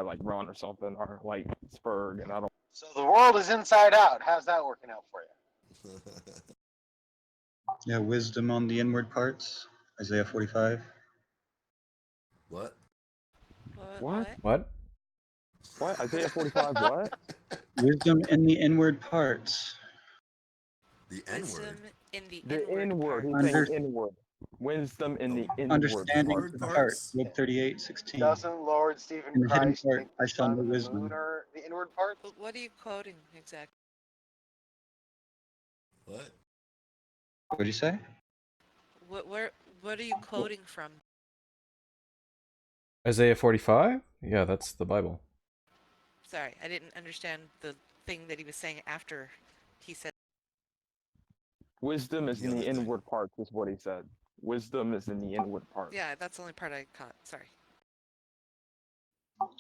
like run or something, or like Spurg, and I don't. So the world is inside out. How's that working out for you? Yeah, wisdom on the inward parts. Isaiah 45. What? What? Isaiah 45, what? Wisdom in the inward parts. The Wisdom N-word. in the The inward. He's Under- saying inward. Wisdom in the inward. Understanding Inward of the heart. parts? Job 38:16. Doesn't Lord Stephen In the hidden Christ part, think I the shall sun know and the wisdom. moon are the inward parts? But what are you quoting exactly? What? What did you say? What are you quoting from? Isaiah 45? Yeah, that's the Bible. Sorry, I didn't understand the thing that he was saying after he said. Wisdom is The in the other thing. inward parts, is what he said. Wisdom is in the inward parts. Yeah, that's the only part I caught. Sorry.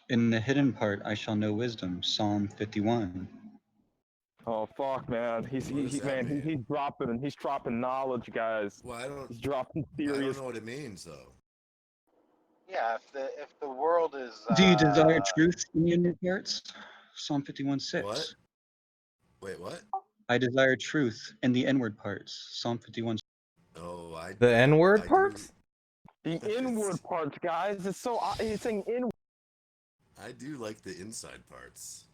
In the hidden part, I shall know wisdom. Psalm 51. Oh fuck, man! What does that mean? He's dropping knowledge, guys. Well, He's dropping I don't serious. know what it means though. Yeah, if the world is Do you desire truth in the inward parts? Psalm 51:6. What? Wait, what? I desire truth in the inward parts. Psalm 51. Oh, The N-word I parts? The inward parts, guys. It's so he's saying inward. I do like the inside parts.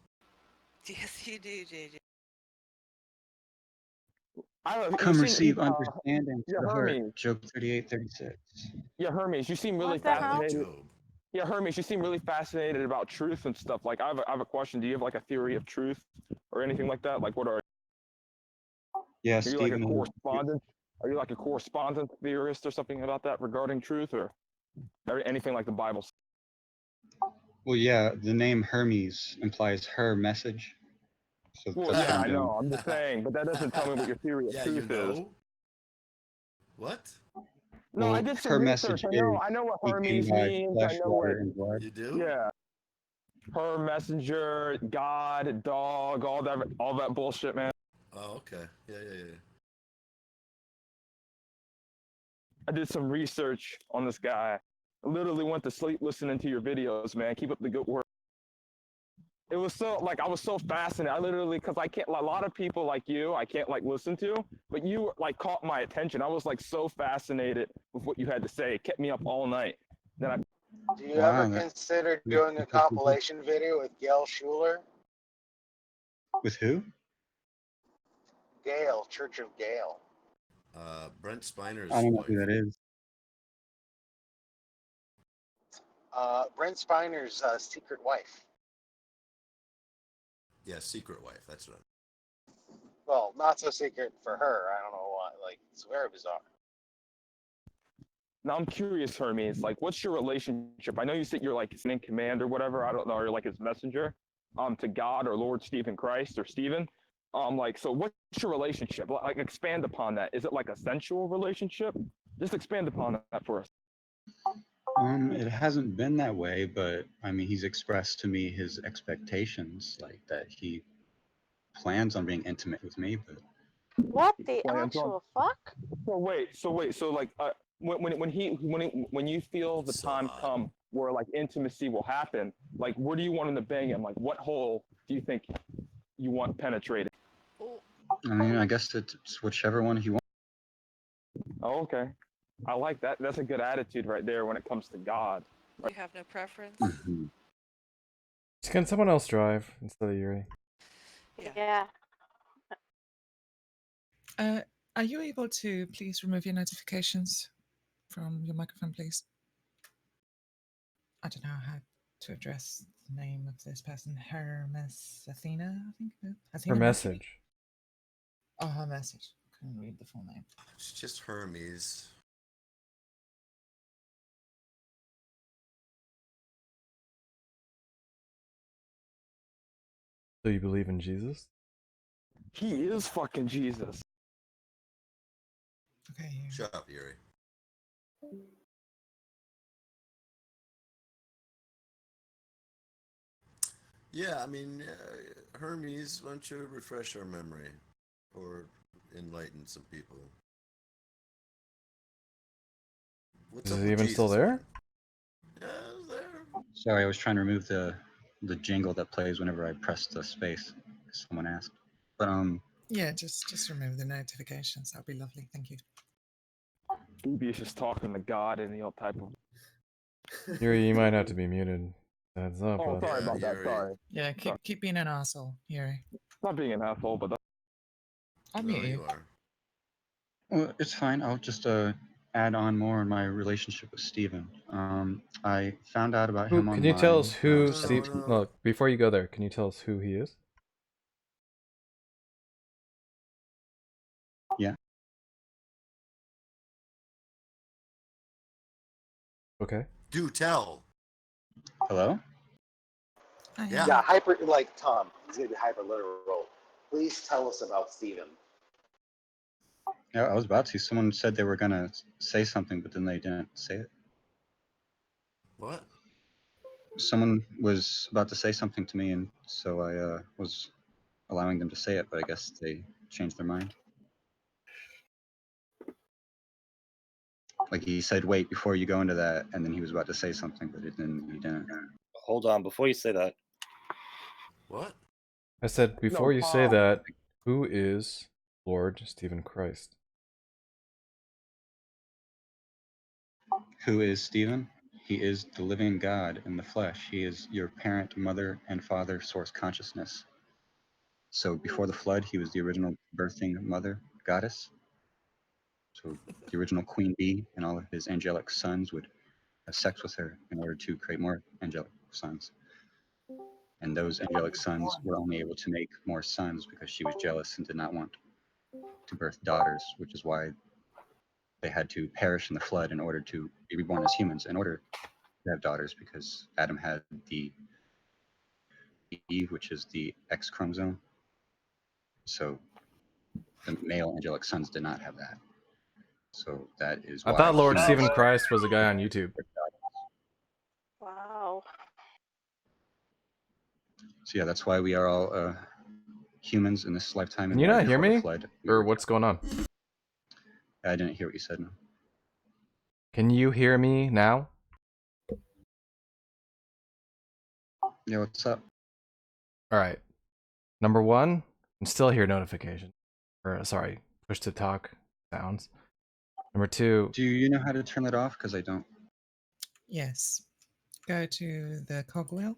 Yes, you do, JJ. I don't know. Come you receive seem, understanding to yeah, the heart. Hermes. Job 38:36. Yeah, Hermes. You seem really What the hell? fascinated. Job. Yeah, Hermes. You seem really fascinated about truth and stuff. Like, I have a question. Do you have like a theory of truth or anything like that? Like, what are Yeah, you like a Stephen. correspondent? Are you like a correspondent theorist or something about that regarding truth or anything like the Bible? Well, yeah, the name Hermes implies her message. So Well, that's yeah, what I I'm doing. know. I'm just saying, but that doesn't tell me what your theory of Yeah, truth you is. know? What? No, I Well, did some her research. message I know what he came Hermes by means. I flesh, know what. water, and blood. You do? Yeah. Her messenger, God, dog, all that bullshit, man. Oh, okay. Yeah. I did some research on this guy. I literally went to sleep listening to your videos, man. Keep up the good work. It was so like I was so fascinated. I literally, because I can't, a lot of people like you, I can't like listen to, but you like caught my attention. I was like so fascinated with what you had to say. It kept me up all night. Then I. Do you Wow, ever consider doing a compilation video with Gail Schuler? With who? Gail, Church of Gail. Brent Spiner's I don't know wife. who that is. Brent Spiner's secret wife. Yeah, secret wife. That's what. Well, not so secret for her. I don't know why. Like, it's very bizarre. Now I'm curious, Hermes. Like, what's your relationship? I know you said you're like his in command or whatever. I don't know. You're like his messenger, to God or Lord Stephen Christ or Stephen. Like, so what's your relationship? Like, expand upon that. Is it like a sensual relationship? Just expand upon that for us. It hasn't been that way, but I mean, he's expressed to me his expectations, like that he plans on being intimate with me. But What the Plans on- actual fuck? So like, when you feel the It's so time odd. come where like intimacy will happen, like where do you want him to bang him? Like, what hole do you think you want penetrated? Oh, I mean, I guess it's whichever one he wants. Oh, okay. I like that. That's a good attitude right there when it comes to God. you have no preference? Mhm. Can someone else drive instead of Yuri? Yeah. Are you able to please remove your notifications from your microphone, please? I don't know how to address the name of this person. Hermes Athena, I think. Athena Her Mercury? message. Oh, her message. Couldn't read the full name. It's just Hermes. So you believe in Jesus? He is fucking Jesus. Okay. Shut up, Yuri. Yeah, I mean, Hermes, why don't you refresh our memory or enlighten some people? What's Is up it with even Jesus, still there? man? Yeah, it's there. Sorry, I was trying to remove the the jingle that plays whenever I press the space. Someone asked, but Yeah, just remove the notifications. That'd be lovely. Thank you. BB is just talking to God and type of. Yuri, you might have to be muted. Heads up, Oh, bud. sorry Yeah, about that. Yuri. Sorry. Yeah, keep being an asshole, Yuri. Not being an asshole, but I'll No, mute you. you are. well, it's fine. I'll just add on more on my relationship with Steven. I found out about him Can you tell online. us who no, Steve? no. Look, before you go there, can you tell us who he is? Yeah. Okay. Do tell. Hello. Yeah. Yeah, hyper like Tom. He's gonna be hyper literal. Please tell us about Steven. Yeah, I was about to. Someone said they were gonna say something, but then they didn't say it. What? Someone was about to say something to me, and so I was allowing them to say it, but I guess they changed their mind. Like he said, wait before you go into that, and then he was about to say something, but he didn't. Hold on, before you say that, What? I said before you say that, who is Lord Stephen Christ? Who is Stephen? He is the living God in the flesh. He is your parent, mother, and father source consciousness. So before the flood, he was the original birthing mother goddess. So the original queen bee and all of his angelic sons would have sex with her in order to create more angelic sons. And those angelic sons were only able to make more sons because she was jealous and did not want to birth daughters, which is why they had to perish in the flood in order to be reborn as humans, in order to have daughters, because Adam had the Eve, which is the X chromosome. So the male angelic sons did not have that. So that is I why thought Lord humans. Stephen Christ was a guy on YouTube. Wow. So yeah, that's why we are all humans in this lifetime. Can And you why not hear before the me? flood, Or what's going on? I didn't hear what you said. No. Can you hear me now? Yeah, what's up? Alright. Number one, I still hear notifications. Or, sorry, push to talk sounds. Number two, Do you know how to turn it off? Because I don't. Yes. Go to the cogwheel,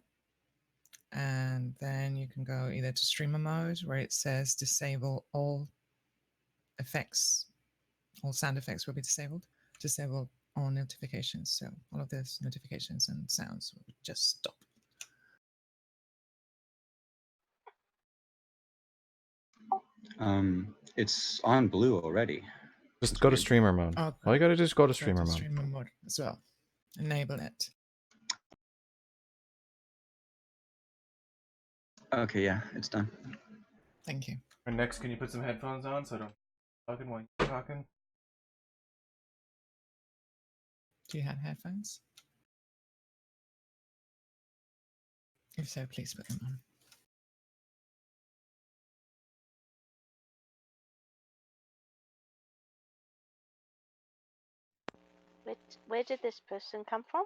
and then you can go either to streamer mode, where it says disable all effects, all sound effects will be disabled. Disable all notifications, so all of those notifications and sounds will just stop. It's on blue already. just It's go to weird. streamer mode. Okay. All you gotta do is go to Go streamer to mode. streamer mode as well. Enable it. Okay, yeah, it's done. Thank you. And next, can you put some headphones on so I don't talking while you're talking? Do you have headphones? If so, please put them on. Where did this person come from?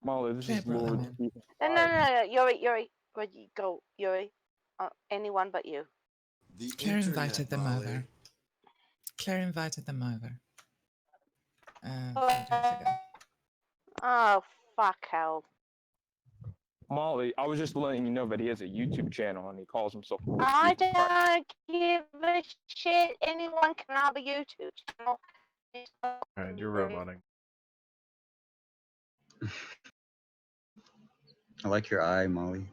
Molly, this Yeah, is brought them Lord in. Stephen. No. Yuri. Where'd you go, Yuri? Anyone but you. The Claire internet, invited them Molly. over. Claire invited them over. A Oh. few days ago. Oh, fuck hell. Molly, I was just letting you know that he has a YouTube channel and he calls himself Lord I Stephen Christ. don't give a shit. Anyone can have a YouTube channel. Alright, you're roboting. I like your eye, Molly.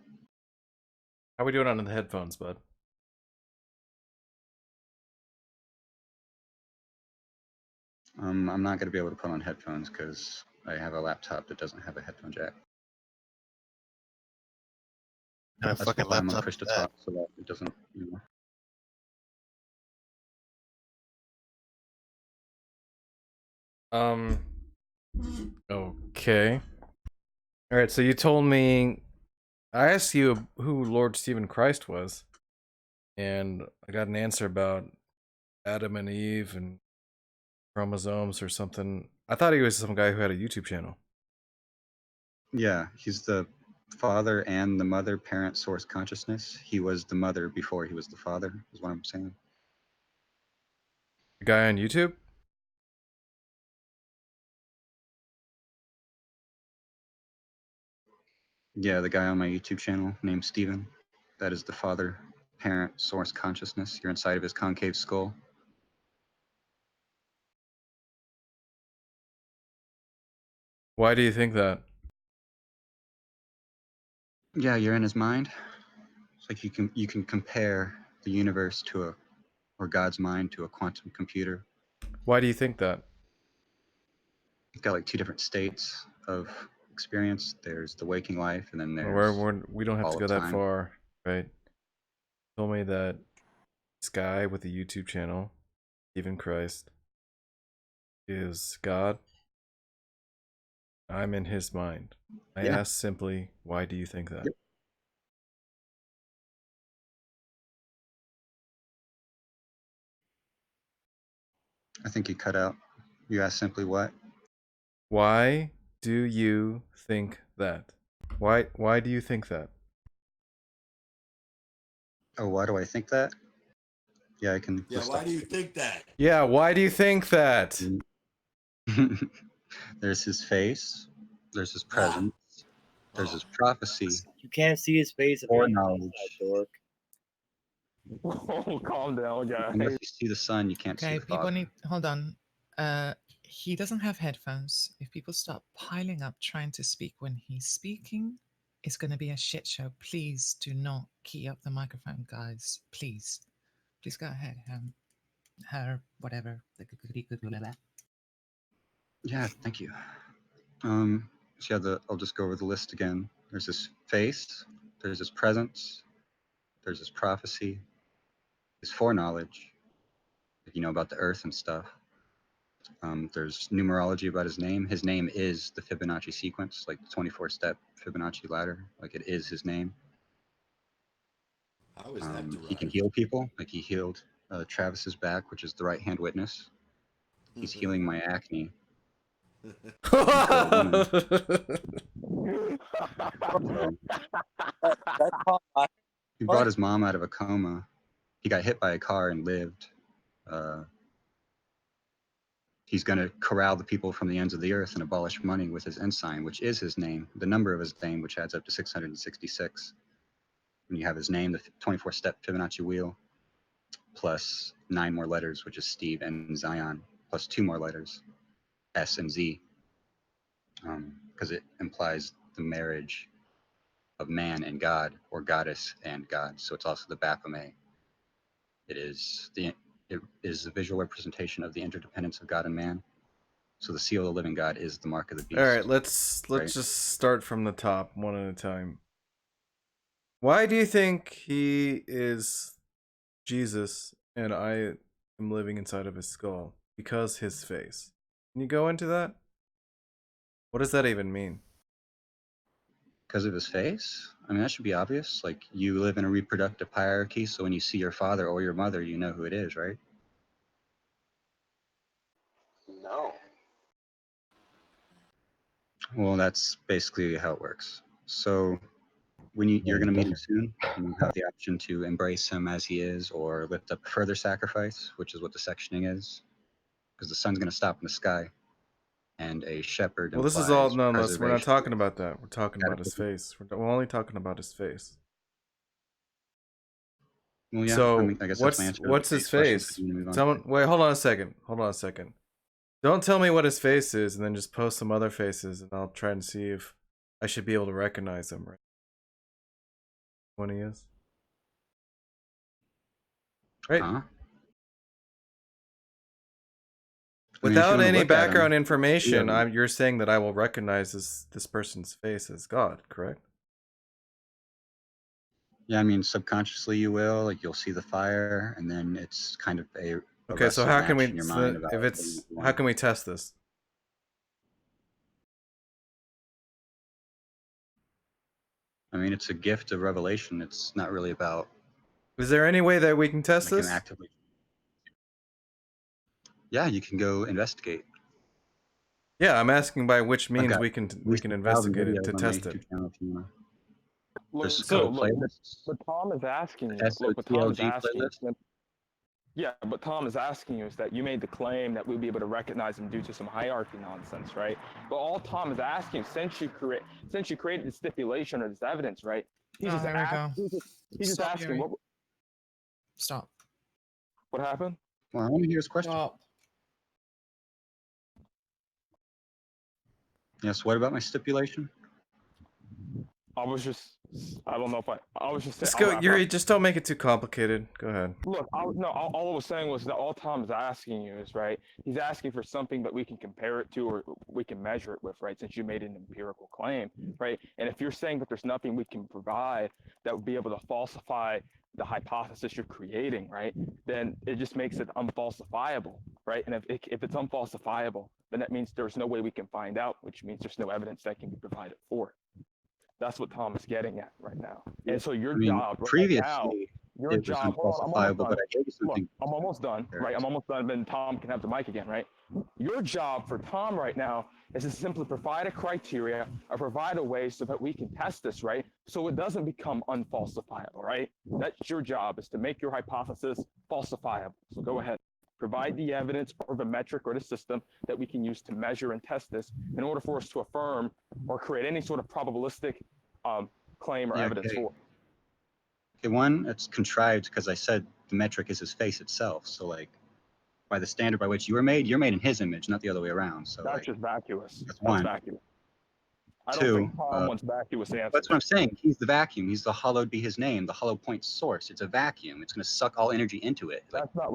How we doing on the headphones, bud? I'm not gonna be able to put on headphones because I have a laptop that doesn't have a headphone jack. And a That's fucking why I'm on laptop. push to talk so that it doesn't, Okay. Alright, so you told me... I asked you who Lord Stephen Christ was. And I got an answer about Adam and Eve and chromosomes or something. I thought he was some guy who had a YouTube channel. Yeah, he's the father and the mother, parent, source, consciousness. He was the mother before he was the father, is what I'm saying. The guy on YouTube? Yeah, the guy on my YouTube channel named Steven. That is the father, parent, source, consciousness. You're inside of his concave skull. Why do you think that? Yeah, you're in his mind. It's like you can compare the universe to or God's mind to a quantum computer. Why do you think that? You've got like two different states of experience. There's the waking life, and then We don't have all to of go that time. far, right? You told me that this guy with the YouTube channel, Stephen Christ, is God. I'm in his mind. I Yeah. asked simply, why do you think that? Yep. I think you cut out. You asked simply what? Why do you think that? Why do you think that? Oh, why do I think that? Yeah, I can. Yeah, list why off- do you think that? Yeah, why do you think that? There's his face. There's his presence. There's his Oh. prophecy. You can't see his face if Or you're knowledge. dork. Oh, calm down, guys. Unless you see the sun, you can't see Okay, the people father. need. Hold on. He doesn't have headphones. If people start piling up trying to speak when he's speaking, it's going to be a shit show. Please do not key up the microphone, guys. Please. Please go ahead. Her, whatever. Yeah, thank you. So yeah, I'll just go over the list again. There's his face. There's his presence. There's his prophecy. His foreknowledge, you know, about the earth and stuff. There's numerology about his name. His name is the Fibonacci sequence, like the 24-step Fibonacci ladder. Like it is his name. How is that He can derived? heal people. Like he healed Travis's back, which is the right-hand witness. He's healing my acne. For a woman. So, That's called he brought his mom out of a coma. He got hit by a car and lived. He's going to corral the people from the ends of the earth and abolish money with his ensign, which is his name, the number of his name, which adds up to 666. When you have his name, the 24-step Fibonacci wheel, plus 9 more letters, which is Steve and Zion, plus 2 more letters, S and Z, because it implies the marriage of man and God, or goddess and God. So it's also the Baphomet. It is the visual representation of the interdependence of God and man. So the seal of the living God is the mark of the beast. All right, let's right? just start from the top, one at a time. Why do you think he is Jesus and I am living inside of his skull? Because his face. Can you go into that? What does that even mean? Because of his face? I mean, that should be obvious. Like, you live in a reproductive hierarchy, so when you see your father or your mother, you know who it is, right? No. Well, that's basically how it works. So when you're going to meet him soon, and you have the option to embrace him as he is or lift up further sacrifice, which is what the sectioning is, because the sun's going to stop in the sky, and a shepherd Well, this is all implies no, we're not preservation. talking about that. We're talking about his face. We're only talking about his face. Well, yeah, I So mean, I guess that's my answer to what's the his question. So face? do you wanna move on? Someone wait, hold on a second. Hold on a second. Don't tell me what his face is, and then just post some other faces, and I'll try and see if I should be able to recognize him. Right? When he is. Right. Huh? Without any background Yeah. information, you're saying that I will recognize this person's face as God, correct? Yeah, I mean, subconsciously you will, like you'll see the fire, and then it's kind of a Okay, so wrestle how can match we in your mind about if it's how can we test this? I mean, it's a gift of revelation. It's not really about Is there any way that we can test like this? actively. Yeah, you can go investigate. Yeah, I'm asking by which I means got we can at least 1,000 investigate it videos to on my test it. YouTube channel if you wanna. There's a So couple look, playlists. but Tom is asking The you. Look, what Tom is SOTLG asking you. playlist. Yeah, but Tom is asking you is that you made the claim that we'd be able to recognize him due to some hierarchy nonsense, right? But all Tom is asking, since you created this stipulation or this evidence, right? He's Oh, just there we go. he's just Stop, asking Yuri. Stop. what happened. Well, I want to hear his question. Stop. Yes. What about my stipulation? I was just, I don't know if I was just saying. Just go, Yuri. Just don't make it too complicated. Go ahead. Look, all I was saying was that all Tom's asking you is, right, he's asking for something that we can compare it to or we can measure it with, right, since you made an empirical claim, right? And if you're saying that there's nothing we can provide that would be able to falsify the hypothesis you're creating, right, then it just makes it unfalsifiable, right? And if it's unfalsifiable, then that means there's no way we can find out, which means there's no evidence that can be provided for it. That's what Tom is getting at right now. And so your job right now, your it was job, hold on, I'm almost unfalsifiable, done. but I gave you Look, something. I'm almost done, right? I'm almost done, then Tom can have the mic again, right? Your job for Tom right now is to simply provide a criteria or provide a way so that we can test this, right? So it doesn't become unfalsifiable, right? That's your job, is to make your hypothesis falsifiable. So go ahead. Provide the evidence or the metric or the system that we can use to measure and test this in order for us to affirm or create any sort of probabilistic claim or evidence for. Okay, one, it's contrived because I said the metric is his face itself. So like, by the standard by which you were made, you're made in his image, not the other way around. So that's like, just vacuous. that's That's one. vacuous. I don't Two, think Tom wants vacuous answers. that's what I'm saying. He's the vacuum. He's the hallowed be his name, the hollow point source. It's a vacuum. It's going to suck all energy into it. Like, that's not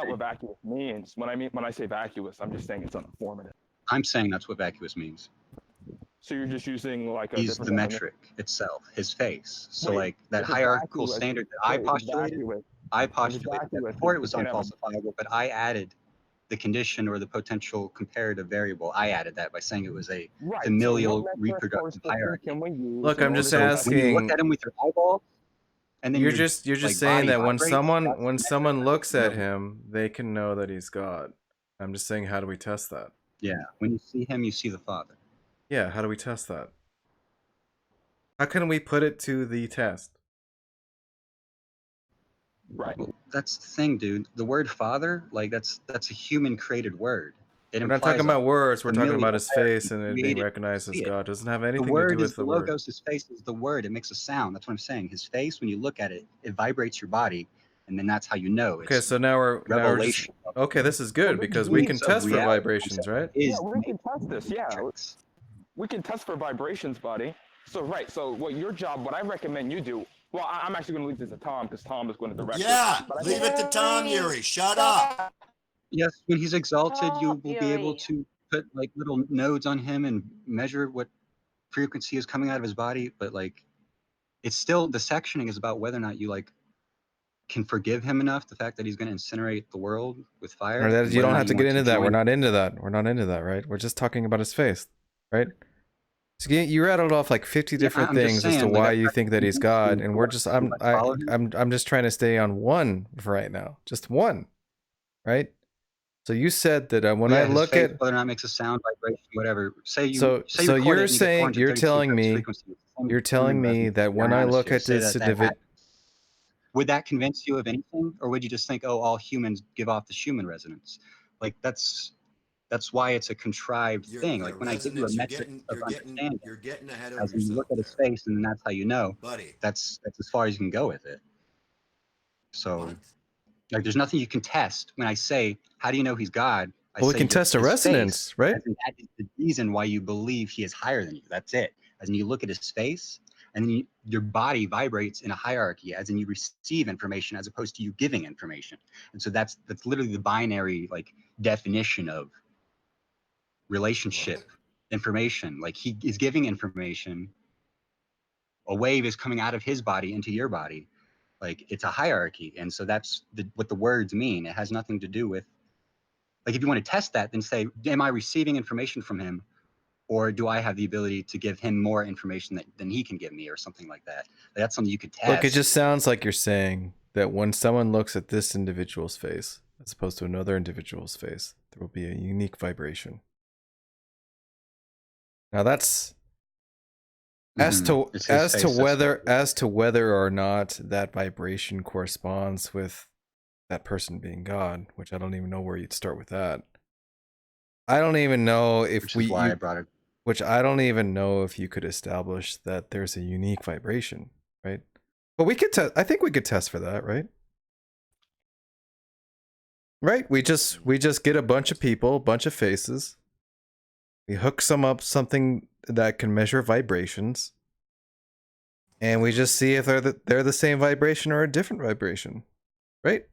what vacuous means. When I say vacuous, I'm just saying it's uninformative. I'm saying that's what vacuous means. So you're just using like a He's different the metric itself, his face. So Wait, like that if it's hierarchical vacuous- standard that wait, I if it's postulated, vacuous- I if it's postulated that vacuous, before it was you can't have a- unfalsifiable, but I added the condition or the potential comparative variable. I added that by saying it was a Right, so familial what metric or reproductive system hierarchy. can we use Look, in I'm order just to test asking. When you look at him with your eyeball, and then you're just like, saying body that when vibrates, someone looks at him, they can know that he's God. I'm just saying, how do we test that? Yeah, when you see him, you see the Father. Yeah, how do we test that? How can we put it to the test? Right. Well, that's the thing, dude. The word Father, like that's a human created word. We're not talking about words. We're talking about his face and it being created recognized as it. God. It doesn't have The anything to word do is with the the word. logos. His face is the word. It makes a sound. That's what I'm saying. His face, when you look at it, it vibrates your body, and then that's how you know. Okay, so now we're just okay. This is good because we can test for vibrations, right? Yeah, we can test this. Yeah, we can test for vibrations, buddy. So right. So what your job? What I recommend you do. Well, I'm actually going to leave this to Tom because Tom is going to direct. Yeah, leave it to Tom, Yuri. Shut up. Yes, when he's exalted, you will be able to put like little nodes on him and measure what frequency is coming out of his body. But like, it's still, the sectioning is about whether or not you like can forgive him enough, the fact that he's going to incinerate the world with fire. Or that you don't have to get into that. We're not into that. We're not into that, right? We're just talking about his face, right? So you rattled off like 50 different things as to why you think that he's God, and we're just I'm just trying to stay on one for right now, just one, right? So you said that when I look at whether or not it makes a sound, vibration, whatever. So you're saying you're telling me that when I look at this individual, would that convince you of anything, or would you just think, oh, all humans give off the Schumann resonance? Like that's why it's a contrived thing. Like when I give you a metric of understanding, you're getting ahead of as you yourself. look at his face, and that's how you know. Buddy. That's as far as you can go with it. So, like, there's nothing you can test. When I say, how do you know he's God? Well, we can test a resonance, right? That is the reason why you believe he is higher than you. That's it. As in you look at his face, and then your body vibrates in a hierarchy, as in you receive information as opposed to you giving information. And so that's literally the binary like definition of relationship information. Like he is giving information, a wave is coming out of his body into your body. Like it's a hierarchy. And so that's what the words mean. It has nothing to do with, like, if you want to test that, then say, am I receiving information from him, or do I have the ability to give him more information than he can give me, or something like that? Like, that's something you could test. Look, it just sounds like you're saying that when someone looks at this individual's face as opposed to another individual's face, there will be a unique vibration. Now that's as Mhm. to It's his face, that's whether or not that vibration corresponds with that person being God, which I don't even know where you'd start with that. I don't even know if which is why I brought it. which I don't even know if you could establish that there's a unique vibration, right? But we could I think we could test for that, right? Right? We just get a bunch of people, a bunch of faces. We hook something that can measure vibrations. And we just see if they're the same vibration or a different vibration. Right?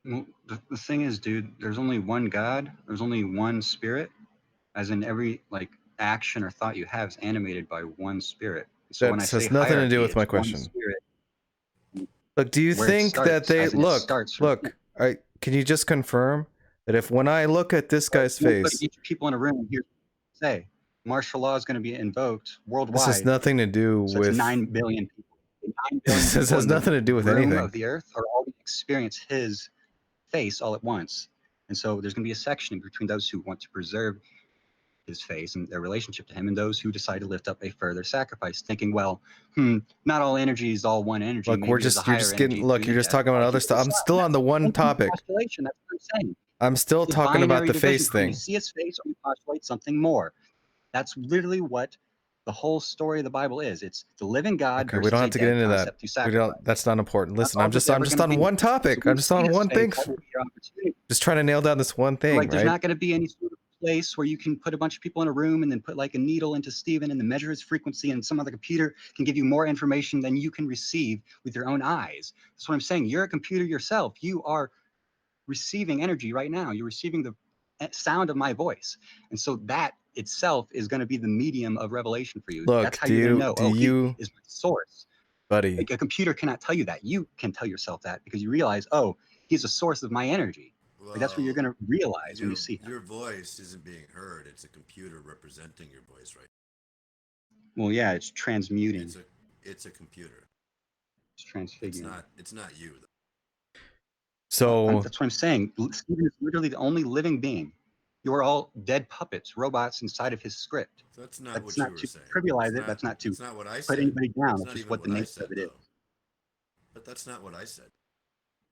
Well, the thing is, dude, there's only one God. There's only one spirit, as in every like action or thought you have is animated by one spirit. So when I That say has nothing to hierarchy, do with it's my one question. spirit. Look, do you Where it think that starts, they as in it starts from can you just confirm that if when I look at this guy's you put face, each people in a room here, say martial law is going to be invoked worldwide. this has nothing to do So with it's 9 billion people. 9 billion this people has in the nothing to do with room anything. of the earth are all going to experience his face all at once. And so there's going to be a section between those who want to preserve his face and their relationship to him, and those who decide to lift up a further sacrifice, thinking, well, not all energy is all one energy. Look, Maybe you're there's a just higher energy look, doing you're the just death talking about while other he's the stuff. I'm sun. still on the one topic. Postulation, that's what I'm saying. I'm still It's a talking about binary the division. face Either you thing. see his face or you postulate something more. That's literally what the whole story of the Bible is. It's the living God Okay, we versus don't a have to get dead into that. concept through sacrifice. That's not important. That's Listen, all I'm that's just ever gonna on be. one So topic. when I'm you just see on his one thing. face, that will be your opportunity. Just trying to nail down this one thing, Like, there's right? not going to be any sort of place where you can put a bunch of people in a room and then put like a needle into Steven and then measure his frequency, and some other computer can give you more information than you can receive with your own eyes. That's what I'm saying. You're a computer yourself. You are receiving energy right now. You're receiving the sound of my voice. And so that itself is going to be the medium of revelation for you. That's Look, how you're going to know, he is my source. buddy? Like, a computer cannot tell you that. You can tell yourself that because you realize, oh, he's a source of my energy. Like, that's what you're going to realize when you see him. Your voice isn't being heard. It's a computer representing your voice, right? Well, yeah, it's transmuting. It's a computer. It's transfiguring. It's not you, though. So that's what I'm saying. Steven is literally the only living being. You are all dead puppets, robots inside of his script. That's not That's what not you were to saying. trivialize it. That's not to what I put said. anybody down. That's That's not just even what the I nature said, of it is. though. But that's not what I said.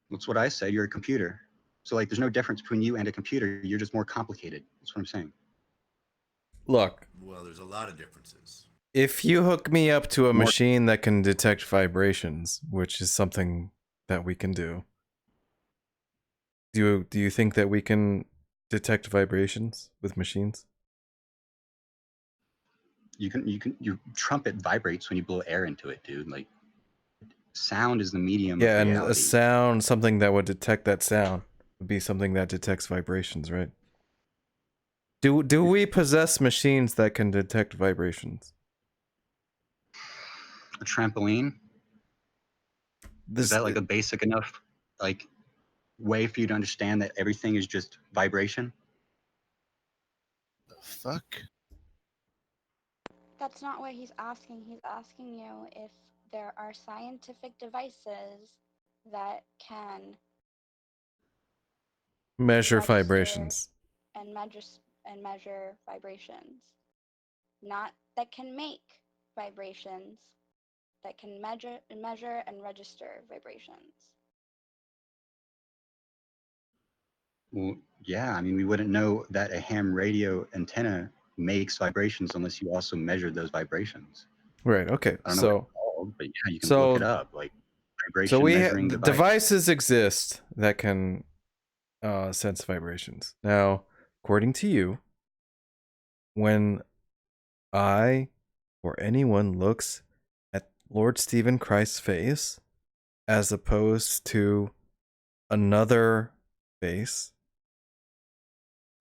That's what I said. You're a computer. So, like, there's no difference between you and a computer. You're just more complicated. That's what I'm saying. look, Well, there's a lot of differences. if you hook me up to a machine that can detect vibrations, which is something that we can do, do you think that we can detect vibrations with machines? Your trumpet vibrates when you blow air into it, dude. Like, sound is the medium Yeah, of and reality. a sound, something that would detect that sound, would be something that detects vibrations, right? Do we possess machines that can detect vibrations? A trampoline? Is that like a basic enough like way for you to understand that everything is just vibration? The fuck? That's not what he's asking. He's asking you if there are scientific devices that can measure register vibrations? and measure vibrations. Not that can make vibrations, that can measure and register vibrations. Well, yeah, I mean, we wouldn't know that a ham radio antenna makes vibrations unless you also measured those vibrations. Right. Okay. I don't know what it's called, but yeah, you can look it up. Like, vibration so measuring device. devices exist that can sense vibrations. Now, according to you, when I or anyone looks at Lord Stephen Christ's face as opposed to another face,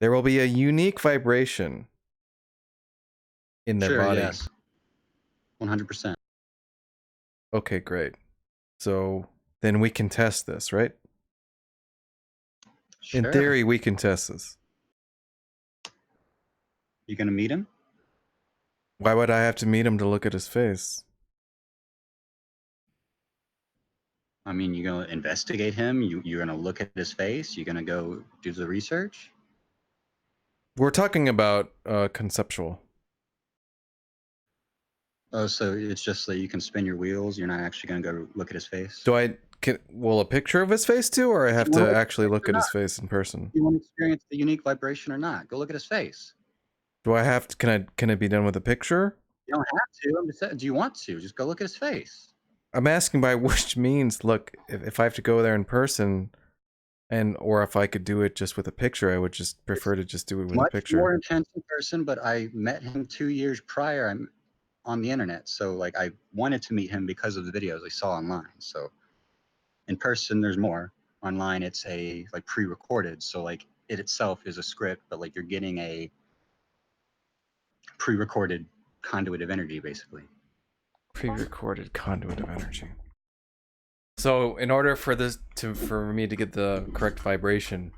there will be a unique vibration in their body. Yes. 100%. Okay, great. So then we can test this, right? In theory, we can test this. You gonna meet him? Why would I have to meet him to look at his face? I mean, you're gonna investigate him. You're gonna look at his face. You're gonna go do the research. We're talking about conceptual. Oh, so it's just that you can spin your wheels. You're not actually going to go look at his face. Will a picture of his face too, or I have You wanna to look actually look or at his not? face in person? You want to experience the unique vibration or not? Go look at his face. Do I have to? Can it be done with a picture? You don't have to. I'm just saying, do you want to? Just go look at his face. I'm asking by which means. Look, if I have to go there in person, or if I could do it just with a picture, I would just prefer to just do it with a Much picture. more intense in person, but I met him 2 years prior. I'm on the internet, so like I wanted to meet him because of the videos I saw online. So in person, there's more. Online, it's a like pre-recorded, so like it itself is a script, but like you're getting a pre-recorded conduit of energy, basically. Pre-recorded conduit of energy. So in order for for me to get the correct vibration,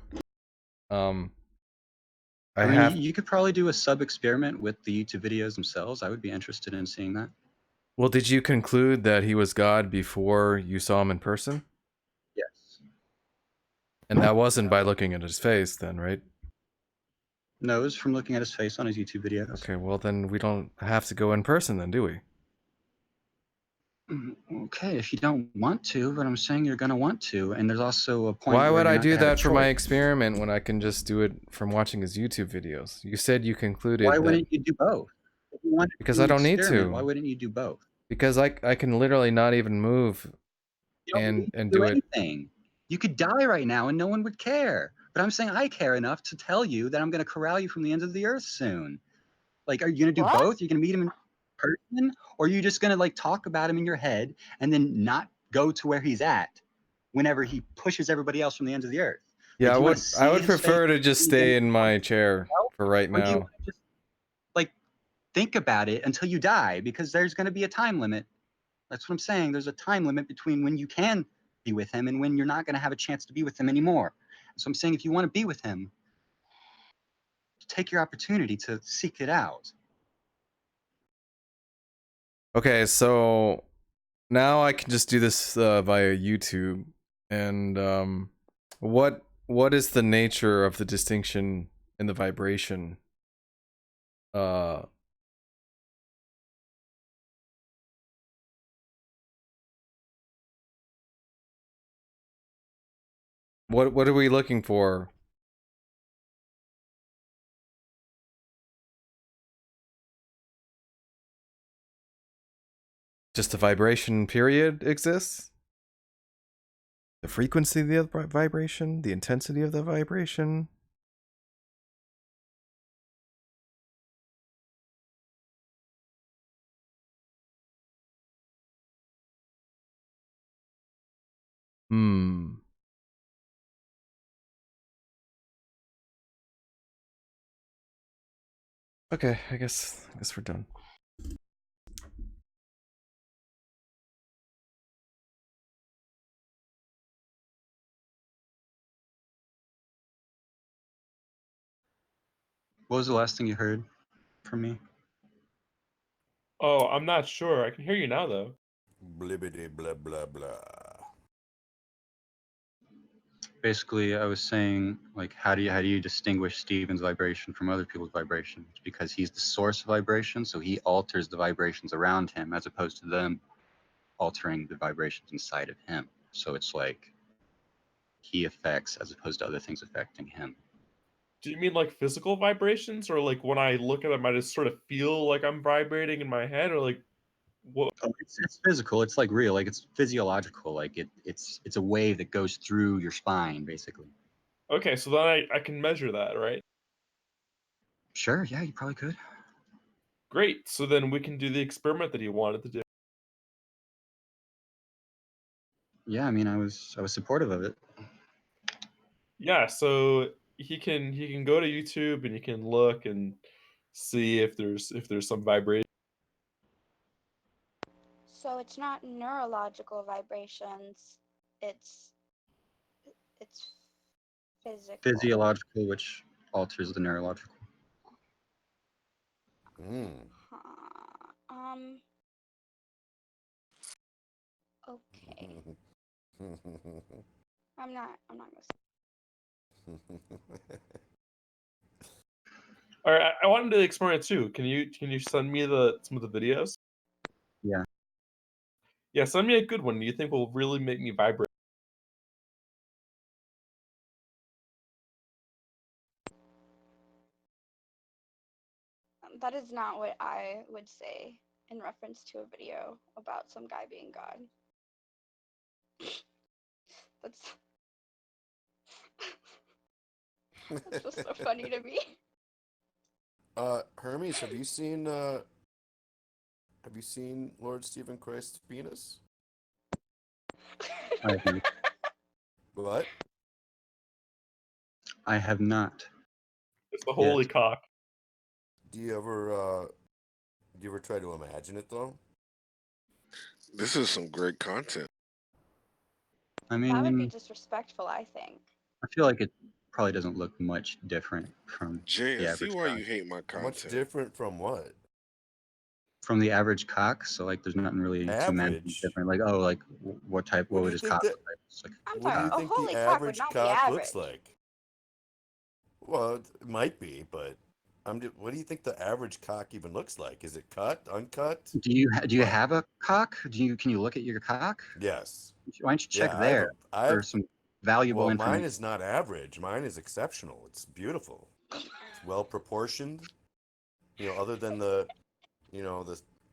I mean, have. you could probably do a sub experiment with the YouTube videos themselves. I would be interested in seeing that. Well, did you conclude that he was God before you saw him in person? Yes. And that wasn't by looking at his face, then, right? No, it was from looking at his face on his YouTube videos. Okay, well then we don't have to go in person, then, do we? Okay, if you don't want to, but I'm saying you're gonna want to, and there's also a point Why where would you're I not do gonna have a that for my choice. experiment when I can just do it from watching his YouTube videos? You said you concluded Why that wouldn't you do both? If you want to because do I an don't need experiment, why to. wouldn't you do both? Because I can literally not even move You don't and need to do do it. anything. You could die right now and no one would care. But I'm saying I care enough to tell you that I'm gonna corral you from the ends of the earth soon. Like, are you gonna do What? both? You're gonna meet him in person, or are you just gonna like talk about him in your head and then not go to where he's at whenever he pushes everybody else from the ends of the earth? Yeah, Like, I do you want would to I see would his face prefer to just and then stay in my chair for right or do you now. want to just like think about it until you die? Because there's gonna be a time limit. That's what I'm saying. There's a time limit between when you can be with him and when you're not gonna have a chance to be with him anymore. So I'm saying if you want to be with him, take your opportunity to seek it out. Okay, so now I can just do this via YouTube. And what is the nature of the distinction in the vibration? Uh, what are we looking for? Just the vibration period exists? The frequency of the vibration? The intensity of the vibration? Hmm. Okay, I guess we're done. What was the last thing you heard from me? Oh, I'm not sure. I can hear you now, though. Blibbity blah blah blah. Basically, I was saying, like, how do you distinguish Stephen's vibration from other people's vibrations? Because he's the source of vibration, so he alters the vibrations around him as opposed to them altering the vibrations inside of him. So it's like he affects as opposed to other things affecting him. Do you mean like physical vibrations, or like when I look at them, I just sort of feel like I'm vibrating in my head, or like what? Oh, it's physical. It's like real. Like it's physiological. Like it's a wave that goes through your spine, basically. Okay, so then I can measure that, right? Sure. Yeah, you probably could. Great. So then we can do the experiment that he wanted to do. Yeah, I mean, I was supportive of it. Yeah. So he can go to YouTube and he can look and see if there's some vibration. So it's not neurological vibrations. It's it's physical. Physiological, which alters the neurological. Okay. I'm not gonna say. All right, I wanted to explore it too. Can you send me some of the videos? Yeah. Yeah, send me a good one. You think will really make me vibrate? That is not what I would say in reference to a video about some guy being God. That's that's just so funny to me. Hermes, have you seen Lord Stephen Christ's penis? I have, What? I have not. It's the holy cock. Do you ever try to imagine it though? This is some great content. I That would be mean, disrespectful, I think. I feel like it probably doesn't look much different from Jay, the I see average why cock. you hate my content. Much different from what? From the average cock, so like there's nothing really to imagine Average? different. Like, oh, like what What do would you his think cock that? look like? It's like I'm What do sorry, you a think the holy cock would average not be cock average. looks like? Well, it might be, but what do you think the average cock even looks like? Is it cut, uncut? do you What? have a cock? Can you look at your cock? Yes. Why don't you check Yeah, there for some valuable well, information? mine is not average. Mine is exceptional. It's beautiful. It's well proportioned. You know, other than the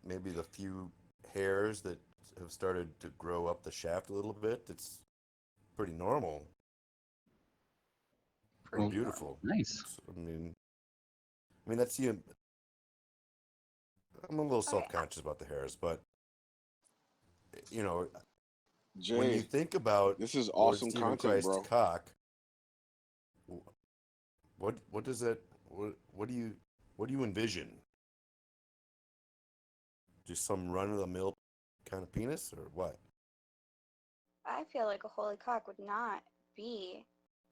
maybe the few hairs that have started to grow up the shaft a little bit. It's pretty normal. Pretty Well, beautiful. nice. I mean that's you. I'm a little Okay, self-conscious about the hairs, but you know, Jay, when you think about this is Lord awesome Stephen content, Christ's bro. cock, what does that what do you envision? Just some run-of-the-mill kind of penis, or what? I feel like a holy cock would not be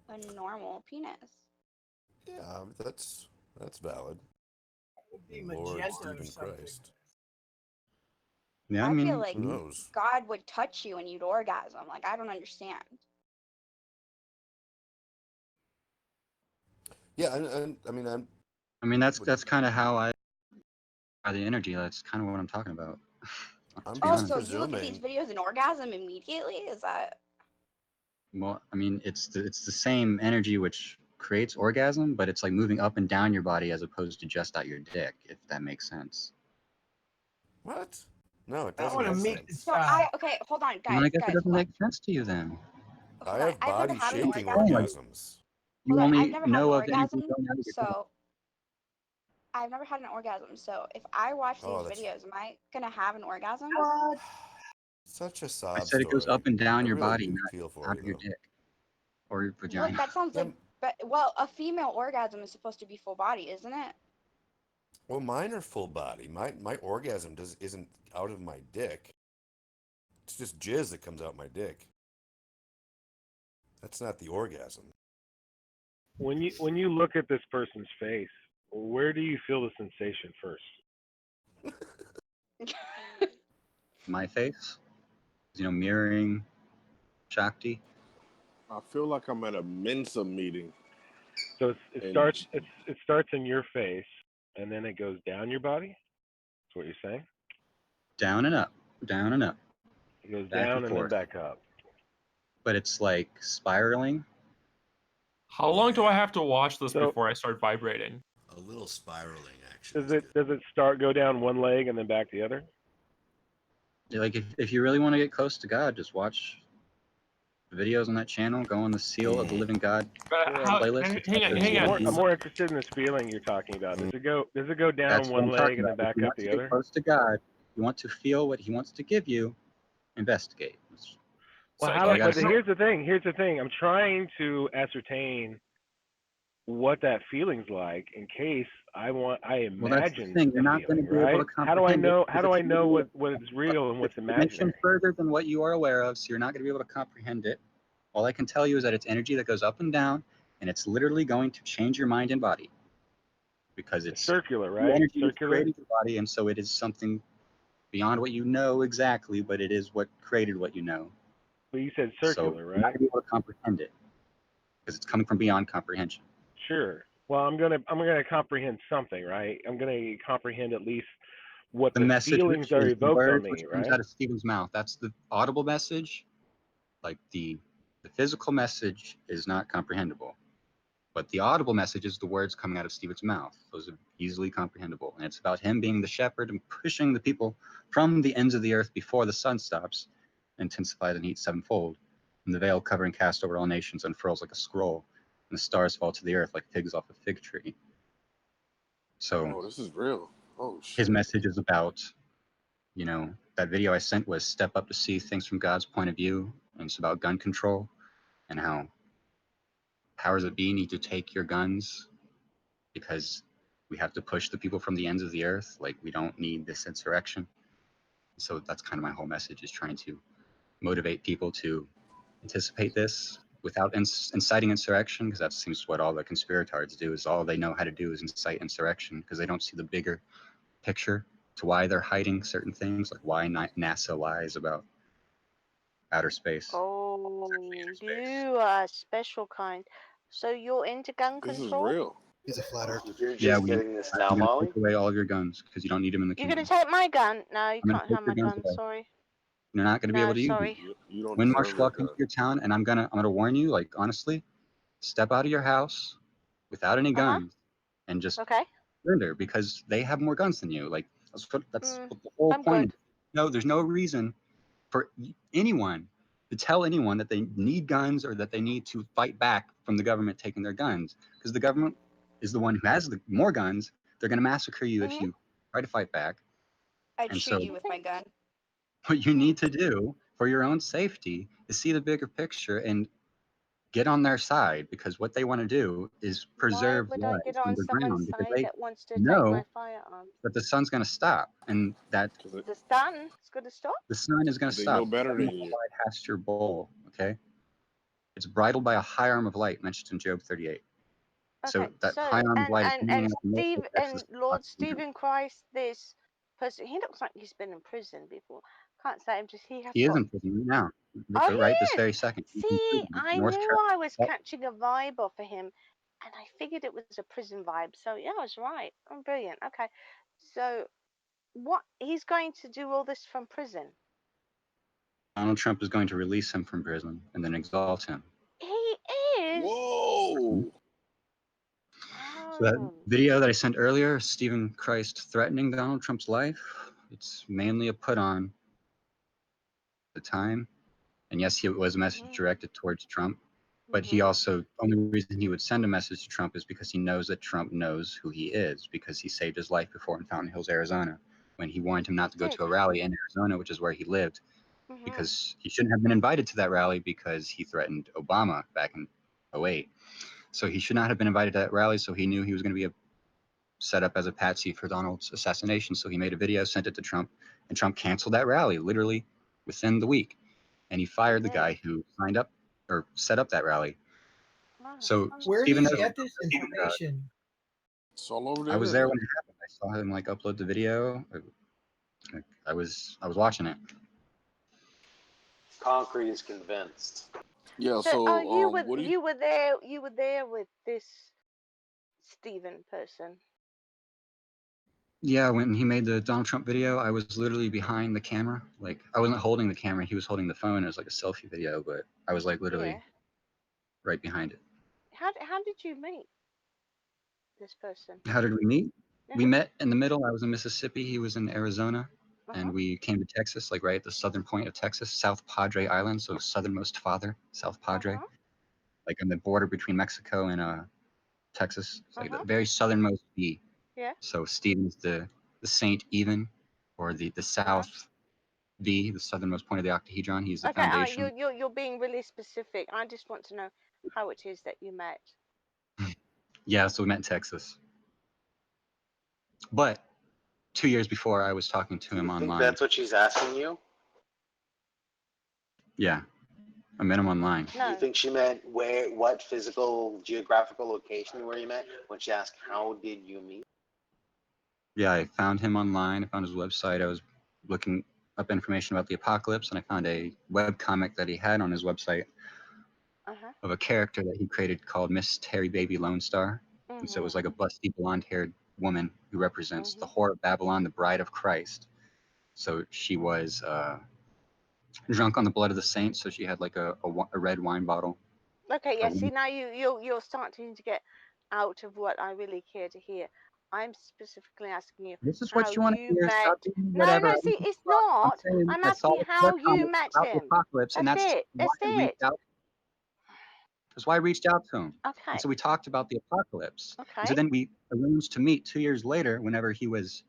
a normal penis. Yeah, that's valid. Be Lord magenta or Stephen something. Christ. Yeah, I I feel mean, like Who knows? God would touch you and you'd orgasm. Like, I don't understand. Yeah, and I mean, that's kind of how the energy. That's kind of what I'm talking about. I'm To be Oh, just honest. so you look at these presuming. videos and orgasm immediately? Is that... Well, I mean, it's the same energy which creates orgasm, but it's like moving up and down your body as opposed to just out your dick, if that makes sense. What? No, it I doesn't want to make meet sense. this So guy. okay, hold on, Well, guys, I guess it doesn't hold on. make sense to you then. I Hold on. have I've never body had an shaking orgasm. Like, orgasms. you Hold on, I've only never had an know of energy orgasm, going out of your dick. so I've never had an orgasm. So if I watch these Oh, that's videos, am I gonna have an orgasm? What? such a I sob said it goes story. up and down I your really body, do not feel for out you of your though. dick or your Look, vagina. that sounds Yeah, like, but well, a female orgasm is supposed to be full body, isn't it? well, mine are full body. My orgasm isn't out of my dick. It's just jizz that comes out my dick. That's not the orgasm. When you look at this person's face, where do you feel the sensation first? My face, mirroring Shakti. I feel like I'm at a Mensa meeting. So it And starts in your face, and then it goes down your body. That's what you're saying. Down and up, down and up, It goes back down and and then forth. back up. But it's like spiraling. How long do I have to watch this So- before I start vibrating? A little spiraling, actually. Does it go down one leg and then back the other? Like if you really want to get close to God, just watch the videos on that channel. Go on the Seal of the Living God playlist. It's got Hang those on. I'm more interested in this feeling you're talking about. Does it go down That's what one I'm leg talking and about. then If back you up want to the get other? close to God, you want to feel what He wants to give you, investigate. Well, So here's the thing. Here's the thing. I'm trying to ascertain what that feeling's like in case I imagine Well, that's the thing. You're not going to feeling, be able right? to comprehend it. How do I know what is real and what's It's a dimension imaginary? further than what you are aware of, so you're not going to be able to comprehend it. All I can tell you is that it's energy that goes up and down, and it's literally going to change your mind and body. Because it's circular, the right? energy which Circular. created your body, and so it is something beyond what you know exactly, but it is what created what you know. But you said So circular, you're not right? going to be able to comprehend it because it's coming from beyond comprehension. Sure. Well, I'm gonna comprehend something, right? I'm gonna comprehend at least what The the message, feelings which are is the evoked on words me, which comes right? out of Stephen's mouth. That's the audible message. Like the physical message is not comprehensible, but the audible message is the words coming out of Stephen's mouth. Those are easily comprehensible, and it's about him being the shepherd and pushing the people from the ends of the earth before the sun stops, intensified and heat sevenfold, and the veil covering cast over all nations unfurls like a scroll, and the stars fall to the earth like figs off a fig tree. So Oh, this is real. Oh his shit. message is about, you know, that video I sent was step up to see things from God's point of view, and it's about gun control and how powers that be need to take your guns because we have to push the people from the ends of the earth. Like, we don't need this insurrection. So that's kind of my whole message, is trying to motivate people to anticipate this without inciting insurrection, because that seems what all the conspiratards do. Is all they know how to do is incite insurrection, because they don't see the bigger picture to why they're hiding certain things, like why NASA lies about outer space. Oh, you are a special kind. So you're into gun This is control? real. He's a flat earther. You're Yeah, just getting this now, I'm going to Molly? take away all of your guns because you don't need them in the You're gonna kingdom. take my gun? No, you I'm going can't to take have your my guns gun. away. Sorry. You're not going to be able No, to use them. sorry. You don't When deserve martial that law comes gun. to your town, and I'm gonna warn you, like, honestly, step out of your house without any guns and just Okay. surrender, because they have more guns than you. Like, that's what the whole I'm point. good. No, there's no reason for anyone to tell anyone that they need guns or that they need to fight back from the government taking their guns, because the government is the one who has the more guns. They're going to massacre you if you try to fight back. I'd And shoot so you with my gun. what you need to do for your own safety is see the bigger picture and get on their side, because what they want to do is Why preserve would I get lives on someone's underground, because side they that wants to take my know firearms? that the sun's going to stop, and that The sun is gonna stop? the sun is going to They know stop. better than Government you. pride has your bowl, okay? It's bridled by a high arm of light mentioned in Job 38. So Okay, that so high arm of light is and meaning up in Steve multiple and Texas. Lord Stephen Christ, this person, he looks like he's been in prison before. Can't say him, just he has He is got. in prison right now, Oh, right this he is. very second. He's in See, prison, I North knew I was Carolina. catching a vibe off of him, and I figured it was a prison vibe. So yeah, I was right. I'm brilliant. Okay, so what he's going to do all this from prison? Donald Trump is going to release him from prison and then exalt him. He is. Whoa. So that Oh. video that I sent earlier, Stephen Christ threatening Donald Trump's life, it's mainly a put on at the time. And yes, it was a message directed towards Trump, but he also, only reason he would send a message to Trump is because he knows that Trump knows who he is, because he saved his life before in Fountain Hills, Arizona, when he warned him not to go to a rally in Arizona, which is where he lived, because he shouldn't have been invited to that rally because he threatened Obama back in 2008. So he should not have been invited to that rally. So he knew he was going to be set up as a patsy for Donald's assassination. So he made a video, sent it to Trump, and Trump canceled that rally literally within the week. And he fired the guy who signed up or set up that rally. So Where do Stephen you knows get this information? It's all over the I was there internet. when it happened. I saw him like upload the video. I was watching it. Concrete is convinced. Yeah. So, So you what do you? were there. You were there with this Stephen person. Yeah, when he made the Donald Trump video, I was literally behind the camera. Like, I wasn't holding the camera, he was holding the phone. It was like a selfie video, but I was like literally right behind it. How did you meet this person? How did we meet? We met in the middle. I was in Mississippi, he was in Arizona, and we came to Texas, like right at the southern point of Texas, South Padre Island, so southernmost father, South Padre, like on the border between Mexico and Texas. It's like the very southernmost V. Yeah. So Stephen's the Saint Even, or the South V, the southernmost point of the octahedron. He's the Okay. foundation. You're being really specific. I just want to know how it is that you met. Yeah, so we met in Texas. But 2 years before, I was talking to him I think online. that's what she's asking you. Yeah, I met him online. Do you think she meant what physical, geographical location where you met when she asked, how did you meet? Yeah, I found him online. I found his website. I was looking up information about the apocalypse, and I found a webcomic that he had on his website of a character that he created called Miss Terry Baby Lone Star. And so it was like a busty blonde-haired woman who represents the whore of Babylon, the bride of Christ. So she was drunk on the blood of the saints. So she had like a red wine bottle. Okay, yeah. See, now you're starting to get out of what I really care to hear. I'm specifically asking you This is how what you want to you hear. met. Stop doing No, whatever. no. See, it's not. I'm saying I'm I saw asking the how you comments met about the him. apocalypse, and That's that's it. why That's I reached it. out. That's why I reached out to him. Okay. And so we talked about the apocalypse. Okay. And so then we arranged to meet 2 years later, whenever he was,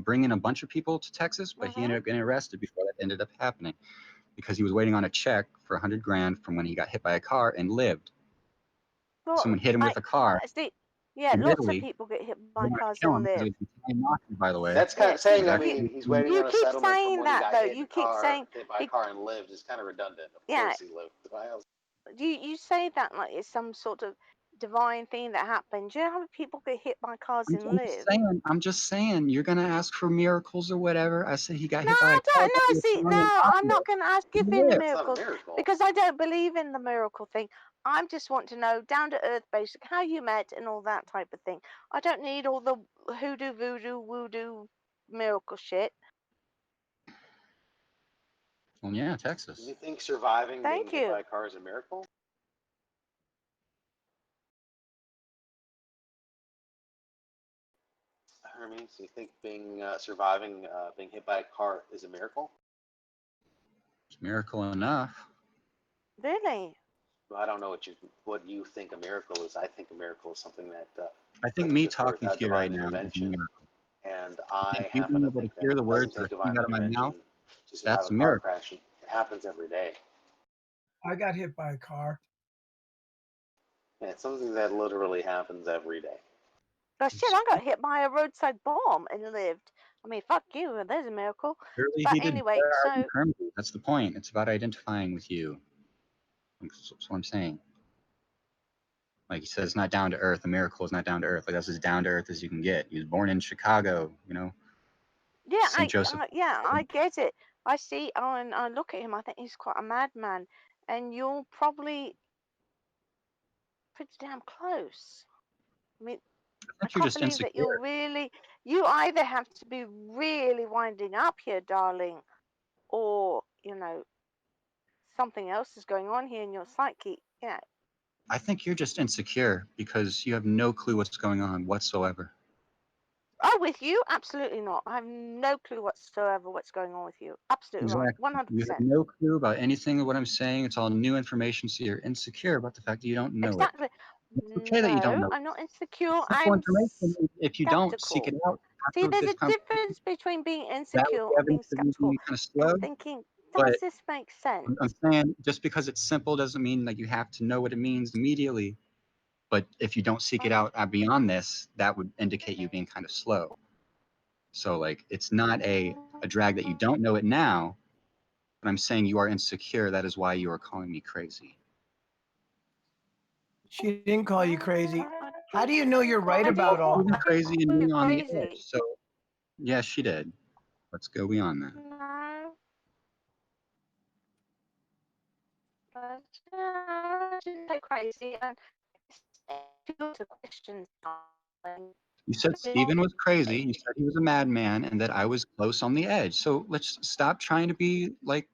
bringing a bunch of people to Texas, but he ended up getting arrested before that ended up happening because he was waiting on a check for $100 grand from when he got hit by a car and lived. Well, Someone hit him with a car. see, yeah, in lots of Italy. people get hit They by wanted cars to kill and him because live. he was Italian mafia, by the way. That's kind of saying, I Exactly. mean, he's waiting You on a keep settlement saying from when he that got though. hit in You the keep car, saying hit by a car and lived. It's kind of redundant. Of yeah. course he lived. Why else? You say that like it's some sort of divine thing that happened. Do you know how many people get hit by cars and live? I'm just saying, you're gonna ask for miracles or whatever. I said he got No, hit by a I car. don't know. See, no, I'm not going to ask you for any lived. It's not a miracles miracle. because I don't believe in the miracle thing. I just want to know down to earth basic how you met and all that type of thing. I don't need all the hoodoo, voodoo, woodoo, miracle shit. Well, yeah, Texas. You think surviving Thank being hit you. by a car is a miracle? Hermes, you think surviving being hit by a car is a miracle? It's a miracle enough. Really? Well, I don't know what you think a miracle is. I think a miracle is something that I think me talking to you right now is a miracle. And I you happen being to able to think that hear the it words doesn't that take are coming divine out of my mouth, intervention to survive that's a a car miracle. crash. It happens every day. I got hit by a car. Yeah, it's something that literally happens every day. Oh shit! I got hit by a roadside bomb and lived. I mean, fuck you. There's a miracle. Clearly, But he didn't. anyway, so That's the point. It's about identifying with you. That's what I'm saying. Like he says, it's not down to earth. A miracle is not down to earth. Like that's as down to earth as you can get. He was born in Chicago, yeah, St. Joseph. I get it. I see. And I look at him. I think he's quite a madman, and you're probably pretty damn close. I mean, I You're can't just believe that insecure. you're really. You either have to be really winding up here, darling, or something else is going on here in your psyche. Yeah. I think you're just insecure because you have no clue what's going on whatsoever. Oh, with you? Absolutely not. I have no clue whatsoever what's going on with you. Absolutely Exactly. not. 100%. You have no clue about anything of what I'm saying. It's all new information, so you're insecure about the fact that you don't know Exactly. it. It's okay that you don't No, know. I'm not insecure. It's simple I'm information. If you don't seek skeptical. it out See, after there's this a conversation, difference between being that would insecure be and being evidence of you skeptical being kind of and slow. thinking, But does this make sense? I'm saying just because it's simple doesn't mean that you have to know what it means immediately. But if you don't seek it out beyond this, that would indicate you being kind of slow. So like it's not a drag that you don't know it now, but I'm saying you are insecure. That is why you are calling me crazy. She didn't call you crazy. How do you know you're right about all Even that? crazy and me on the Crazy. edge. So yeah, she did. Let's go beyond that. No. But I didn't say crazy. And it's a questions. You said Stephen was crazy. You said he was a madman and that I was close on the edge. So let's stop trying to be like,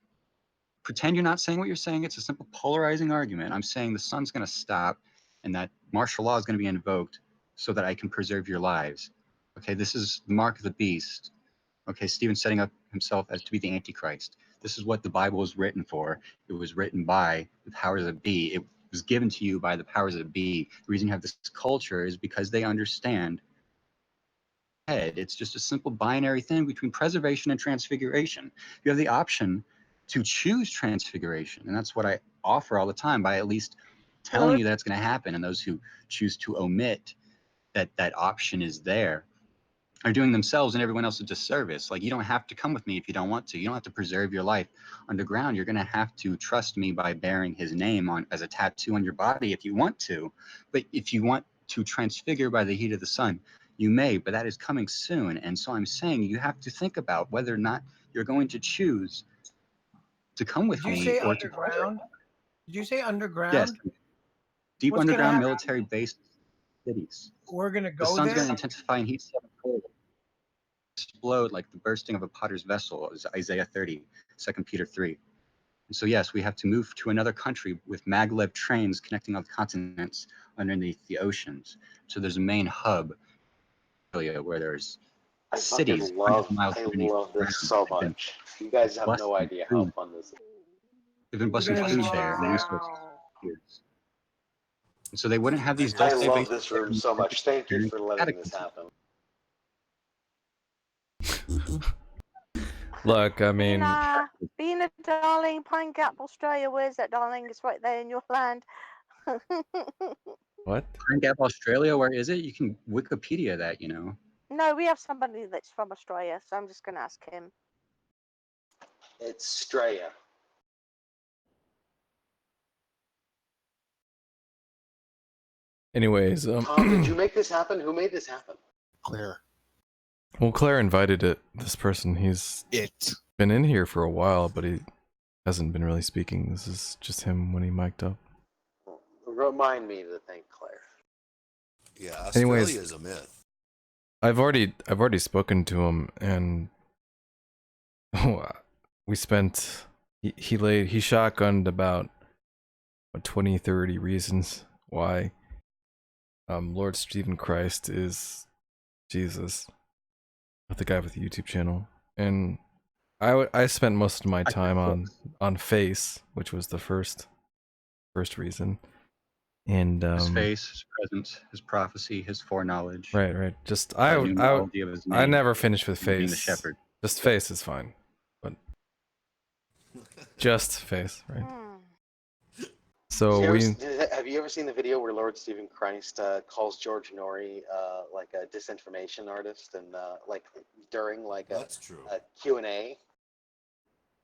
pretend you're not saying what you're saying. It's a simple polarizing argument. I'm saying the sun's going to stop and that martial law is going to be invoked so that I can preserve your lives. Okay, this is the mark of the beast. Okay, Stephen's setting up himself as to be the Antichrist. This is what the Bible was written for. It was written by the powers that be. It was given to you by the powers that be. The reason you have this culture is because they understand. It's just a simple binary thing between preservation and transfiguration. You have the option to choose transfiguration, and that's what I offer all the time by at least telling you that it's going to happen. And those who choose to omit that option is there are doing themselves and everyone else a disservice. Like, you don't have to come with me if you don't want to. You don't have to preserve your life underground. You're going to have to trust me by bearing his name on as a tattoo on your body if you want to. But if you want to transfigure by the heat of the sun, you may, but that is coming soon. And so I'm saying you have to think about whether or not you're going to choose to come with Did you me say or underground? Did you say underground? Yes, deep What's gonna underground happen? military bases. cities. We're gonna The go sun's going to there. intensify in heat sevenfold, explode like the bursting of a potter's vessel, is Isaiah 30, 2 Peter 3. And so, yes, we have to move to another country with maglev trains connecting all the continents underneath the oceans. So there's a main hub where there's cities hundreds of miles I underneath love the this ground. so They've been much. You guys have no busting idea how food. fun this is. They've been We're busting gonna be food there and resources for years. And so they wouldn't have these I Dulce love bases this there room in so much. Thank you the for letting this happen. Look, I mean, Being a darling, Pine Gap, Australia. Where's that, darling? It's right there in your land. what? Pine Gap, Australia, where is it? You can Wikipedia that, you know. No, we have somebody that's from Australia, so I'm just going to ask him. It's Straya. Anyways, Tom, did you make this happen? Who made this happen? Claire. well, Claire invited it. This person, he's been in here for a while, but he hasn't been really speaking. This is just him when he mic'd up. Remind me to thank Claire. Yeah, Australia Anyways, is a myth. I've already spoken to him, and we spent. He shotgunned about 20, 30 reasons why Lord Stephen Christ is Jesus, the guy with the YouTube channel, and I spent most of my time on face, which was the first reason, and His face, his presence, his prophecy, his foreknowledge. right. Just numerology of his I name, never finished with being face. the shepherd. Just face is fine, but just face, right? So Have you ever seen the video where Lord Stephen Christ calls George Norrie like a disinformation artist, and like during like a Q&A?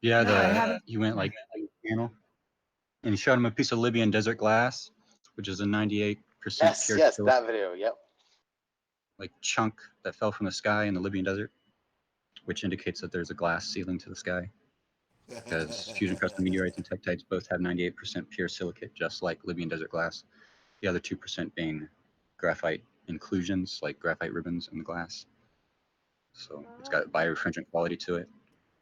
Yeah, he went like panel, and he showed him a piece of Libyan desert glass, which is a 98% Yes, pure yes, silver, that video. Yep. like chunk that fell from the sky in the Libyan desert, which indicates that there's a glass ceiling to the sky. Because fusion crusted meteorites and tektites both have 98% pure silicate, just like Libyan desert glass. The other 2% being graphite inclusions, like graphite ribbons in the glass. So it's got birefringent quality to it.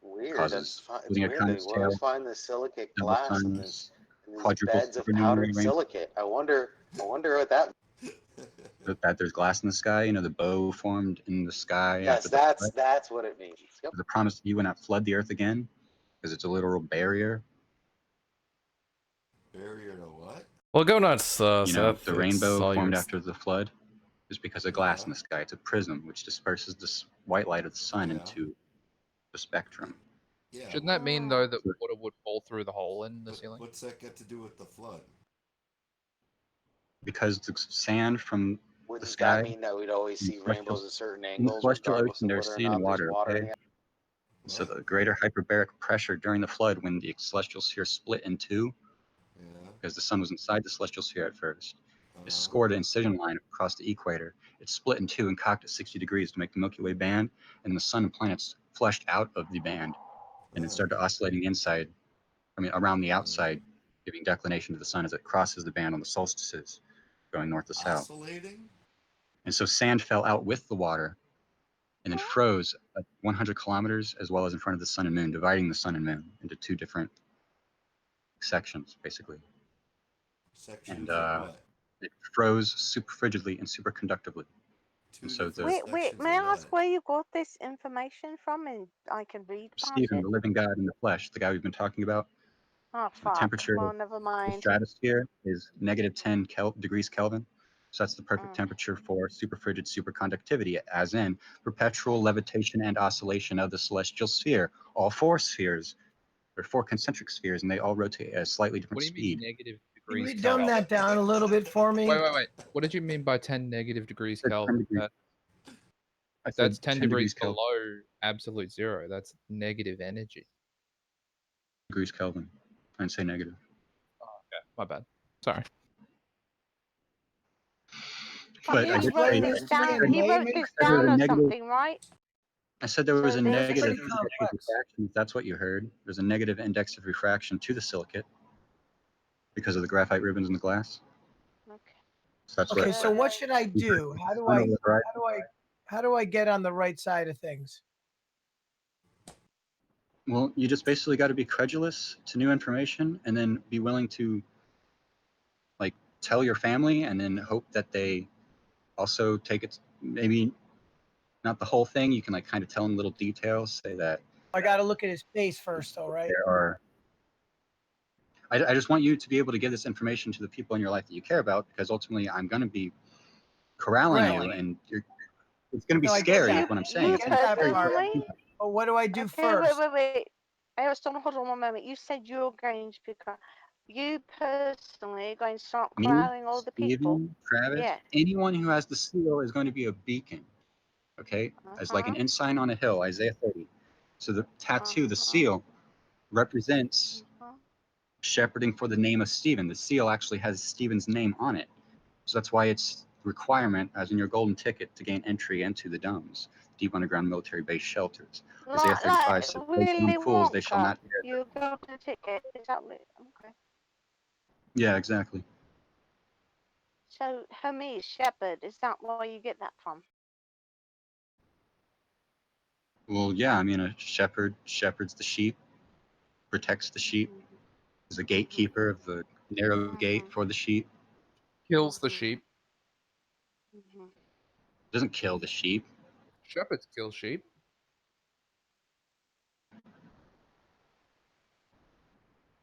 Weird. Causes It's weird. They always find the silicate double glass in suns, these quadruple beds of supernumerary powdered rain. silicate. I wonder what that. That there's glass in the sky, you know, the bow formed in the sky. Yes, after the flood. that's what it means. Yep. The promise that you will not flood the earth again, because it's a literal barrier. Barrier to what? well, go nuts, You know, Seth. the It's rainbow all formed yours. after the flood is because of glass in the sky. It's a prism which disperses this white light of the sun into the spectrum. Yeah. Shouldn't that mean though that water would fall through the hole in the ceiling? What's that got to do with the flood? Because the sand from Wouldn't the sky, that mean that we'd always see rainbows at certain in the angles, celestial regardless ocean, of there's whether or sand and not there's water. water in Okay. it? So the greater hyperbaric pressure during the flood, when the celestial sphere split in two, because the sun was inside the celestial sphere at first, it scored an incision line across the equator. It split in two and cocked at 60 degrees to make the Milky Way band, and the sun and planets flushed out of the band, and it started oscillating inside, around the outside, giving declination to the sun as it crosses the band on the solstices, going north to south. Oscillating? And so sand fell out with the water, and then froze at 100 kilometers, as well as in front of the sun and moon, dividing the sun and moon into two different sections, basically. Sections And of what? it froze super frigidly and super conductively. And so Wait, may I ask where you got this information from, and I can read about Stephen, it? the living God in the flesh, the guy we've been talking about, Oh, the fuck. temperature Well, of never the mind. stratosphere is negative 10 degrees Kelvin. So that's the perfect temperature for super frigid superconductivity, as in perpetual levitation and oscillation of the celestial sphere. All four spheres, or four concentric spheres, and they all rotate at a slightly different What do you mean speed. negative Can degrees we dumb Kelvin? that down a little bit for me? Wait. What did you mean by 10 negative degrees Kelvin? I said That's 10 degrees Kelvin. below absolute zero. That's negative energy. Degrees Kelvin. I didn't say negative. Oh, okay. My bad. Sorry. But I He did wrote say this down. He wrote this there was down a or negative. something, right? I said there was So a this is negative pretty index of refraction. If that's what you heard. There's a negative index of refraction to the silicate because of the graphite ribbons in the glass. Okay. So that's Okay, what. so what should I do? How do I get on the right side of things? Well, you just basically got to be credulous to new information, and then be willing to, like, tell your family, and then hope that they also take it. Maybe not the whole thing. You can like kind of tell them little details. Say that I got to look at his face first, though, right? there are. I just want you to be able to give this information to the people in your life that you care about, because ultimately I'm going to be corralling you, and it's going to be No, I get scary. that. Is what I'm saying. You It's going to be scary. personally? But what do I do Okay, first? wait. Hey, hold on one moment. You said you're going to be, you personally are going to start Me, corralling all the people. Steven, Travis, Yeah. anyone who has the seal is going to be a beacon. Okay, as like an ensign on a hill, Isaiah 30. So the tattoo, the seal, represents shepherding for the name of Stephen. The seal actually has Stephen's name on it. So that's why it's requirement, as in your golden ticket, to gain entry into the domes, deep underground military base shelters. Isaiah 35 says, Willy fools, they shall Wonka. not hear. You got a ticket. Is that okay? Yeah, exactly. So Hermes, shepherd, is that where you get that from? Well, yeah, I mean, a shepherd shepherds the sheep, protects the sheep, is a gatekeeper of the narrow gate for the sheep. Kills the sheep. Doesn't kill the sheep. Shepherds kill sheep.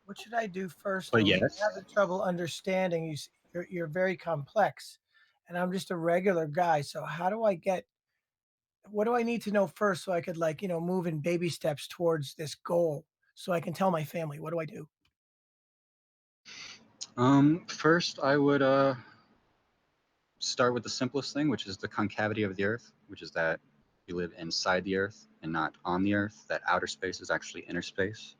What should I do first? But Though? yes. I'm having trouble understanding. You're very complex, and I'm just a regular guy. So how do I get? What do I need to know first so I could move in baby steps towards this goal so I can tell my family? What do I do? First I would start with the simplest thing, which is the concavity of the earth, which is that you live inside the earth and not on the earth, that outer space is actually inner space.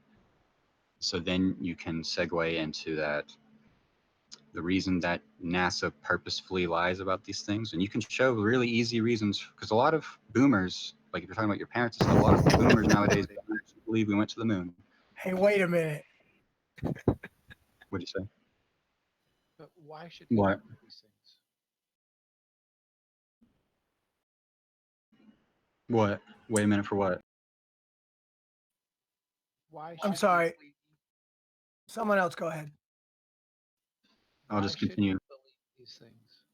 So then you can segue into that, the reason that NASA purposefully lies about these things. And you can show really easy reasons, because a lot of boomers, like if you're talking about your parents and stuff, a lot of boomers nowadays don't actually believe we went to the moon. Hey, wait a minute. What'd you say? But why should What? we do these things? What? Wait a minute, for what? Why I'm should sorry. Someone else, go ahead. I'll just continue. believe these things?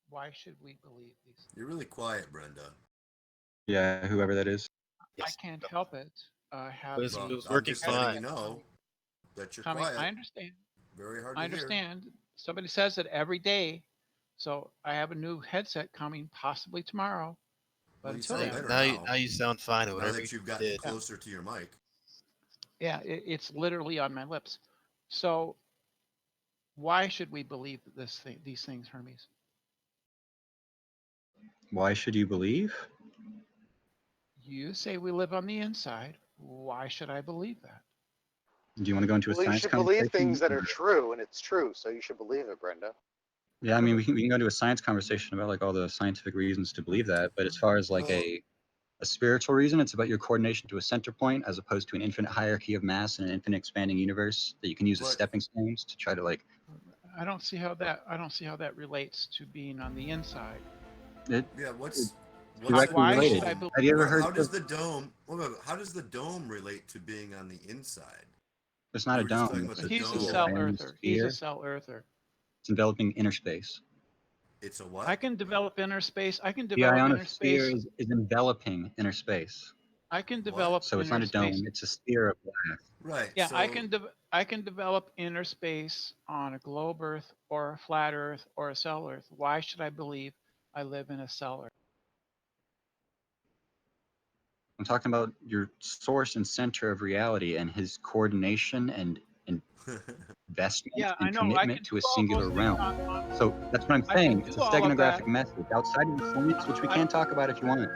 Why should we believe these things? You're really quiet, Brenda. Yeah, whoever that is. I can't help it. I have Well, I'm just letting you know that you're coming. quiet. I understand. Very hard to I understand. Somebody says it every day. So I have a new headset coming possibly tomorrow. But Well, you until sound then, better now you sound fine. Now Whatever that you you've gotten did. closer to your mic. yeah, it's literally on my lips. So why should we believe these things, Hermes? Why should you believe? You say we live on the inside. Why should I believe that? Do you want to go into a Well, you science should believe conversation? things that are true, and it's true, so you should believe it, Brenda. Yeah, I mean, we can go into a science conversation about like all the scientific reasons to believe that. But as far as like a spiritual reason, it's about your coordination to a center point, as opposed to an infinite hierarchy of mass and an infinite expanding universe that you can use as stepping stones to try to like. I don't see how that relates to being on the inside. Yeah, what's directly related. Have you ever heard? How does the dome? How does the dome relate to being on the inside? It's not We a were just dome. talking about It's the He's a dome. cell earther. He's a Sphere. cell earther. It's enveloping inner space. It's a what? I can develop inner space. I can The develop inner space. ionosphere is enveloping inner space. I can develop So it's inner not a space. dome. It's a sphere of glass. Right. Yeah, so, I can develop inner space on a globe Earth or a flat Earth or a cell Earth. Why should I believe I live in a cell Earth? I'm talking about your source and center of reality and his coordination and investment Yeah, I and know. I commitment can to a do all singular those things realm. So that's what I'm I can saying. It's do a all of that. steganographic message outside of the science, which we can talk about if you want.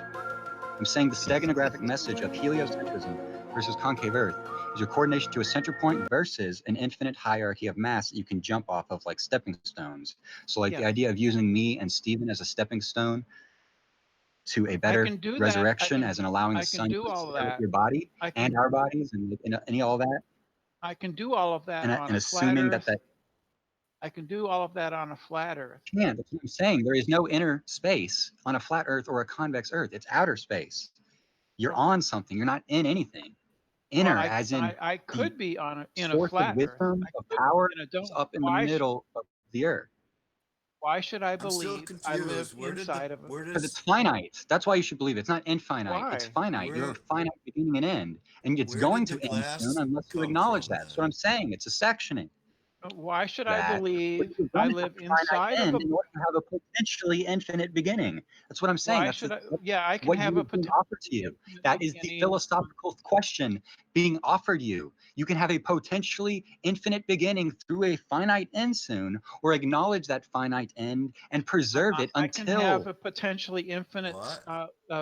I'm saying the steganographic message of heliocentrism versus concave Earth is your coordination to a center point versus an infinite hierarchy of mass that you can jump off of like stepping stones. So like the idea of using me and Stephen as a stepping stone to a better can do that. resurrection, as in allowing the I can sun do to all of stay with that. your body and our bodies and any all that, I can do all of that and on a flat assuming Earth. that I can do all of that on a flat Earth. Yeah, that's what I'm saying. There is no inner space on a flat Earth or a convex Earth. It's outer space. You're on something. You're not in anything. Well, Inner, as in I the could be in a source of flat Earth. wisdom, I of could power, be in a is dome. up in the middle of the Earth. Why should I I'm still believe I live confused. Where inside of a? Because it's finite. That's why you should believe it. It's not infinite. It's Why? finite. You have a finite beginning and end. And it's Where going did the to end soon glass unless you come acknowledge from that. That's what I'm saying. It's a sectioning. Why should I That, but believe you're I going to have live a finite inside of end a? in order to have a potentially infinite beginning. That's what I'm saying. Why That's should I? Yeah, I can what have you a is being potential offered to you. infinite That is the beginning. philosophical question being offered you. You can have a potentially infinite beginning through a finite end soon, or acknowledge that finite end and preserve it I can have until. a potentially infinite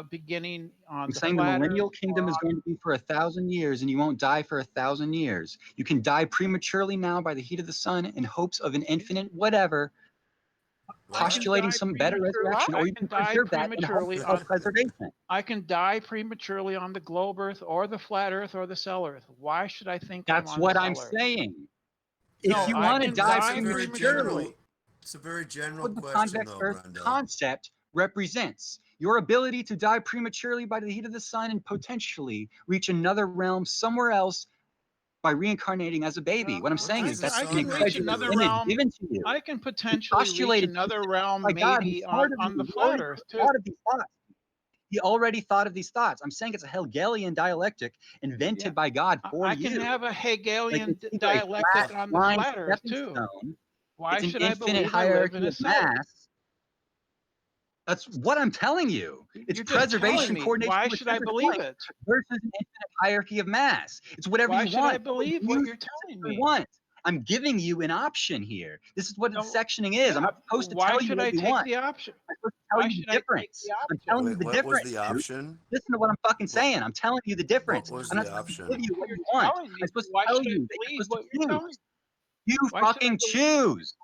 beginning on I'm the saying the flat Earth. millennial kingdom is going to be for 1,000 years, and you won't die for 1,000 years. You can die prematurely now by the heat of the sun in hopes of an infinite whatever, postulating some better resurrection, or you can die preserve that in hopes prematurely of preservation. I can die prematurely on the globe Earth or the flat Earth or the cell Earth. Why should I think That's I'm on what the I'm cell Earth? saying. No, If you I want to can die die prematurely, It's a very general what the question, convex though, Earth Brenda. concept represents your ability to die prematurely by the heat of the sun and potentially reach another realm somewhere else by reincarnating as a baby. What I'm saying is that's I an can reach incredible another image realm. given to you. I can It's potentially reach postulated another by realm God. He maybe thought of on the you. He flat already Earth too. thought of these thoughts. He already thought of these thoughts. I'm saying it's a Hegelian dialectic invented by God for I you. can have a Like Hegelian it's either a dialectic flat on the line flat Earth stepping too. stone. Why It's an should I infinite believe I live in hierarchy a of cell Earth? mass. That's what I'm telling you. It's You're just telling preservation, me. coordination Why with should I center believe point it? versus an infinite hierarchy of mass. It's whatever Why you should I want. believe what you're telling me? Want. I'm giving you an option here. This is what the sectioning is. I'm Yeah, not supposed to why tell you should what I you take want. the option? I'm supposed to tell Why you should the I take difference. the I'm option? telling you Wait, the what was difference, the dude. option? Listen to what I'm fucking saying. I'm telling you the difference. What was I'm not the supposed to option? give you what You're you want. telling me. I'm supposed Why to tell should I you that you're believe supposed what to you're telling choose. me? You Why should I fucking believe? choose.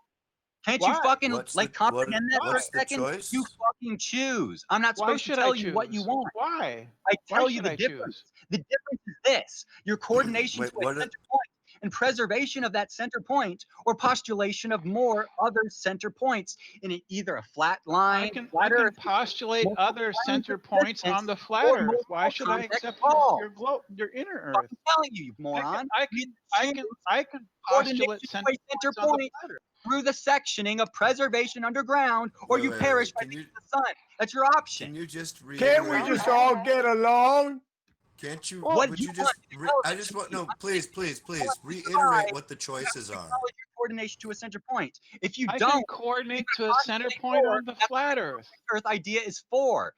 Can't you Why? fucking What's like the comprehend that for a what's the second? choice? You fucking choose. I'm not Why supposed to should I tell you what you choose? want. Why? I Why tell you should the I difference. choose? The difference is this: your coordination Wait, to a center point and preservation of that center point, or postulation of more other center points in either a flat line, I flat can Earth, postulate multiple other planes center of points on existence, the flat or Earth. Why multiple should I convex accept balls. your inner Earth? I'm telling you, you moron. I can Coordination postulate to center a center points on the point flat Earth. through the sectioning of preservation underground, or you perish by the heat of the sun. That's your option. Can you just Can't we reiterate? just all get along? Can't you? What Would you you want just? is I relevant just to want me. no. I'm Please, saying please, if you want please to reiterate survive, what the you have choices to are. acknowledge your coordination to a center point. If you I don't, can you coordinate can to a center postulate point more. on the That's flat what Earth. the Earth idea is for.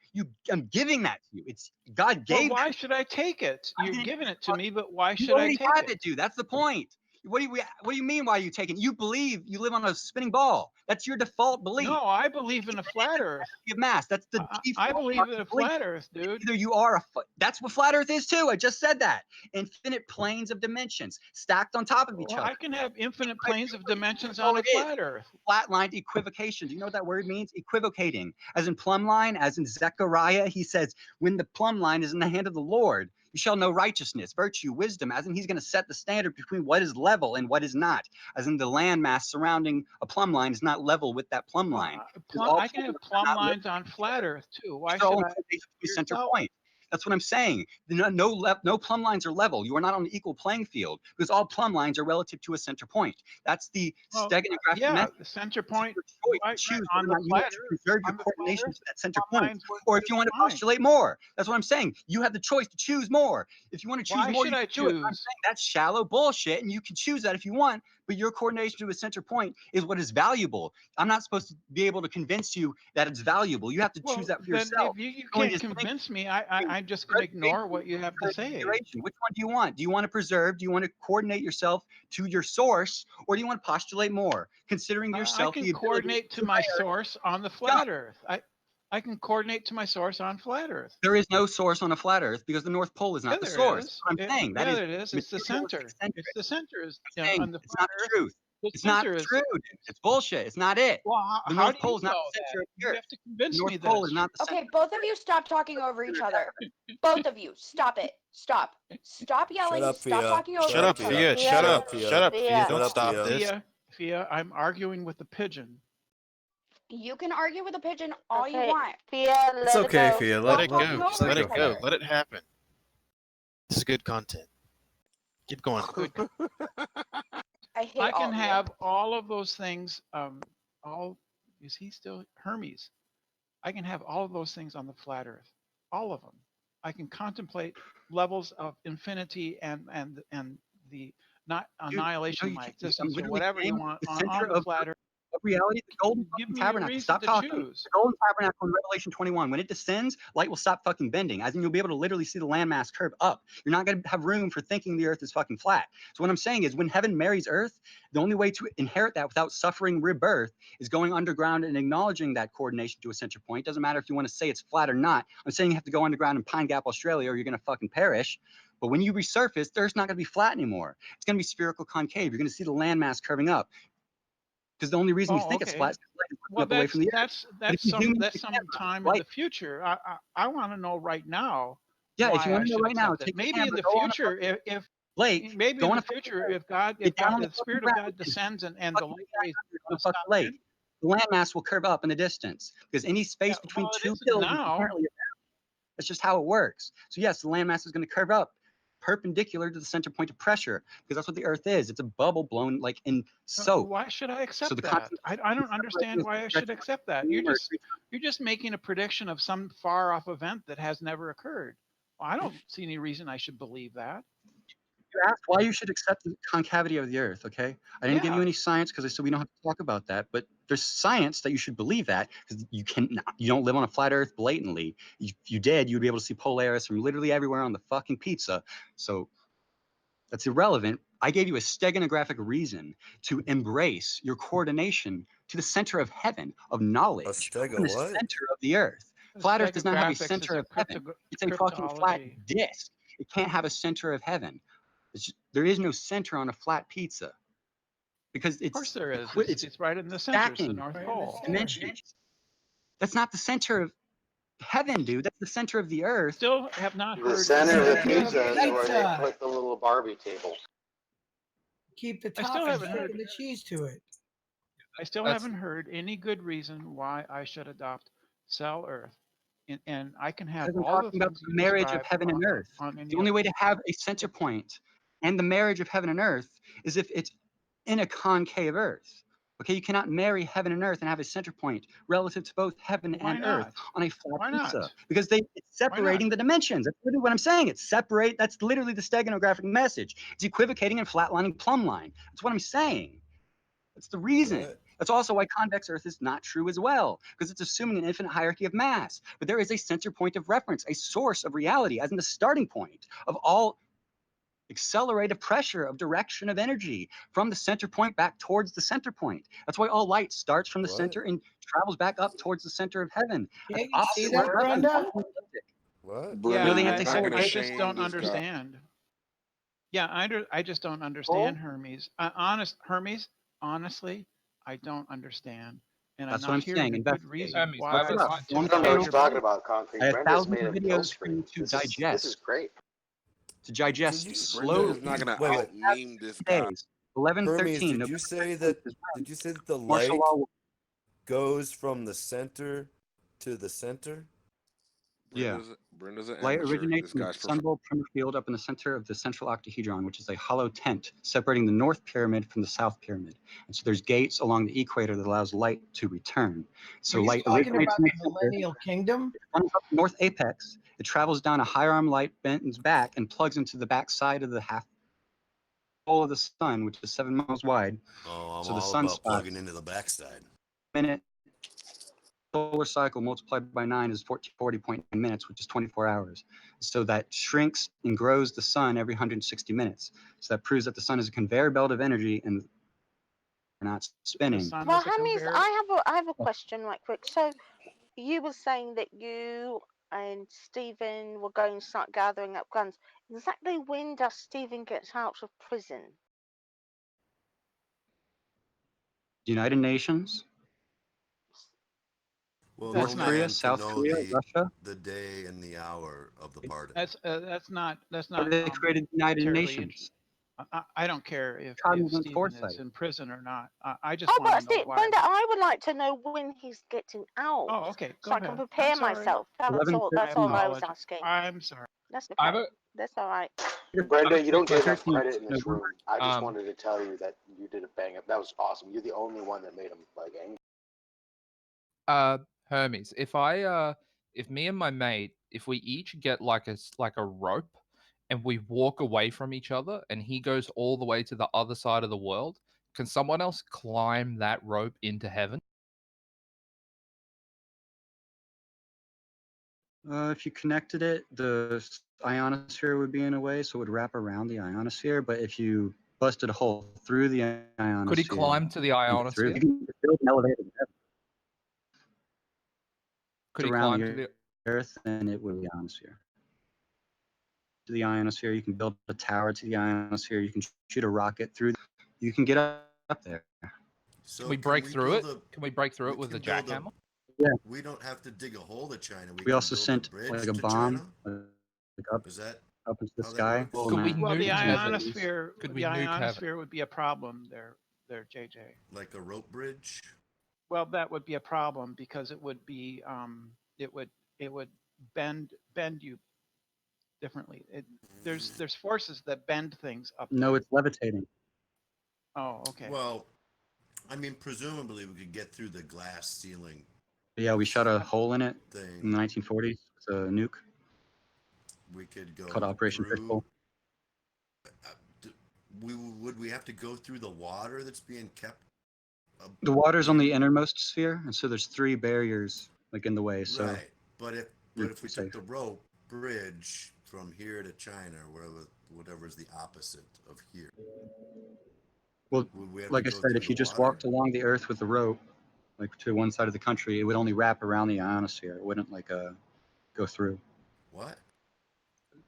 I'm giving that to you. It's God Well, gave why that. should I take it? You're giving it to me, but why You should I already take have it? it, dude. That's the point. What do you mean? Why are you taking? You believe you live on a spinning ball. That's your default belief. No, I believe in a flat Earth. Of mass. That's the I default believe in a belief. flat Earth, dude. Either you are that's what flat Earth is too. I just said that. Infinite planes of dimensions stacked on top of each Well, other. I can have infinite planes of dimensions That's all on a it is. flat Earth. Flat-lined equivocation. Do you know what that word means? Equivocating. As in plumb line, as in Zechariah, he says, when the plumb line is in the hand of the Lord, you shall know righteousness, virtue, wisdom, as in he's going to set the standard between what is level and what is not. As in the landmass surrounding a plumb line is not level with that plumb line. I can have plumb lines on flat Earth too. Why They're all should I? in a center Yourself. point. That's what I'm saying. No plumb lines are level. You are not on an equal playing field because all plumb lines are relative to a center point. That's the Well, steganographic yeah, method. the center point. Choice Right, to choose on whether or the not you flat want to Earth. preserve your On the flat coordination Earth, to that center plumb point, lines work or if just you want to fine. postulate more. That's what I'm saying. You have the choice to choose more. If you want to choose Why more, should you I can do it. I'm choose? saying that's shallow bullshit, and you can choose that if you want. But your coordination to a center point is what is valuable. I'm not supposed to be able to convince you that it's valuable. You have to choose Well, that for then yourself. if you Only can't just think convince me, I'm just going to ignore what you have to say. configuration. Which one do you want? Do you want to preserve? Do you want to coordinate yourself to your source, or do you want to postulate more, considering I yourself can the ability coordinate to my source on the flat Earth. I can coordinate to my source on flat Earth. There is no source on a flat Earth because the North Pole is Yeah, not the there source. is. I'm saying that Yeah, is there it is. It's the center. materialistic centric. It's the center is I'm saying on the it's flat not the Earth. truth. The It's not center is. true, dude. It's bullshit. It's not it. Well, The how North do Pole you is not know the that? center of the You Earth. have to convince The me North that Pole it's is true. not the center. Okay, both of you stop talking over each other. Both of you, stop it. Stop. Stop yelling. up, Stop Fia. talking over Shut up, each other. Fia. Shut up. Shut up, Fia. Shut Don't up, stop Fia. this. Fia, I'm arguing with the pigeon. You can argue with a pigeon all you Okay, want. Fia, It's let it okay, go. Fia. Let it Talk go. over Just let each it go. other. Let it happen. This is good content. Keep going. I hate I all can of you. have all of those things. Is he still Hermes? I can have all of those things on the flat Earth, all of them. I can contemplate levels of infinity and the not annihilation of my I'm existence or literally whatever you saying want the on center the of flat Earth. reality, the golden Give fucking me a tabernacle. reason Stop to talking. choose. The golden tabernacle in Revelation 21. When it descends, light will stop fucking bending. As in, you'll be able to literally see the landmass curve up. You're not going to have room for thinking the earth is fucking flat. So what I'm saying is, when heaven marries earth, the only way to inherit that without suffering rebirth is going underground and acknowledging that coordination to a center point. Doesn't matter if you want to say it's flat or not. I'm saying you have to go underground in Pine Gap, Australia, or you're going to fucking perish. But when you resurface, the earth's not going to be flat anymore. It's going to be spherical concave. You're going to see the landmass curving up. Because the only reason you think it's flat is because light is Well, up away from the earth. But if you zoom into that's the some camera, time in light. the future. I want to know right now. Yeah, if why you want I to know should right now, accept it. take the Maybe in camera, the go on a future, fucking if lake, maybe go in on the a fucking future, lake, if get down on the the fucking Spirit of ground, God descends and the fucking light rays on a stop fucking lake. bending. The landmass will curve up in the distance because any space between Well, it two isn't hills is now. inherently a bound. That's just how it works. So yes, the landmass is going to curve up perpendicular to the center point of pressure because that's what the Earth is. It's a bubble blown like in soap. Why should I accept So the that? constant I don't understand why I should accept that. You're just making a prediction of some far off event that has never occurred. Well, I don't see any reason I should believe that. You asked why you should accept the concavity of the earth, okay? I didn't give you any science because I said we don't have to talk about that, but there's science that you should believe that because you don't live on a flat earth blatantly. If you did, you'd be able to see Polaris from literally everywhere on the fucking pizza. So that's irrelevant. I gave you a steganographic reason to embrace your coordination to the center of heaven, of knowledge, in the what? center of the earth. Flat earth does not have a Steganographics is center a of heaven. It's a fucking flat cryptology. disc. It can't have a center of heaven. There is no center on a flat pizza because Of course it's there is. it's It's right in the center. It's the stacking North Pole. dimensions. That's not the center of heaven, dude. That's the center of the earth. Still have not The heard. center of the Center of pizza is where they pizza. put the little Barbie table. Keep the I still toppings, haven't heard. the cheese to it. I still haven't heard any good reason why I should adopt Cell Earth, and I can have Because I'm all the talking about things the you marriage of described heaven and earth. on any The only other. way to have a center point and the marriage of heaven and earth is if it's in a concave earth. Okay, you cannot marry heaven and earth and have a center point relative to both heaven Why and earth not? on a flat Why pizza not? because it's separating the dimensions. That's literally what I'm saying. It's separate. That's literally the steganographic message. It's equivocating and flatlining plumb line. That's what I'm saying. That's the reason. What? That's also why convex Earth is not true as well, because it's assuming an infinite hierarchy of mass. But there is a center point of reference, a source of reality, as in the starting point of all accelerated pressure of direction of energy from the center point back towards the center point. That's why all light starts from the center and travels back up towards the center of heaven. Yeah, That's you see opposite that, where Brenda? What? Brendan, the you're Yeah, not going to I just shame don't this guy. understand. Yeah, I just don't understand Hermes. Hermes, honestly, I don't understand, and I'm That's what not I'm hearing saying. a good Investigate. reason Hermes, why why I would Look it up. want Go on to the I don't know what channel. you're adopt talking you. about, Concrete. I have Brenda's thousands made of a kill videos for screen. you to This is great. digest Did you Brenda slowly. is not going to wait? out meme this guy. Days. 11, Hermes, 13, did you November say 13th that? is when Did you say that the martial light law will. goes from the center to the center? Yeah. Brenda's an Light amateur. originates This from the guy's for sun-bowl primer field up in the center of the central octahedron, which is a hollow tent separating the north pyramid from the south pyramid. And so there's gates along the equator that allows light to return. So Are you light talking originates about in the the center, millennial kingdom? comes up the north apex, it travels down a high arm light, bends back, and plugs into the back side of the half pole of the sun, which is 7 miles wide. Oh, I'm So the all about sunspot, plugging into the backside. minute solar cycle multiplied by 9 is 40.9 minutes, which is 24 hours. So that shrinks and grows the sun every 160 minutes. So that proves that the sun is a conveyor belt of energy and we're not The spinning. sun Well, is a Hermes, conveyor. I have a question right quick. So you were saying that you and Stephen were going to start gathering up guns. Exactly when does Stephen get out of prison? The United Nations, Well, That's North no not. Korea, man can South know Korea, Russia. the day and the hour of the parting. That's not. That's How not they created the United terribly Nations. I don't care if Cognitive Stephen foresight. is in prison or not. I just Oh, want but to know see, why. Brenda, I would like to know when he's getting out. Oh, okay. So Go I can ahead. prepare I'm sorry. myself. That's all. I That's all I was apologize. asking. I'm sorry. That's I have okay. a That's all right. Brenda, you don't get enough 13th credit in this room. November. I just wanted to tell you that you did a bang up. That was awesome. You're the only one that made him like angry. Hermes, if me and my mate, if we each get like a rope and we walk away from each other and he goes all the way to the other side of the world, can someone else climb that rope into heaven? If you connected it, the ionosphere would be in a way, so it would wrap around the ionosphere. But if you busted a hole through the ionosphere, Could he climb to the and through, ionosphere? you can build an elevator to heaven. Could he Around climb the to the Earth, and it would be the ionosphere. To the ionosphere, you can build a tower to the ionosphere. You can shoot a rocket through. You can get up there. So Can we break through it? build Can we break through it with a can build jackhammer? Yeah. We don't have to dig a hole to China. We We can also build sent a bridge like a to bomb, China. like up Is that into the how that sky. works? Could we Well, the nuke heaven? ionosphere, Could we the nuke heaven? ionosphere would be a problem there, JJ. Like a rope bridge? Well, that would be a problem because it would be, it would bend you differently. There's forces that bend things up No, there. it's levitating. Oh, okay. Well, I mean, presumably we could get through the glass ceiling But yeah, we shot a hole in it thing. in the 1940s with a nuke We could go called Operation through. Fishbowl. Would we have to go through the water that's being kept? The water's on the innermost sphere, and so there's 3 barriers like in the way. So Right, but if you're we safe. took the rope bridge from here to China, or whatever is the opposite of here. Well, Would we have like to I go said, through if the you just water? walked along the Earth with the rope, like to one side of the country, it would only wrap around the ionosphere. It wouldn't like go through. What?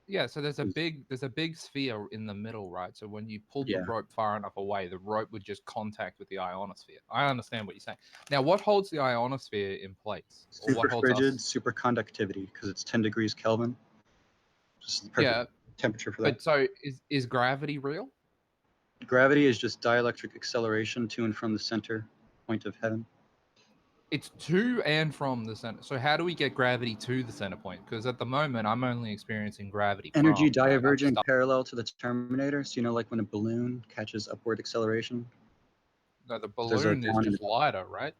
Yeah, so there's a big sphere in the middle, right? So when you pulled the Yeah. rope far enough away, the rope would just contact with the ionosphere. I understand what you're saying. Now, what holds the ionosphere in place? Or Super what holds frigid, us? superconductivity, because it's 10 degrees Kelvin. Just the perfect Yeah, temperature for that. but so is gravity real? Gravity is just dielectric acceleration to and from the center point of heaven. It's to and from the center. So how do we get gravity to the center point? Because at the moment, I'm only experiencing gravity Energy from. Right? diverging parallel to the Terminator. So you know, like when a balloon catches upward acceleration. No, the There's a balloon is down and just lighter, right?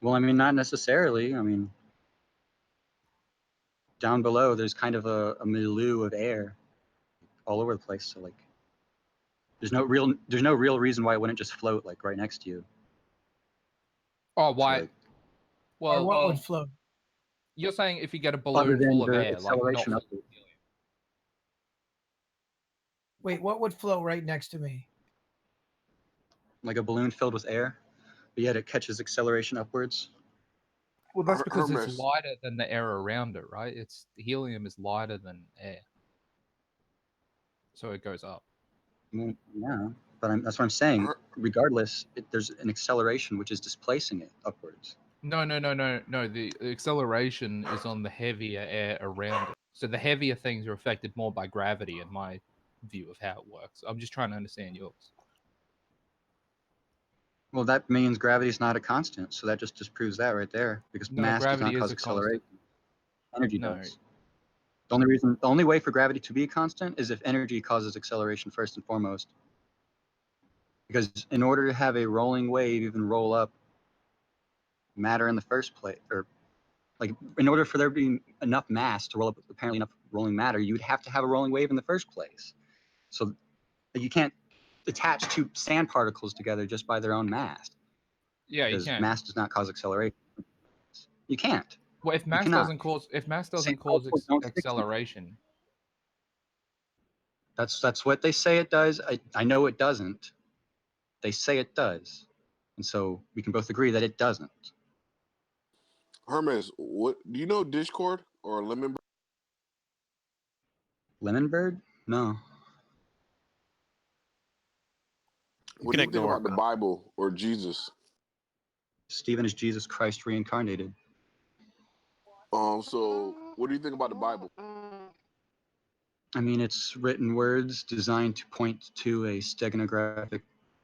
well, I mean, not necessarily. I mean, down below, there's kind of a milieu of air all over the place. So like, there's no real reason why it wouldn't just float like right next to you. Oh, So, why? like, Or what Well, would float? you're saying if you get a other balloon than full of the air, like not acceleration full of upward. helium. Wait, what would float right next to me? Like a balloon filled with air, but yet it catches acceleration upwards. Well, that's because it's Hermes. lighter than the air around it, right? It's helium is lighter than air, so it goes up. Well, yeah, but that's what I'm saying. Her- Regardless, there's an acceleration which is displacing it upwards. No. The acceleration is on the heavier air around it. So the heavier things are affected more by gravity, in my view of how it works. I'm just trying to understand yours. Well, that means gravity is not a constant, so that just disproves that right there, because No, mass does not gravity is cause a constant. acceleration. Energy No. does. The only way for gravity to be a constant is if energy causes acceleration first and foremost. Because in order to have a rolling wave even roll up matter in the first place, or like in order for there to be enough mass to roll up apparently enough rolling matter, you'd have to have a rolling wave in the first place. So you can't attach 2 sand particles together just by their own mass. Yeah, you Because can. mass does not cause acceleration. You can't. Well, if mass cannot. doesn't cause acceleration, That's what they say it does. I know it doesn't. They say it does, and so we can both agree that it doesn't. Hermes, what do you know? Discord or Lemon? Lemon bird? No. What do you think about the Bible or Jesus? Stephen is Jesus Christ reincarnated. So what do you think about the Bible? I mean, it's written words designed to point to a steganographic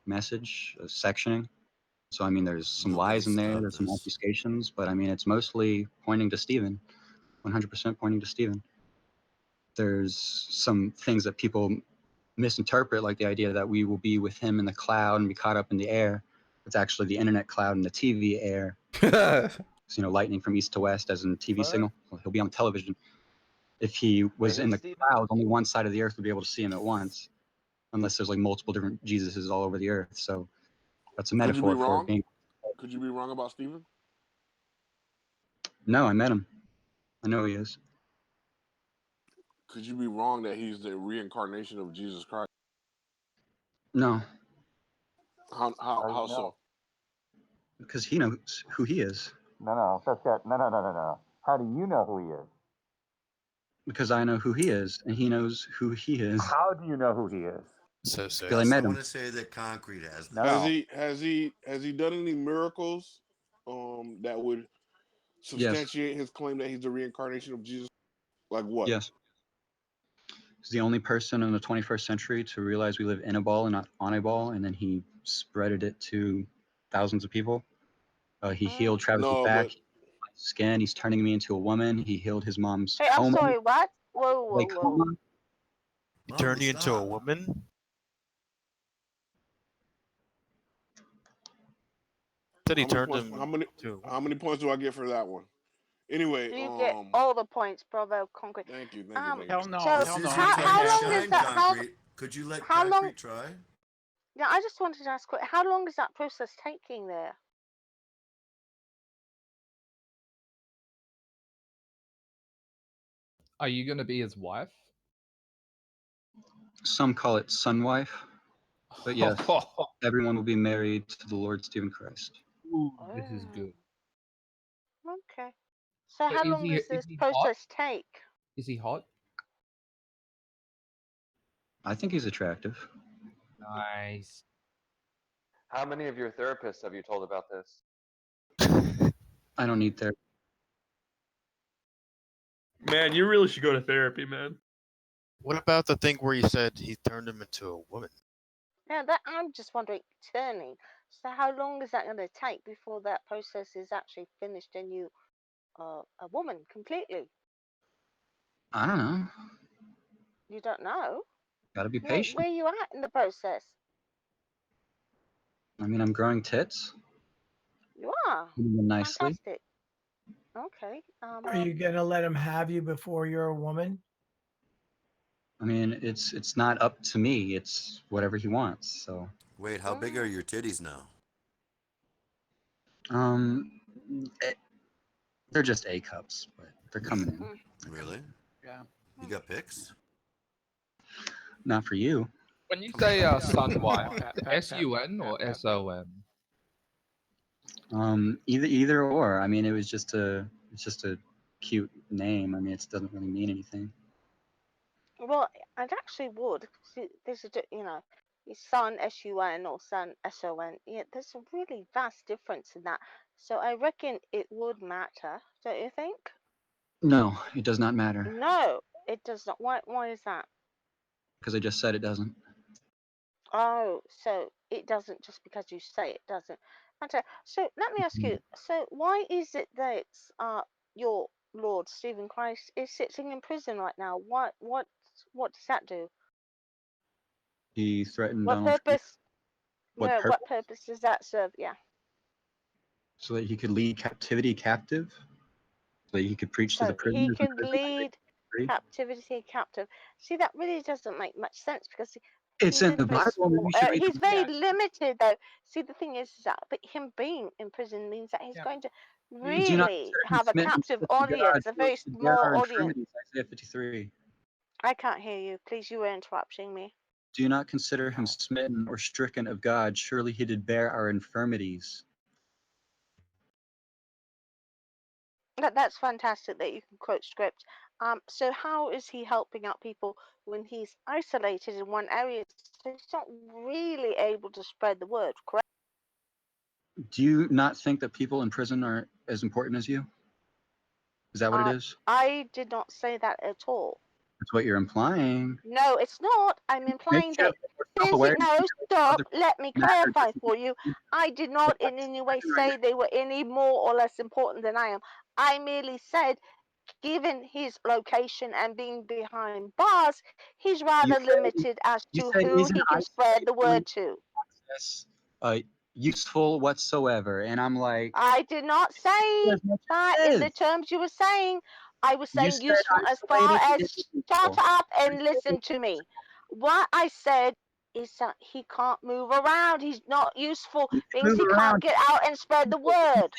message, a sectioning. So, I mean, there's some lies in there, there's some obfuscations, but I mean, it's mostly pointing to Stephen, 100% pointing to Stephen. There's some things that people misinterpret, like the idea that we will be with him in the cloud and be caught up in the air. It's actually the internet cloud and the TV air. So, you know, lightning from east to west as in TV signal. Well, he'll be on television. If he was in the cloud, only one side of the earth would be able to see him at once, unless there's like multiple different Jesuses all over the earth. So that's a Could you be metaphor for wrong? being. Could you be wrong about Stephen? No, I met him. I know he is. Could you be wrong that he's the reincarnation of Jesus Christ? No, How so? because he knows who he is. No. How do you know who he is? Because I know who he is, and he knows who he is. How do you know who he is? So Because I met I him. want to say that Concrete has No. Has he done any miracles that would substantiate his claim that he's the reincarnation of Jesus? Like what? Yes. He's the only person in the 21st century to realize we live in a ball and not on a ball, and then he spreaded it to thousands of people. He healed Travis's back, skin. He's turning me into a woman. He healed his mom's Hey, I'm coma. sorry, what? Whoa. Like coma. He turned you into a woman? Said he turned him. How many points do I get for that one? Anyway, You get all the points, bravo, Concrete. Thank you. Hell no. So Hell no. how long is that? Could you let how long? Concrete try? Yeah, I just wanted to ask, how long is that process taking there? Are you going to be his wife? Some call it son wife, but yes, everyone will be married to the Lord Stephen Christ. Ooh, this is good. Okay. So how long does this process take? Is he hot? I think he's attractive. Nice. How many of your therapists have you told about this? I don't need therapy. Man, you really should go to therapy, man. What about the thing where you said he turned him into a woman? Yeah, that I'm just wondering, turning. So how long is that going to take before that process is actually finished and you a woman completely? I don't know. You don't know? Gotta be patient. Where you at in the process? I mean, I'm growing tits. You are. Nicely. Fantastic. Okay. Are you gonna let him have you before you're a woman? I mean, it's not up to me. It's whatever he wants. So. Wait, how big are your titties now? They're just A cups, but they're coming in. Really? Yeah. You got pics? Not for you. When you say son wife, S-U-N or S-O-N? Either or. I mean, it's just a cute name. I mean, it doesn't really mean anything. Well, it actually would. See, there's son S-U-N or son S-O-N. Yeah, there's a really vast difference in that. So I reckon it would matter, don't you think? No, it does not matter. No, it does not. Why is that? Because I just said it doesn't. Oh, so it doesn't just because you say it doesn't matter. So let me ask you. So why is it that your Lord Stephen Christ is sitting in prison right now? What does that do? He threatened What Donald purpose? Trump. No, what purpose does that serve? Yeah. So that he could lead captivity captive. So that he could preach to the prisoners. He can lead captivity captive. See, that really doesn't make much sense because it's in the Bible. He's very limited, though. See, the thing is that, but him being in prison means that he's going to really have a captive audience, a very small audience. Isaiah 53. I can't hear you. Please, you were interrupting me. Do you not consider him smitten or stricken of God? Surely he did bear our infirmities. That's fantastic that you can quote script. So how is he helping out people when he's isolated in one area? So he's not really able to spread the word, correct? Do you not think that people in prison are as important as you? Is that what it is? I did not say that at all. That's what you're implying. No, it's not. I'm implying that no, stop. Let me clarify for you. I did not in any way say they were any more or less important than I am. I merely said, given his location and being behind bars, he's rather limited as to who he can spread the word to. Useful whatsoever, and I'm like, I did not say that in the terms you were saying. I was saying useful as far as shut up and listen to me. What I said is that he can't move around. He's not useful. Means he can't get out and spread the word.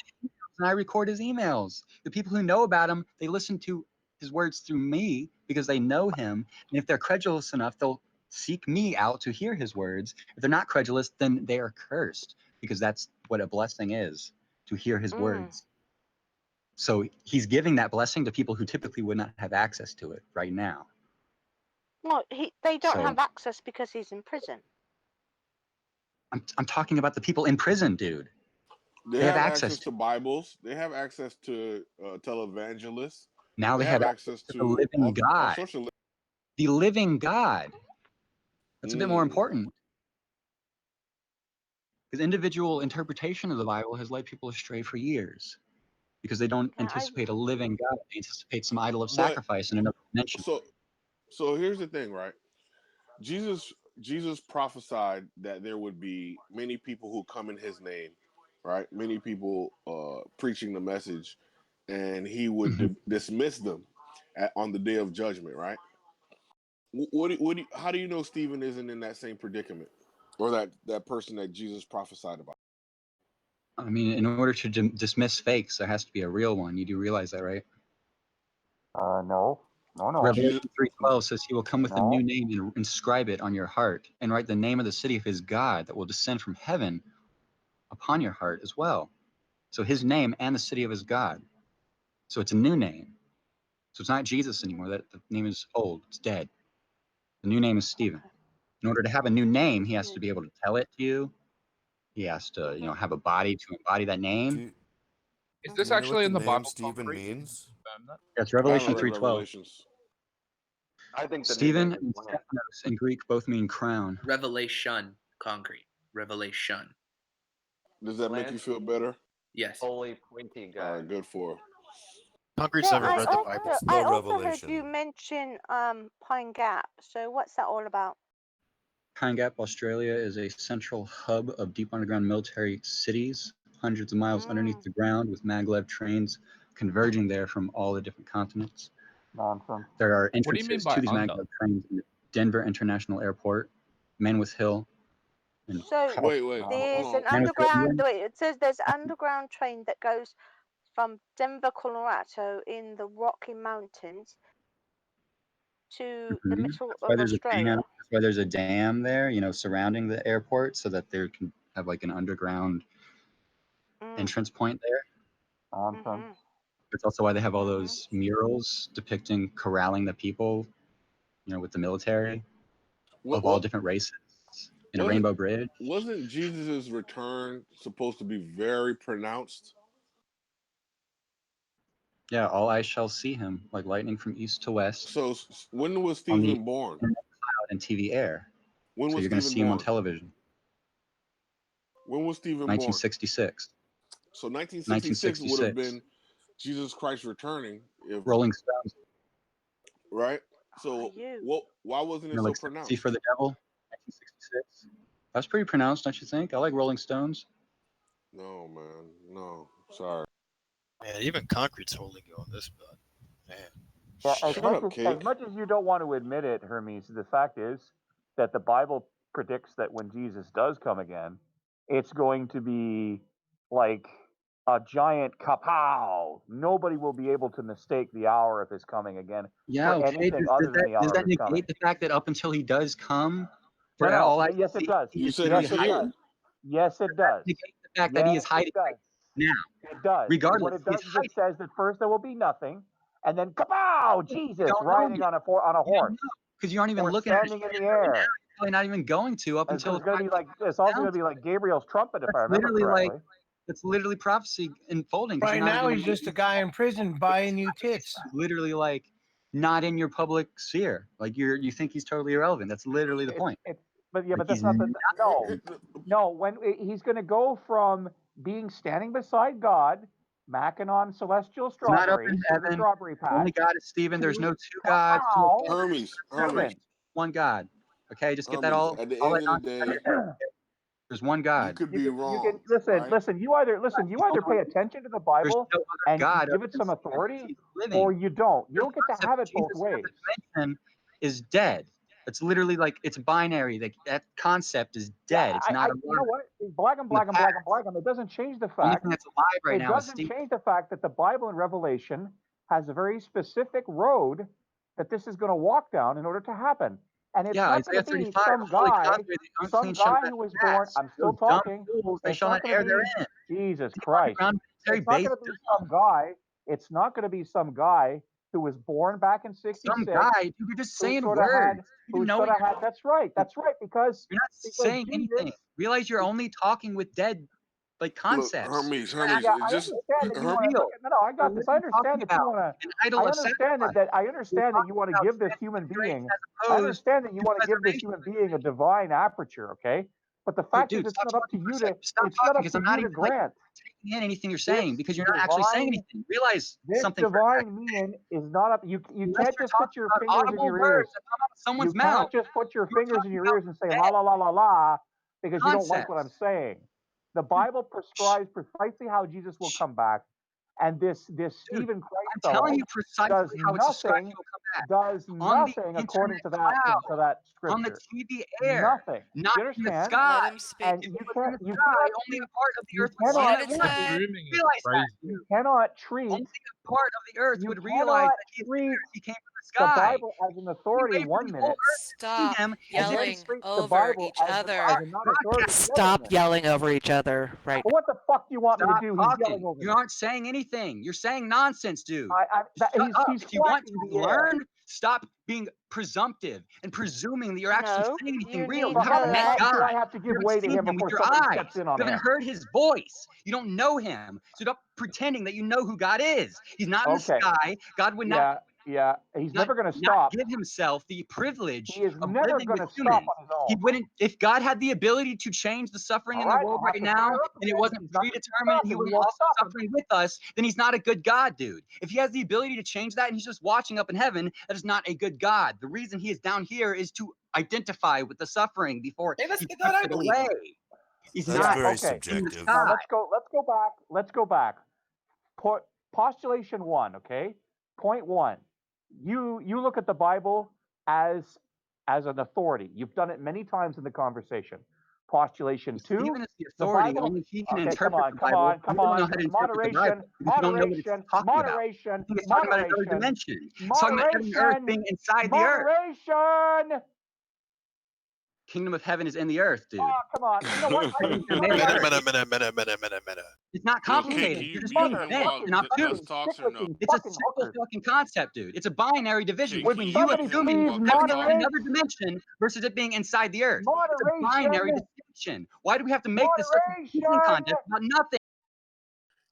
And I record his emails. The people who know about him, they listen to his words through me because they know him. And if they're credulous enough, they'll seek me out to hear his words. If they're not credulous, then they are cursed, because that's what a blessing is, to hear his words. So he's giving that blessing to people who typically would not have access to it right now. Well, they don't have access because he's in prison. I'm talking about the people in prison, dude. They have access to Bibles. They have access to televangelists. Now they have access to the living God. The living God. That's a bit more important. Because individual interpretation of the Bible has led people astray for years. Because they don't anticipate a living God. They anticipate some idol of sacrifice in another dimension. So here's the thing, right? Jesus prophesied that there would be many people who come in his name, right? Many people preaching the message, and he would dismiss them on the day of judgment, right? How do you know Stephen isn't in that same predicament, or that person that Jesus prophesied about? I mean, in order to dismiss fakes, there has to be a real one. You do realize that, right? No. Revelation 3:12 says he will come with a new name and inscribe it on your heart, and write the name of the city of his God that will descend from heaven upon your heart as well. So his name and the city of his God. So it's a new name. So it's not Jesus anymore. That the name is old. It's dead. The new name is Stephen. In order to have a new name, he has to be able to tell it to you. He has to, have a body to embody that name. Is this Do you know actually what in the the name Bible? Stephen Concrete? means? That's Revelation I haven't read 3:12. Revelations. I think the new Stephen name is and land. Stephanos in Greek both mean crown. Revelation, concrete. Revelation. Does that make you feel better? Yes. Holy pointy guy. All right, good for her. Concrete's never read the Bible. I also heard you mention Pine Gap. So what's that all about? Pine Gap, Australia is a central hub of deep underground military cities, hundreds of miles underneath the ground, with maglev trains converging there from all the different continents. Nonsense. There are What do you mean entrances by to these under? maglev trains in Denver International Airport, Manwith Hill, and So there's an underground. Wait, it says there's an underground train that goes from Denver, Colorado, in the Rocky Mountains to the middle of Australia. That's why there's a dam there, surrounding the airport, so that there can have like an underground entrance point there. Nonsense. It's also why they have all those murals depicting corralling the people, with the military of all different races in a rainbow bridge. Wasn't Jesus' return supposed to be very pronounced? Yeah, all eyes shall see him, like lightning from east to west. So when was Stephen born? Cloud and TV air. When so was you're going to Stephen see him on born? television. When was Stephen 1966. born? So 1966 would have been Jesus Christ returning. If Rolling Stones. Right? So why wasn't it so pronounced? See for the Devil, 1966. That's pretty pronounced, don't you think? I like Rolling Stones. No, man. No. Sorry. Man, even Concrete's holding you on this, bud. Man. Yeah, Cake. as much as you don't want to admit it, Hermes, the fact is that the Bible predicts that when Jesus does come again, it's going to be like a giant kapow. Nobody will be able to mistake the hour of his coming again for anything other than the hour does that of his coming. negate the fact that up until he does come, Yes, it does. You said he appeared. Yes, it does. Negate the fact that he is hiding now. It does. Regardless, What it does is it says that first there will be nothing, and then kapow! Jesus riding on a horse. Because you aren't even or looking at standing in the air. You're probably not even going to up until It's going to be like it's also going to be like Gabriel's trumpet, if I remember correctly. It's literally prophecy unfolding. Right now, he's just a guy in prison buying you tits. Literally like not in your public sphere. Like you think he's totally irrelevant. That's literally the point. But yeah, Like, but that's he's not the not- no. When he's going to go from being standing beside God, macking on celestial He's not up in strawberries, heaven. strawberry patch. Only God is Stephen. There's no two How? gods. No Hermes, Listen, one God. Okay, just get that Hermes. all. At the All end that of the day, nonsense. There's one God. you could you be can wrong, listen. right? Listen. You either pay attention to the There's Bible no other and God you give other it than some Stephen. authority, He's living. or you don't. You Your don't get to concept have of it both Jesus ways. as a dimension is dead. It's literally like it's binary. That concept is dead. It's not You know alive. what? Black and In the black and black and past, black and it doesn't change the only fact. thing that's alive right It now is doesn't Stephen. change the fact that the Bible and Revelation has a very specific road that this is going to walk down in order to happen. And it's Yeah, not going Isaiah to be 35. Holy Father, the unclean shall not who was born. pass. I'm still Those dumb talking. fools, they It's shall not not going to err be therein. Jesus Deep Christ. underground military It's not base going to be dumb. some guy. It's not going to be some guy who was born back in '66. Some guy, dude, you're just saying Who words. You know sort of you're had. That's right. That's right. Because not saying anything. Realize you're only talking with dead like Look, concepts. Hermes, You're not Hermes, I just understand that you want to. real. No, I got this. I understand that you want to. An idol I of understand sacrifice. I understand that you want to give this human being. I opposed understand that you to want to give this human being a divine aperture. Okay, but the fact is, Dude, it's stop not up to talking for you a to. second. Stop It's not talking up because to I'm not you to even like grant. taking in anything you're This saying because you're not actually saying divine, anything. Realize this something for a second. divine being is not up. You Unless can't you're just put talking your about fingers in audible your words ears. that come out of someone's You mouth. cannot just put your You're fingers in talking your about ears and say la la la la la because you don't like what I'm concepts. saying. The Bible prescribes precisely how Jesus will come back, and this Stephen Christ I'm fellow telling you precisely does how it's described nothing. he'll come back. Does On the nothing according internet to that cloud, on the scripture. TV air, Nothing. not You in the understand? sky. Let him speak. And If you it was can't. in the You sky, cannot. only a part of the You earth would see One cannot. at him a at once. time. Streaming is Realize that. crazy. You cannot treat. Only a part of the earth You would realize cannot that he is treat here. He came from the the sky. Bible as an authority He waited for 1 the whole minute, earth to see Stop him, and then yelling treat the over Bible each other. as a non-authority the other Stop minute. yelling over each other right What the fuck do you want me to Stop do? He's yelling talking. over You me. aren't saying anything. You're saying nonsense, dude. Shut up. He's If you want flagging to the air. learn, stop being presumptive and presuming that you're actually No, saying anything you real. need You to haven't met let. How much do God. I have to You give haven't way to seen him him with before your somebody eyes. steps in on You haven't him? heard his voice. You don't know him. So stop pretending that you know who God is. He's not in the Okay. sky. God would not Yeah. He's never going to not stop. give himself the privilege He is of never living going with to stop humans. on his own. He wouldn't, if God had the ability to change the suffering All in the right, world I'll have right to now, fire up and it again. wasn't He's not going to predetermined, stop and he him. He wasn't won't also stop him. suffering with us, then he's not a good God, dude. If he has the ability to change that and he's just watching up in heaven, that is not a good God. The reason he is down here is to identify with the suffering before he takes it away. He's That's not very Okay. in the subjective. Now sky. let's go back. Postulation 1, okay? Point 1. You look at the Bible as an authority. You've done it many times in the conversation. Postulation 2. Stephen is the The authority. Bible. Only he can Okay, interpret the Bible. You don't know how to interpret the Bible because you don't know what it's talking about. I think it's talking about another dimension. It's talking about heaven and earth being inside the earth. Moderation. Kingdom of heaven is in the earth, dude. Oh, come on. You know what? It's not Yo, Kate, complicated. can You're you just mute being him bent while and obtuse. Gus talks or no? It's a simple fucking concept, dude. It's a binary division Kate, can between you you mute him assuming while Gus heaven's in talks? another dimension versus it being inside the earth. It's a binary distinction. Why do we have to make this such a speaking contest about nothing?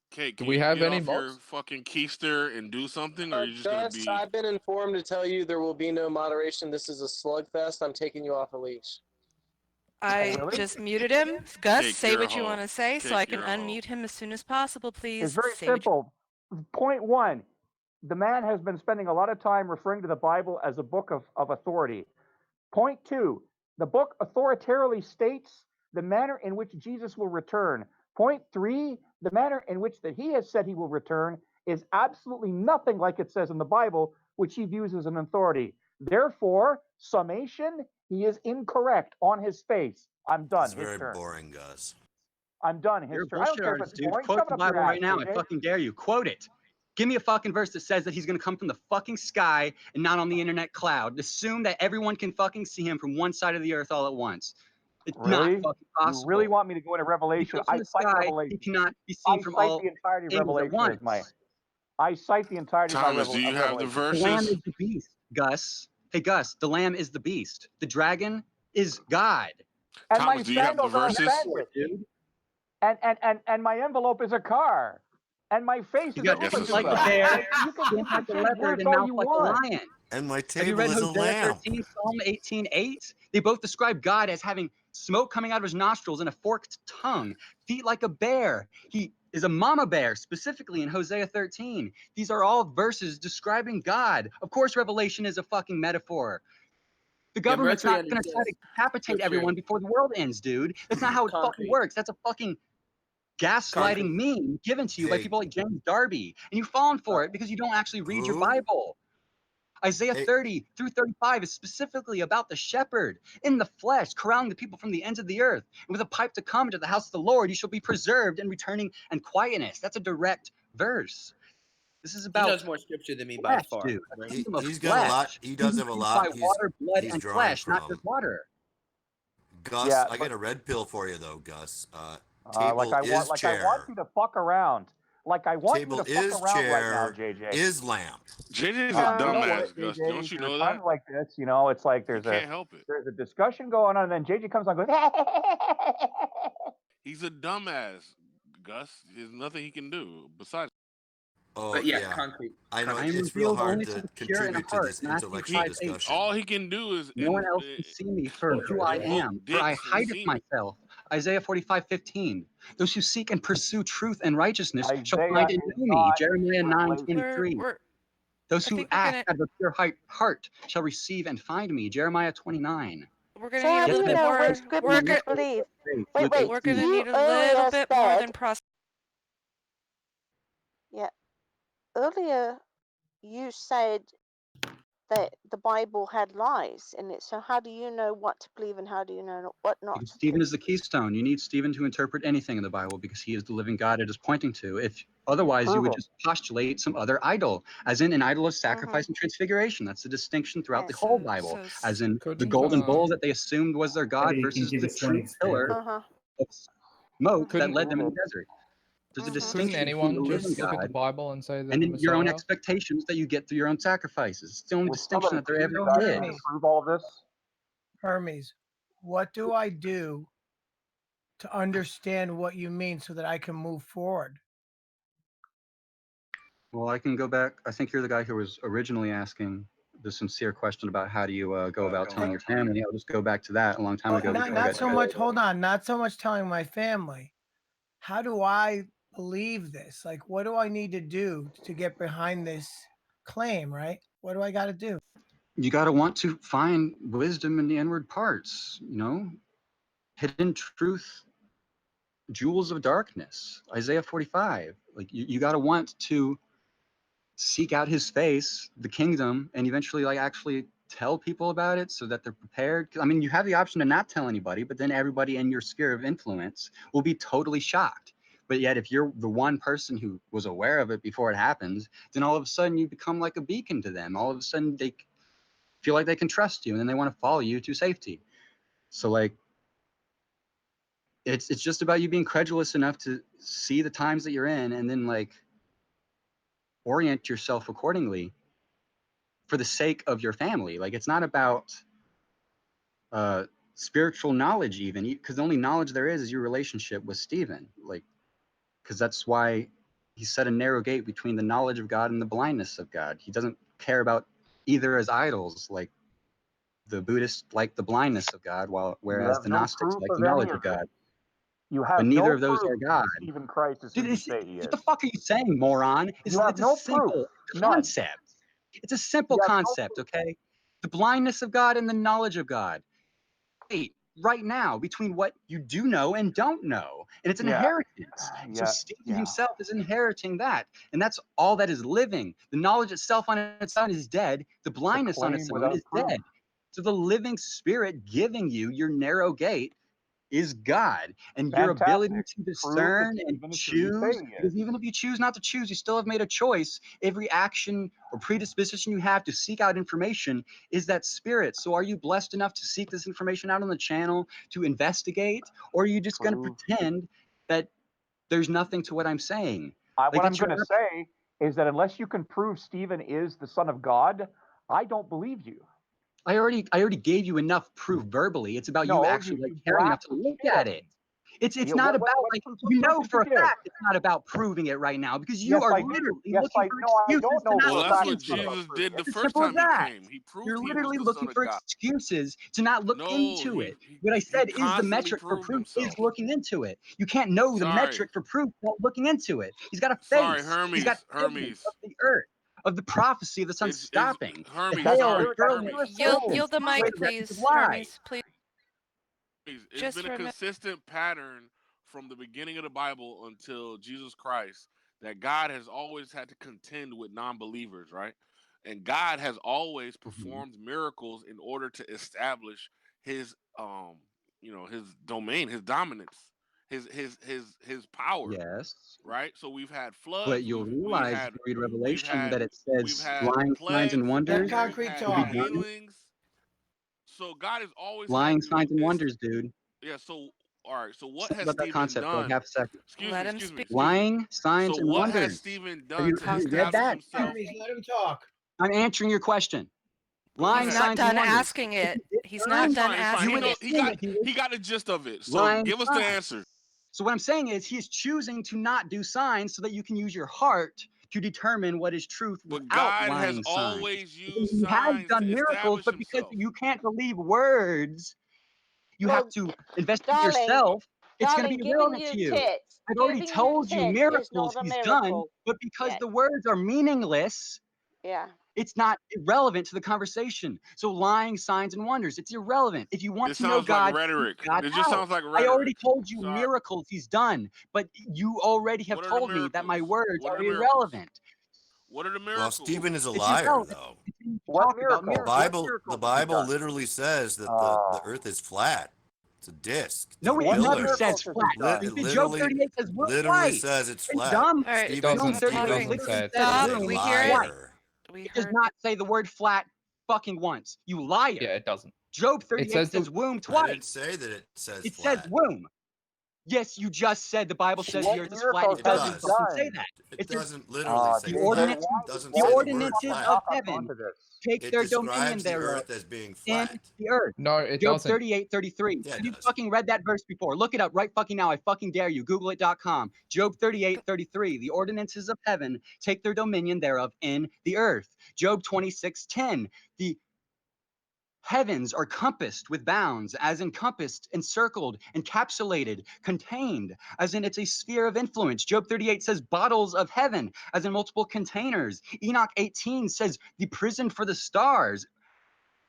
Kate, Do can we you have get any off your mods? fucking keister and do something, or are you just gonna Gus, be? I've been informed to tell you there will be no moderation. This is a slugfest. I'm taking you off a leash. I just muted him. Gus, Kate, say you're a what you hoe. want to say so Kate, I can you're a hoe. unmute him as soon as possible, please. It's very Say what you- simple. Point 1. The man has been spending a lot of time referring to the Bible as a book of authority. Point 2. The book authoritarily states the manner in which Jesus will return. Point 3. The manner in which that he has said he will return is absolutely nothing like it says in the Bible, which he views as an authority. Therefore, summation, he is incorrect on his face. I'm done. It's very His turn. boring, Gus. I'm done. You're His a turn. I don't bullshit care if artist, it's dude. boring. Quote Shove it the up your Bible ass, right now. I JJ. fucking dare you. Quote it. Give me a fucking verse that says that he's going to come from the fucking sky and not on the internet cloud. Assume that everyone can fucking see him from one side of the earth all at once. It's not Really? fucking You possible. really want me to go into Revelation? From I the cite sky, Revelation. he cannot be seen I from cite all the entirety of angles at Revelation as my. once. I cite the entirety of Thomas, do you have the Revelation. The Lamb verses? is the beast, Gus. Hey, Gus, the Lamb is the beast. The dragon is God. And Thomas, my do you have the sandals are verses? authentic. And my envelope is a car. And my face You is got a Guess look it's like a a lamb. bear. You can You like can a change leopard words and all mouth you like a want. lion. And my Have you table read is a Hosea lamb. 13, Psalm 18:8? They both describe God as having smoke coming out of his nostrils and a forked tongue, feet like a bear. He is a mama bear, specifically in Hosea 13. These are all verses describing God. Of course, Revelation is a fucking metaphor. The government's Mercury not going to try to exists. decapitate everyone before the world ends, dude. That's not how it fucking Concrete. works. That's a fucking gaslighting meme given to you by people like James Darby. And you've fallen for it because you don't actually read your Bible. Isaiah 30 through 35 is specifically about the shepherd in the flesh, corralling the people from the ends of the earth. And with a pipe to come into the house of the Lord, you shall be preserved and returning and quietness. That's a direct verse. This is He about knows more scripture than me by flesh, far. dude. A kingdom of He's got a flesh. lot. He does Kingdom have a created lot. by water, blood, He's and drawing flesh, not from. just water. Gus, Yeah, I got a red pill for you though, Gus. like Table I is want chair. you to fuck around. Like I want you Table to fuck is around right now, chair. JJ. Is lamp. JJ's You a know dumbass, what, Gus. JJ? Don't you There's know times that? like this, you know, it's like He there's can't help it. a discussion going on, and then JJ comes on and goes, He's a dumbass, Gus. There's nothing he can do besides. Oh But yeah, yeah, concrete. I know I am it's real revealed hard only to to the pure in contribute to heart. this Matthew intellectual 5:8. discussion. All he can do is No one else can see me for who I am, for I dicks and hideth semen. myself. Isaiah 45:15. Those who seek and pursue truth and righteousness shall Isaiah find and is know me. not Jeremiah revelation. 9:23. Those I who think we're ask gonna out of a pure heart shall receive and find me. Jeremiah 29. we're gonna So need how a do little you bit know more. which We're scripture gonna to believe? Wait, Luke wait. we're gonna 18. You need a earlier little bit more said, than process. yeah, earlier you said that the Bible had lies in it. So how do you know what to believe and how do you know what not Because to Stephen believe? is the keystone. You need Stephen to interpret anything in the Bible because he is the living God it is pointing to. If otherwise, you would just postulate some other idol, as in an idol of sacrifice and transfiguration. That's the distinction throughout the whole Bible, as in the golden bull that they assumed was their God versus the true pillar of smoke that led them in the desert. There's a Couldn't distinction between the anyone living just look at the God Bible and say that and then your own expectations that you get through your own sacrifices. It's the only distinction that there ever is. Prove all of this. Hermes, what do I do to understand what you mean so that I can move forward? Well, I can go back. I think you're the guy who was originally asking the sincere question about how do you go about telling your family. I'll just go back to that a long time ago. Not so much. Hold on. Not so much telling my family. How do I believe this? Like, what do I need to do to get behind this claim? Right? What do I got to do? You got to want to find wisdom in the inward parts. You know, hidden truth, jewels of darkness. Isaiah 45. Like you got to want to seek out his face, the kingdom, and eventually like actually tell people about it so that they're prepared. I mean, you have the option to not tell anybody, but then everybody in your sphere of influence will be totally shocked. But yet, if you're the one person who was aware of it before it happens, then all of a sudden you become like a beacon to them. All of a sudden they feel like they can trust you, and then they want to follow you to safety. So like, it's just about you being credulous enough to see the times that you're in, and then like orient yourself accordingly for the sake of your family. Like, it's not about spiritual knowledge even, because the only knowledge there is your relationship with Stephen. Like, because that's why he set a narrow gate between the knowledge of God and the blindness of God. He doesn't care about either as idols. Like the Buddhists like the blindness of God, whereas the Gnostics like the knowledge of God. You have But neither no of those proof are God. Stephen Christ is who you say he is. What the fuck are you saying, moron? You have It's a no proof. simple None. concept. It's a simple concept, okay? The blindness of God and the knowledge of God. Wait, right now, between what you do know and don't know. And it's an inheritance. So Stephen himself is inheriting that. And that's all that is living. The knowledge itself on its own is dead. The blindness on its own is dead. So the living spirit giving you your narrow gate is God, and your ability to discern and choose, because even if you choose not to choose, you still have made a choice. Every action or predisposition you have to seek out information is that spirit. So are you blessed enough to seek this information out on the channel, to investigate, or are you just going to pretend that there's nothing to what I'm saying? What I'm going to say is that unless you can prove Stephen is the son of God, I don't believe you. I already gave you enough proof verbally. It's about you actually like caring enough to look at it. It's Yeah, not what- about what like proof you know did for a you give? fact it's not about proving it right now because you Yes, are I do. literally Yes, looking I for no, I excuses don't to know not for Well, a look that's fact what it's not into it. about Jesus proving did it. the It's as first simple as time he that. came. He proved You're he was literally the looking Son of for God. excuses to not look No, into it. he What I he said is the constantly metric for proved proof is himself. looking into it. You can't know the Sorry, metric for proof without looking into it. He's got a sorry, face. He's got evidence of Hermes. the earth, of the prophecy of the sun It's stopping, the Hermes. hail Sorry, furling Hermes. its Yield, distance, yield the the way mic, the refuge of please, lies. Hermes. Please, It's just been a for a minute. consistent pattern from the beginning of the Bible until Jesus Christ that God has always had to contend with non-believers, right? And God has always performed miracles in order to establish his his domain, his dominance, his power, Yes. right? So we've had But floods, you'll we realize if had you read we've Revelation had that it we've says had lying signs and plagues, Let wonders we've concrete had will be talk. done. healings. So God has always had Lying to signs and wonders, dude. yeah, so all right, so what Think has about that Stephen concept for like done? half a second. Let him Excuse me, speak. excuse me. Lying So signs and what has wonders. Stephen Have done you, to have you read establish that? himself? Hermes, let him talk. I'm answering your question. Go Lying He's ahead. not signs and done wonders. asking If it. he did He's not signs, done It's fine. you He asking would know it. he assume got that he was he got the gist of it. So lying give us the signs. answer. So what I'm saying is he is choosing to not do signs so that you can use your heart to determine what is truth But without God has lying signs. always Because used he has signs done to miracles, establish but because himself. you can't believe words, you have Well, to investigate darling, yourself. It's going to darling, be giving irrelevant you to you. tits, I've already giving you told you tits is miracles not a he's done, miracle. but because Yeah, the words are meaningless, yeah. it's not irrelevant to the conversation. So lying signs and wonders, it's irrelevant. If you want This to know sounds like God, seek rhetoric. God It just out. sounds like I already rhetoric. told you Sorry. miracles he's done, but you already have What are the told me that my miracles? words What are are the miracles? irrelevant. What are the Well, miracles? Stephen is a It's liar, irrelevant though. to continue to What talk about The miracles? What miracles. The miracles has he Bible done? literally says that the Earth is flat. It's a disc. It's a No, it What never pillar. says miracles has he flat. done? It Job literally 38 says womb literally twice. says it's Are you flat. dumb? All right, It Stephen doesn't. stop It Job 38 talking. doesn't literally say it's says is flat. Stop. a womb We hear it. twice. liar. We It does heard. not say the word flat fucking once. You liar. Yeah, it doesn't. Job It 38 says says the. womb I twice. didn't say that it says It says flat. womb. Yes, you just said the Bible says the What earth is flat. miracles It It has doesn't he does. fucking say done? that. It It says doesn't literally say the JJ, flat. ordinance, It why doesn't the why say do the you word want to ordinances of flat. lock us heaven onto this? take It their dominion describes the thereof Earth as being in flat. the earth. No, it Job doesn't. 38:33. Yeah, Have it you does. fucking read that verse before? Look it up right fucking now. I fucking dare you. Google.com. Job 38:33. The ordinances of heaven take their dominion thereof in the earth. Job 26:10. The heavens are compassed with bounds, as encompassed, encircled, encapsulated, contained, as in it's a sphere of influence. Job 38 says bottles of heaven, as in multiple containers. Enoch 18 says the prison for the stars,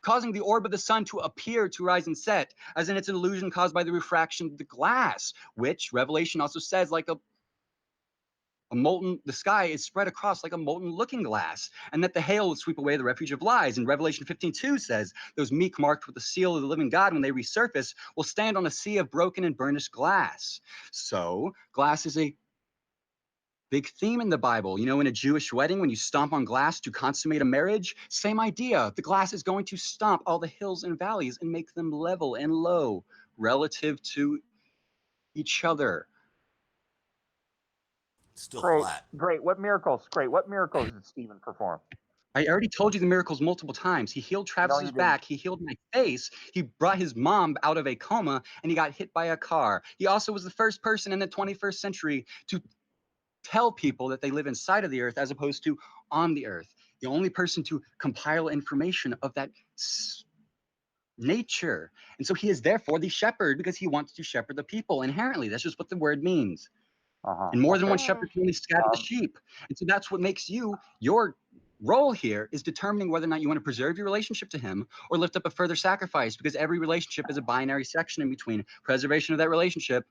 causing the orb of the sun to appear to rise and set, as in it's an illusion caused by the refraction of the glass, which Revelation also says like a molten, the sky is spread across like a molten looking glass, and that the hail will sweep away the refuge of lies. And Revelation 15:2 says, those meek marked with the seal of the living God, when they resurface, will stand on a sea of broken and burnished glass. So glass is a big theme in the Bible. You know, in a Jewish wedding, when you stomp on glass to consummate a marriage, same idea. The glass is going to stomp all the hills and valleys and make them level and low relative to each other. Still Great, flat. great. What miracles? Great. What miracles did Stephen perform? I already told you the miracles multiple times. He healed No, Travis's you didn't. back. He healed my face. He brought his mom out of a coma, and he got hit by a car. He also was the first person in the 21st century to tell people that they live inside of the earth as opposed to on the earth. The only person to compile information of that nature. And so he is therefore the shepherd because he wants to shepherd the people. Inherently, that's just what the word means. And more than one shepherd can only scatter the sheep. And so that's what makes you, your role here is determining whether or not you want to preserve your relationship to him or lift up a further sacrifice, because every relationship is a binary section in between preservation of that relationship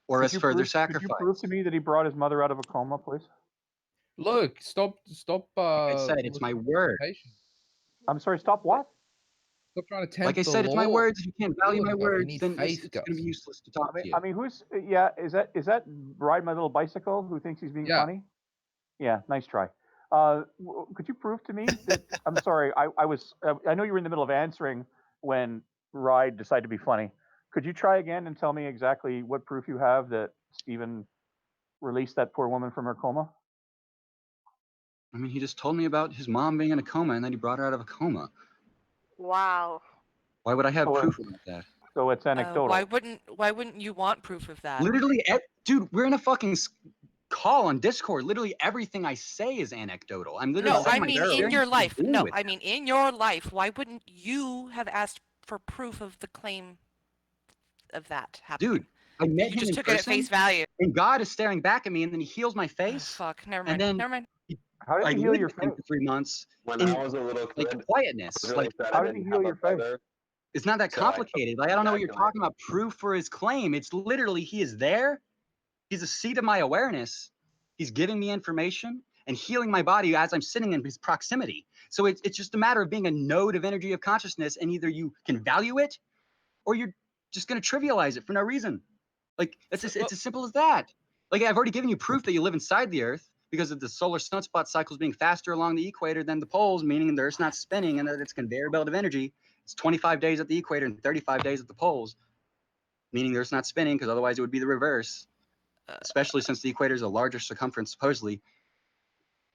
or as further Could you sacrifice. prove to me that he brought his mother out of a coma, please? Look, stop. Like I said, it's my word. I'm sorry. Stop what? Stop trying to Like tempt I the said, it's my Lord. words. If you can't value my Feelings, Gus. We words, need then it's faith, going to be Gus. useless to talk to you. I mean, who's? Yeah, is that Ride My Little Bicycle who thinks he's being Yeah. funny? Yeah, nice try. Could you prove to me that? I'm sorry. I was. I know you were in the middle of answering when Ride decided to be funny. Could you try again and tell me exactly what proof you have that Stephen released that poor woman from her coma? I mean, he just told me about his mom being in a coma and then he brought her out of a coma. Wow. Why would I have So, proof about that? So it's anecdotal. Why wouldn't you want proof of that? Literally, dude, we're in a fucking call on Discord. Literally everything I say is anecdotal. I'm literally No, saying I my mean in experience your is life. doing No, with I mean in your life. Why wouldn't you have asked for proof of the claim of that happening? Dude, I met You him just in took it at person, face value. and God is staring back at me, and then he heals my face. Fuck, never And mind. then Never mind. How did I he heal lived your with him face? for 3 months When in I was a little like kid, quietness. I was really Like, sad How I did he didn't heal have a your face? brother. it's not that So I took complicated. Like, I him don't know back what you're to my talking about. Proof for his claim. It's literally he is there. He's a seat of my awareness. He's giving me information and healing my body as I'm sitting in his proximity. So it's just a matter of being a node of energy of consciousness, and either you can value it or you're just going to trivialize it for no reason. Like, it's as simple as that. Like, I've already given you proof that you live inside the Earth because of the solar sunspot cycles being faster along the equator than the poles, meaning the Earth's not spinning and that it's a conveyor belt of energy. It's 25 days at the equator and 35 days at the poles, meaning the Earth's not spinning, because otherwise it would be the reverse, especially since the equator is a larger circumference, supposedly.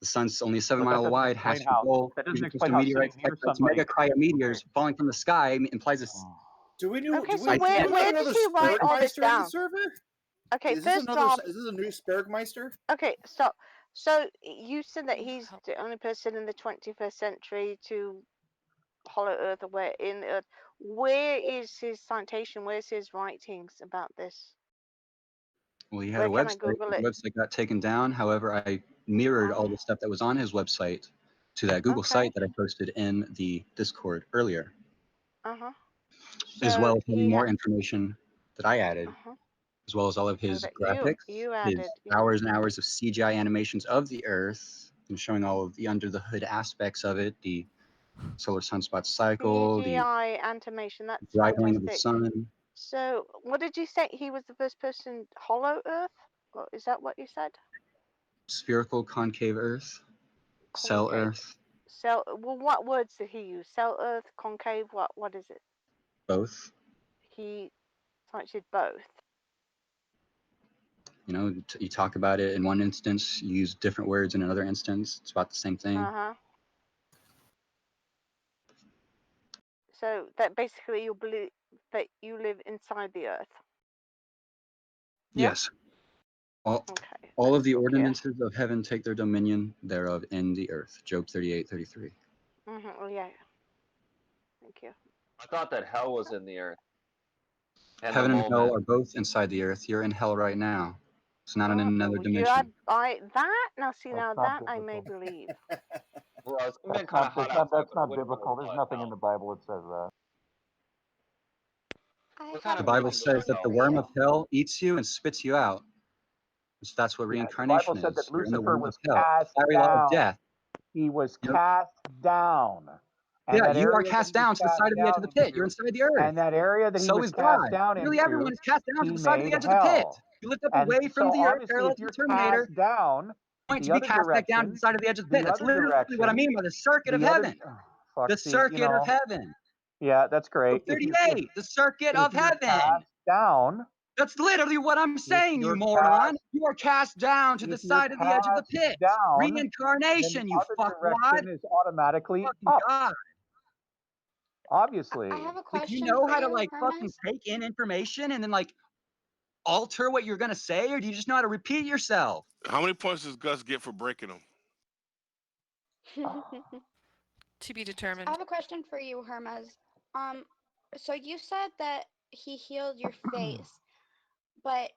The sun's only 7 But that mile doesn't wide, explain has to how. roll. That doesn't Just explain a how meteorite, sitting near it's somebody mega can make you cryometeors falling from the sky implies a Do we Okay, so do we where have did another he write all this Bergmeister in the down? server? Okay, Is this first another? off, Is this a new Bergmeister? okay, stop. So you said that he's the only person in the 21st century to Hollow Earth, or where in Earth. Where is his citation? Where's his writings about this? Well, he had Where a can I website. Google The it? website got taken down. However, I mirrored all the stuff that was on his website to that Google site that I posted in the Discord earlier, Uh-huh. as So well as having he more information that I added, uh-huh. as well as all of Oh, his that graphics, you his added, yeah. hours and hours of CGI animations of the Earth, and showing all of the under the hood aspects of it, the solar sunspot cycle, the CGI animation, that's bridling of the fantastic. sun. So what did you say? He was the first person Hollow Earth? Or is that what you said? Spherical concave Earth, cell Concave. Earth, Cell, well, what words did he use? Cell Earth, concave, what is it? both. He cited both. You know, you talk about it in one instance, you use different words in another instance. It's about the same thing. Uh-huh. So that basically you believe that you live inside the earth. Yeah? Yes. All, Okay. all of the Thank you. ordinances of heaven take their dominion thereof in the earth. Job 38:33. Mm-hmm. Oh, yeah. Thank you. I thought that hell was in the earth. And Heaven the and hell moment. are both inside the earth. You're in hell right now. It's not in Oh, another well, you dimension. that now see now not that I may biblical. believe. Well, it's been That's kind not, of hot that's not, outside, that's but I not wouldn't biblical. really There's call it nothing in hell. the Bible that says that. What kind The of Bible mission says is that the hell? worm of hell eats you and spits you out. So that's what Yeah, the reincarnation Bible said that is. You're in the Lucifer worm of was hell. cast Fiery law of down. death. He was You know, cast down. And yeah, that you are area that cast he was down to the cast side of the edge of down the pit. You're into, inside the earth. and that area that he So was is cast God. down Literally into, everyone is cast down to he the side of the made edge of the pit. hell. You lift up And away from so the earth, obviously, parallel if to the you're Terminator, cast down going to the be other cast back down to the direction, side of the edge of the pit. the That's other literally what I direction, mean by the circuit of the other, heaven. fuck, The see, you circuit of know, heaven. yeah, that's great. Book 38, the circuit If of you're heaven. cast down, That's literally what I'm if saying, you you're moron. cast, You are cast down to the if you're side of the edge of the cast pit. down, then the Reincarnation, you other fuckwad. direction is automatically Fucking up. God. Obviously. I have a Like, you question know for how to, you, like, fucking Hermes. take in information and then, like, alter what you're going to say, or do you just know how to repeat yourself? How many points does Gus get for breaking them? To be I determined. have a question for you, Hermes. So you said that he healed your face, but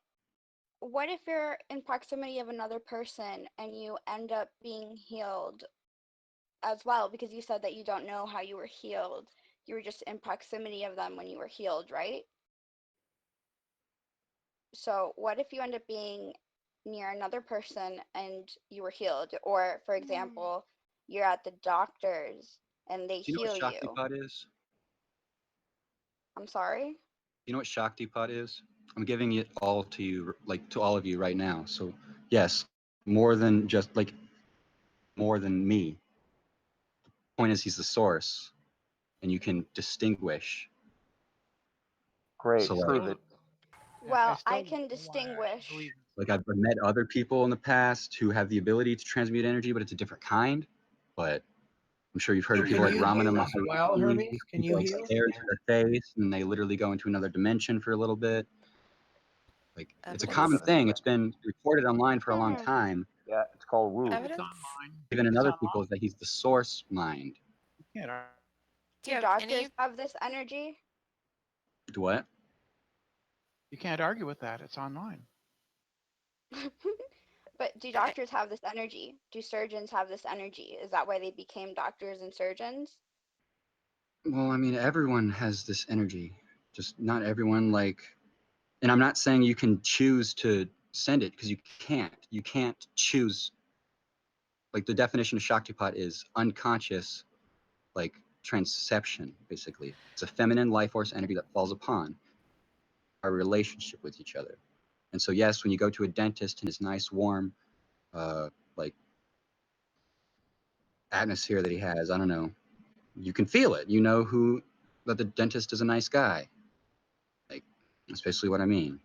what if you're in proximity of another person and you end up being healed as well? Because you said that you don't know how you were healed. You were just in proximity of them when you were healed, right? So what if you end up being near another person and you were healed? Or, for example, you're at the doctor's and they Do you know heal what you. Shaktipat is? I'm sorry? You know what Shaktipat is? I'm giving it all to you, like, to all of you right now. So, yes, more than just, like, more than me. The point is, he's the source, and you can distinguish. Great, So, prove like, it. Well, I can distinguish. like, I've met other people in the past who have the ability to transmute energy, but it's a different kind. But I'm sure you've heard So of people can like you Ramana heal as well, Maharishi. Hermes? Can you People like heal? stare into their face and they literally go into another dimension for a little bit. Like it's a common thing. It's been reported online for a long time. Yeah, it's called woo. It's online. Even in It's other online. people is that he's the source mind. You can't Do doctors have this energy? Do what? You can't argue with that. It's online. But do doctors have this energy? Do surgeons have this energy? Is that why they became doctors and surgeons? Well, I mean, everyone has this energy. Just not everyone like. And I'm not saying you can choose to send it because you can't. You can't choose. Like the definition of Shaktipat is unconscious, like transception, basically. It's a feminine life force energy that falls upon our relationship with each other. And so, yes, when you go to a dentist in his nice, warm, like atmosphere that he has, I don't know, you can feel it. You know that the dentist is a nice guy. Like, that's basically what I mean.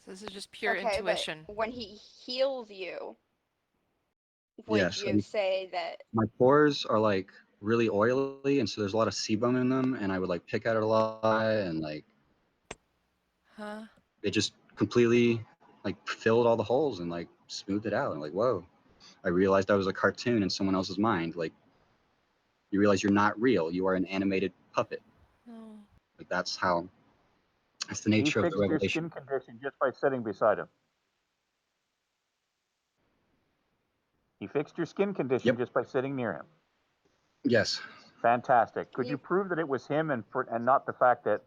So this is just pure Okay, intuition. but when he heals you, would Yes, you say that? my pores are like really oily, and so there's a lot of sebum in them, and I would like pick at it a lot, and like it just completely like filled all the holes and like smoothed it out. And like, whoa, I realized I was a cartoon in someone else's mind. Like, you realize you're not real. You are an animated puppet. Oh. Like that's the He nature of the fixed your revelation. skin condition just by sitting beside him. He fixed your skin condition just by sitting near him. Yes. Fantastic. Could you prove that it was him and not the fact that,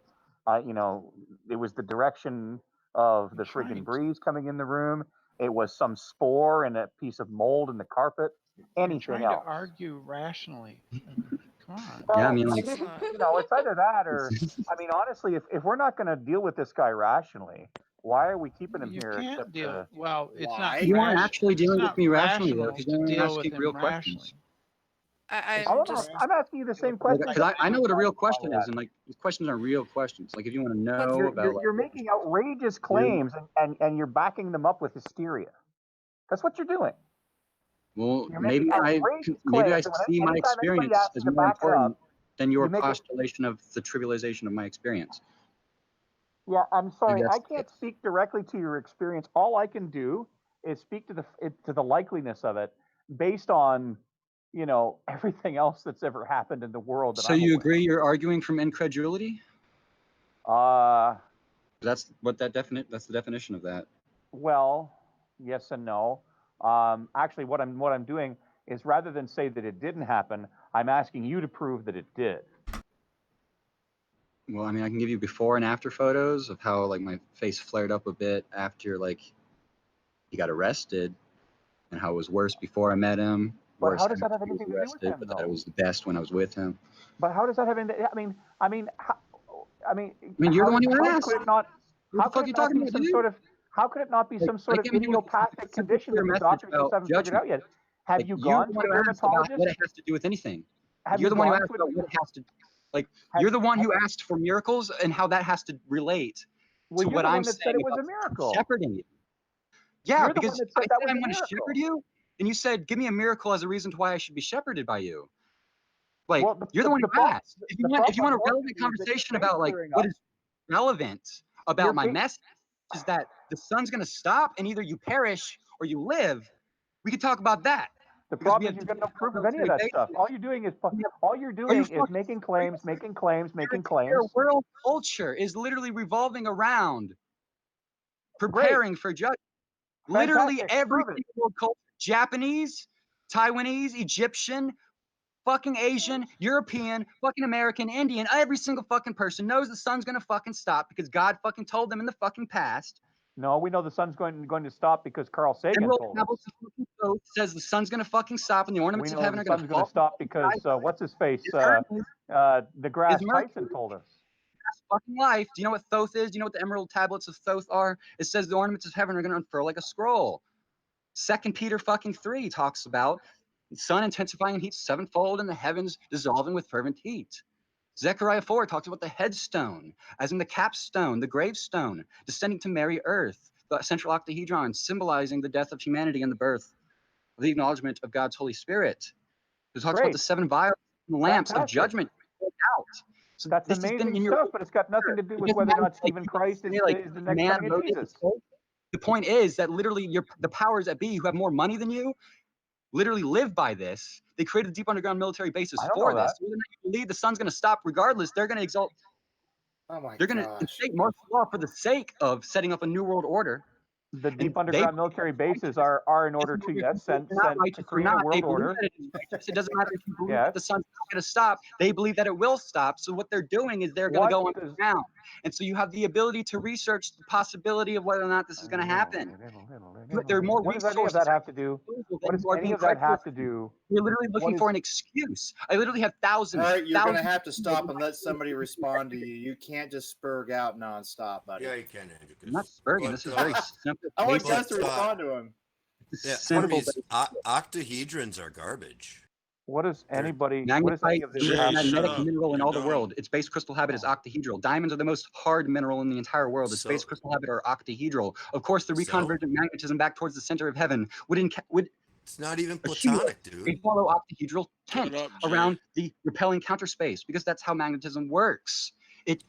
it was the direction of the friggin' breeze coming in the room? It was some spore and a piece of mold in the carpet. Anything You're trying else? to argue rationally. Come on. Well, Yeah, I mean, like, it's either that or, I mean, honestly, if we're not going to deal with this guy rationally, why are we keeping him You here? can't Except deal. to, Well, it's not. you aren't actually It's dealing not with me rationally though, rational because to you're deal with asking him real rationally. questions. I'm just. I'm asking you the same question. Because I know what a real question is, and like these questions are real questions. Like if you want to know about like You're making outrageous claims and you're backing them up with hysteria. That's what you're doing. well, You're maybe making I outrageous maybe I claims. So see my anytime anybody experience asks as you to more back it important up, than your you make it. postulation of the trivialization of my experience. Yeah, I'm sorry. Maybe I can't speak directly to your experience. All I can do is speak to the likeliness of it based on, everything else that's ever happened in the world that So I'm you aware agree you're arguing from incredulity? of. That's what that's the definition of that. Well, yes and no. Actually, what I'm doing is rather than say that it didn't happen, I'm asking you to prove that it did. Well, I mean, I can give you before and after photos of how like my face flared up a bit after like he got arrested, and how it was worse before I met him. But Worse how does that after have he was anything to do with arrested, him, but that though? it was the best when I was with him. But how does that have anything? I mean, You're the one who how asked. could it not? What How the fuck could are you it not talking be about, some dude? sort of? How could it not be Like, some sort I of came here with idiopathic a super condition clear that the message doctors just about haven't figured judgment. out yet? Have Like, you you're gone the to one a who asked about dermatologist? what it has to do with anything. Have You're you the one who gone asked to a about what it has to. Like, you're the one who asked for miracles and how that has to relate Well, to you're what the I'm one that said saying it was about a miracle. shepherding you. Yeah, You're the one because that I said that said was I a want to miracle. shepherd you, and you said, give me a miracle as a reason to why I should be shepherded by you. Like, Well, you're the one who asked. If you want a relevant unfortunately, is that your conversation face about like clearing what up. is relevant about Your my face. message is that the sun's gonna stop and either you perish or you live. We could talk about that. The Because we problem have is you've got no different proof of any of military that stuff. bases. All you're doing is Are you fucking making claims, making claims, making Your claims. world culture is literally revolving around preparing for judgment. Literally Fantastic. every Prove it. single world culture, Japanese, Taiwanese, Egyptian, fucking Asian, European, fucking American, Indian, every single fucking person knows the sun's gonna fucking stop because God fucking told them in the fucking past. No, we know the sun's going to stop because Carl Sagan Emerald told us. tablets of fucking oath says the sun's gonna fucking stop and the We ornaments of know heaven the are gonna sun's fall. going to stop because what's his face? DeGrasse Tyson told us. Fucking life. Do you know what Thoth is? Do you know what the emerald tablets of Thoth are? It says the ornaments of heaven are gonna unfurl like a scroll. 2 Peter fucking 3 talks about the sun intensifying in heat sevenfold and the heavens dissolving with fervent heat. Zechariah 4 talks about the headstone, as in the capstone, the gravestone, descending to Mary Earth, the central octahedron, symbolizing the death of humanity and the birth of the acknowledgement of God's Holy Spirit. It talks about the 7 vials and lamps of Fantastic. judgment out. So That's this has been amazing in your stuff, but it's got nothing to do It with doesn't whether or matter, not like, Stephen you can Christ say, is, like, is the next man coming of wrote it Jesus. this way. The point is that literally the powers that be who have more money than you literally live by this. They created deep underground military bases I don't for know this. that. Whether or not you believe the sun's going to stop regardless, they're going to exalt. Oh my They're going to instate martial law for the sake of setting up a new world order. The And deep they underground military bases are in order to, yes, send they're not to righteous or create a not. They world believe order. that it is righteous. It doesn't matter if you believe Yes. that the sun's not going to stop. They believe that it will stop. So what they're doing is they're going to go underground. And so you have the ability to research the possibility of whether or not this is going to happen. But there are more What does any of resources that have to do? What does any of that have to do? You're literally looking for an excuse. I literally have thousands. All right, you're going to thousands have to stop and let somebody respond to you. You can't just spurg out nonstop, buddy. Yeah, you can, Andrew. I'm not spurging. This is very simple. I want basic Gus to respond to him. Yeah, simple, Hermes, octahedrons are garbage. What does anybody? What does Magnetite any of is this the most have to magnetic do? mineral in all the world. Its base crystal habit is octahedral. Diamonds are the most hard mineral in the entire world. Its base crystal habit are octahedral. Of course, the reconvergent magnetism back towards the center of heaven would It's not even accumulate platonic, dude. a hollow octahedral tent up, Jay. around the repelling counter space because that's how magnetism works. It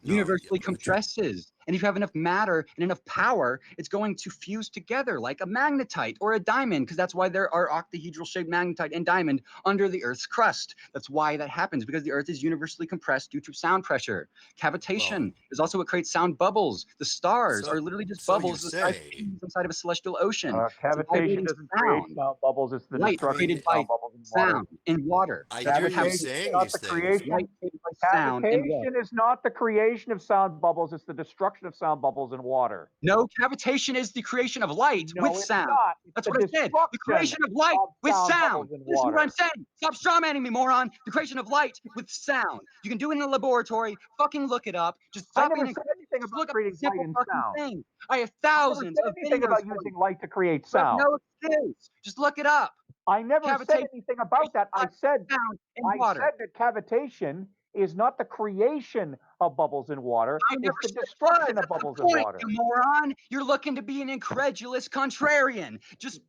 universally compresses. And if you have enough matter and enough power, it's going to fuse together like a magnetite or a diamond, because that's why there are octahedral shaped magnetite and diamond under the Earth's crust. That's why that happens, because the Earth is universally compressed due to sound pressure. Cavitation is also what creates sound bubbles. The stars are literally just bubbles the size of peas inside of a celestial ocean. It's a Cavitation vibrating doesn't create sound. sound bubbles. It's the Light destruction created of by sound bubbles in water. sound in water. I That's hear what you happens. saying Not these the things. creation. Light created by sound in water. Cavitation is not the creation of sound bubbles. It's the destruction of sound bubbles in water. No, cavitation is the creation of light No, with it's sound. not. It's That's the what I said. The creation of light with sound sound. bubbles in Listen to what I'm water. saying. Stop strawmanning me, moron. The creation of light with sound. You can do it in a laboratory. Fucking look it up. Just I stop never being said anything just about look up creating the simple light and fucking sound. thing. I have I never thousands said of anything videos about for using you. light to create You have sound. no excuse. Just look it up. I never said Cavitation, anything about that. I said sound in I water. said that cavitation is not the creation of bubbles in water. I never It's the said it was. destruction of That's the bubbles in point, water. you moron. You're looking to be an incredulous contrarian. Just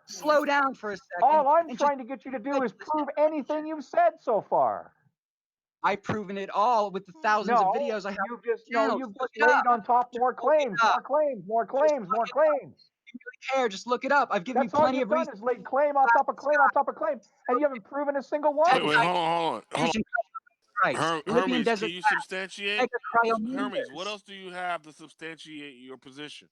slow down for a second. All I'm and trying to get you to do is prove anything you've said so far. I've proven it all with the thousands of videos I have. You've just Look it laid up. on top more claims, more claims, more claims, more claims. If you really care, just look it up. I've given That's you all plenty you've of done reasons. is laid claim on top of claim on top of claim, and you haven't proven a single one. Wait, hold on. Lithium Hermes, desert can you gas, substantiate? Hermes, what megacriometers. else do you have to substantiate your position?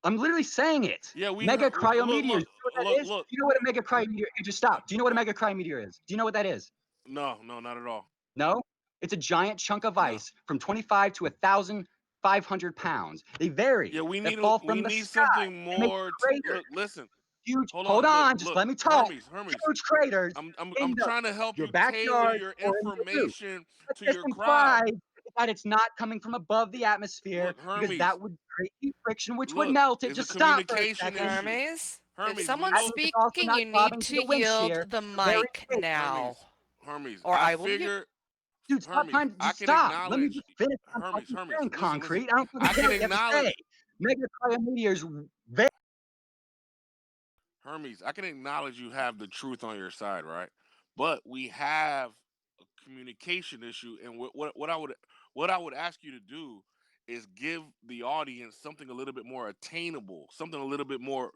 I'm literally saying it. Yeah, Megacriometeors. You know what that is? look. Do you know what a megacriometeor is? Just stop. Do you know what a megacriometeor is? Do you know what that is? No, not at all. No? It's a giant chunk of ice from 25 to 1,500 pounds. They vary. Yeah, we that need fall from the sky. something They make more. craters. Look, listen. Huge. Hold on. Just look, let me talk. Hermes. Huge craters. I'm trying to help your you tailor backyard your or in your roof. information But to this your crowd. implies that it's not coming from above the atmosphere, Look, because Hermes. that would create heat friction, which would Look, melt it. it's a Just stop for a communication second. issue. Hermes, if Hermes, someone's It's also speaking, not you need bobbing to the wind yield shear. the Very mic true. now. Hermes, Or I I will figure. Dude, stop Hermes, trying to I just can stop. Let me acknowledge. just finish. I'm Hermes, fucking saying concrete. listen. I don't fucking I care can what you have to acknowledge. say. Megacriometeors very Hermes, I can acknowledge you have the truth on your side, right? But we have a communication issue, and what I would ask you to do is give the audience something a little bit more attainable, something a little bit more,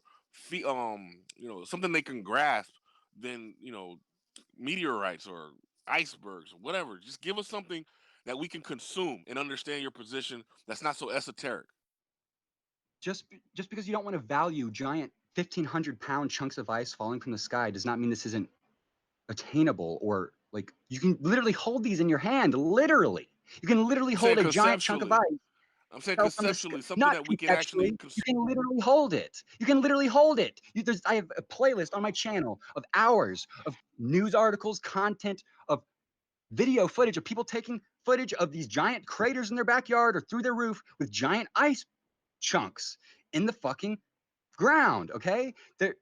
something they can grasp than meteorites or icebergs or whatever. Just give us something that we can consume and understand your position. That's not so esoteric. just because you don't want to value giant 1,500-pound chunks of ice falling from the sky does not mean this isn't attainable, or like you can literally hold these in your hand. Literally, you can literally I'm saying hold a giant chunk of conceptually. ice. I'm saying fell from the sky. conceptually, something Not that we can conceptually. actually You can literally hold it. You can literally hold it. I have a playlist on my channel of hours of news articles, content, of video footage of people taking footage of these giant craters in their backyard or through their roof with giant ice chunks in the fucking ground. Okay, there's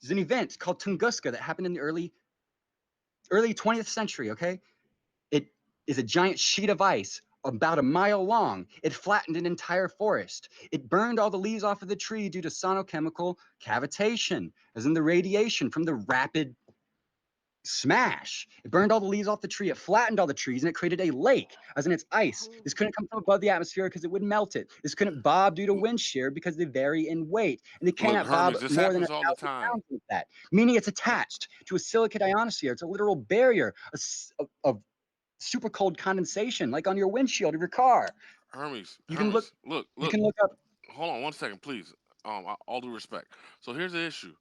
an event called Tunguska that happened in the early 20th century. Okay, it is a giant sheet of ice about a mile long. It flattened an entire forest. It burned all the leaves off of the tree due to sonochemical cavitation, as in the radiation from the rapid smash. It burned all the leaves off the tree. It flattened all the trees, and it created a lake, as in it's ice. This couldn't come from above the atmosphere because it would melt it. This couldn't bob due to wind shear because they vary in weight, and they Look, cannot bob Hermes, this more than happens all the 1,000 time. pounds like that. Meaning it's attached to a silicate ionosphere. It's a literal barrier of super cold condensation, like on your windshield of your car. Hermes, You can look. look. You can look up. Hold on 1 second, please. All due respect. So here's the issue.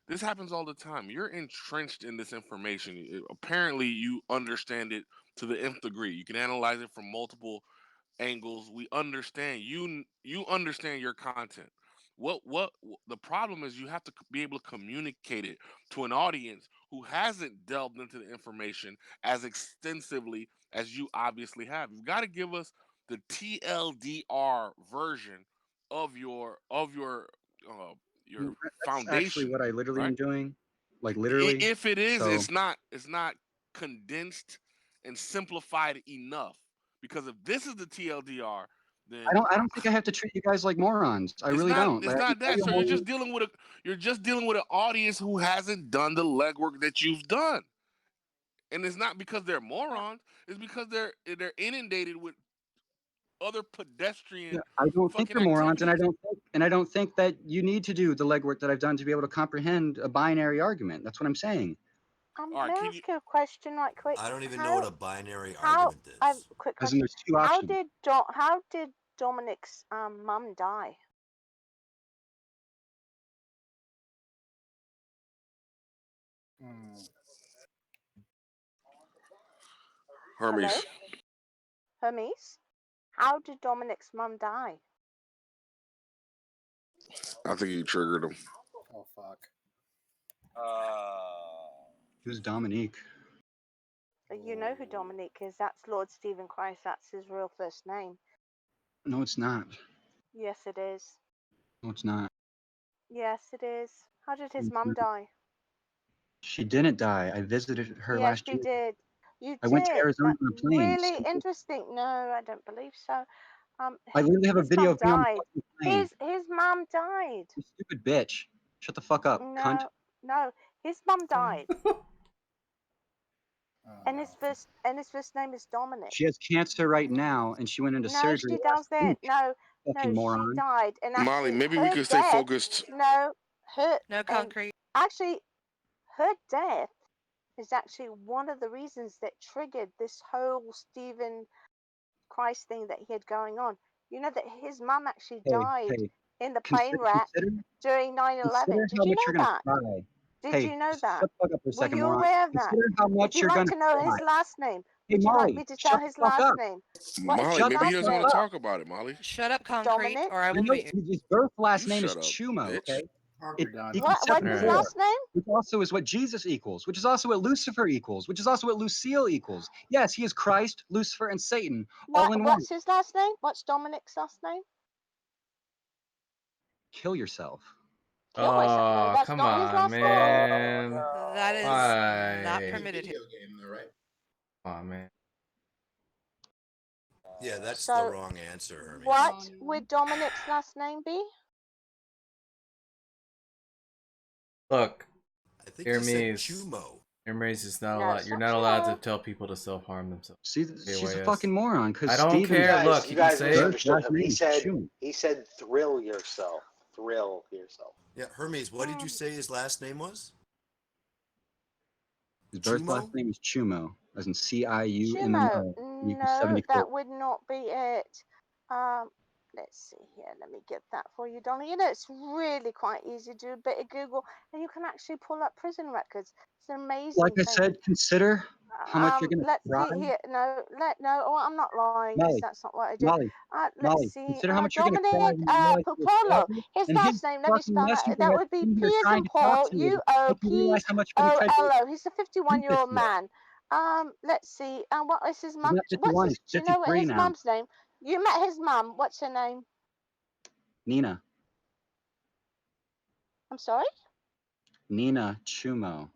This happens all the time. You're entrenched in this information. Apparently, you understand it to the nth degree. You can analyze it from multiple angles. We understand you. You understand your content. The problem is you have to be able to communicate it to an audience who hasn't delved into the information as extensively as you obviously have. You've got to give us the TLDR version of your That's actually foundation, what I literally right? am doing. Like literally. If it is, So it's not condensed and simplified enough. Because if this is the TLDR, then I don't think I have to treat you guys like morons. I really don't. it's Like, I can not tell that. you So whole- you're just dealing with an audience who hasn't done the legwork that you've done. And it's not because they're morons, it's because they're inundated with other pedestrian I don't think fucking you're morons, and activities. I don't think that you need to do the legwork that I've done to be able to comprehend a binary argument. That's what I'm saying. May I ask you a question, right quick? I don't even know what a binary How? argument is. Quick As in, question. there's two options. How did Dominic's mum die? Hermes. Hello? Hermes? How did Dominic's mum die? I think you triggered him. Oh fuck. Who's Dominique? You know who Dominic is. That's Lord Stephen Christ. That's his real first name. No, it's not. Yes, it is. No, it's not. Yes, it is. How did his It's mum not. die? She didn't die. I visited her Yes, last you year. did. You I went to did. Arizona That's on a plane. really Stupid. interesting. No, I don't believe so. I literally have a His video mum of me on the died. fucking plane. His mum died. You stupid bitch. Shut the fuck up, cunt. No. His mum died. And his first name is Dominic. She has cancer right now, and she went into No, surgery she last doesn't. week. No, Fucking she moron. died. And Molly, actually, maybe we her can stay death. focused. No, No concrete. Actually, her death is actually one of the reasons that triggered this whole Stephen Christ thing that he had going on. You know that his mum actually died in the plane wreck during 9/11. Consider Did how you much you're know gonna that? cry. Did you know Just that? shut the fuck up for a Were second, you moron. aware of that? Consider how Would much you you're like gonna to know cry. his last name? Hey, Would you like Molly, me to tell shut his the fuck last up. name? What is Molly, his maybe he last doesn't name? want to talk about it, Molly. Shut up, concrete, Dominic? or I I will know mute you. his birth last You name is shut up, Chumo, bitch. okay? It done. equals What's his 74, last name? which also is what Jesus equals, which is also what Lucifer equals, which is also what Lucille equals. Yes, he is Christ, Lucifer, and Satan all in one. What's his last name? What's Dominic's last name? Kill yourself. Kill myself. No, that's come not his on, last man. That is not Why? permitted here. Come on, man. Yeah, that's the So, wrong answer, Hermes. what would Dominic's last name be? Look, I think you said Hermes. Chumo. Hermes is not No, allowed. it's You're not not allowed to Chumo. tell people to self-harm themselves. See, Okay, she's a YS. fucking moron. Because I don't Steven, care. You Look, you can guys say misunderstood him. name is Chumo. He said thrill yourself. Thrill yourself. Yeah, Hermes, what did you say his last name was? His birth Chumo? last name is Chumo, as in CIUMO. Chumo. Equals No, 74. that would not be it. Let's see here. Let me get that for you, Donna. You know, it's really quite easy to do a bit of Google, and you can actually pull up prison records. It's an amazing Like I thing. said, consider how much you're gonna Let's cry. see here. Oh, I'm not lying because Molly, that's not what I do. Molly, Let's see. consider how much you're gonna cry Dominic when you realize you're Pupolo. stubborn, His and last his name, let me fucking spell messenger that. That head would be in here P as trying in to talk Paul, to you. Make you realize how much you're gonna try to UOPOLO. He's a 51-year-old stupid shit. man. Let's see. And what is his He's mum? not 51, he's Do you know what 53 his now. mum's name? You met his mum. What's her name? Nina. I'm sorry? Nina Chumo.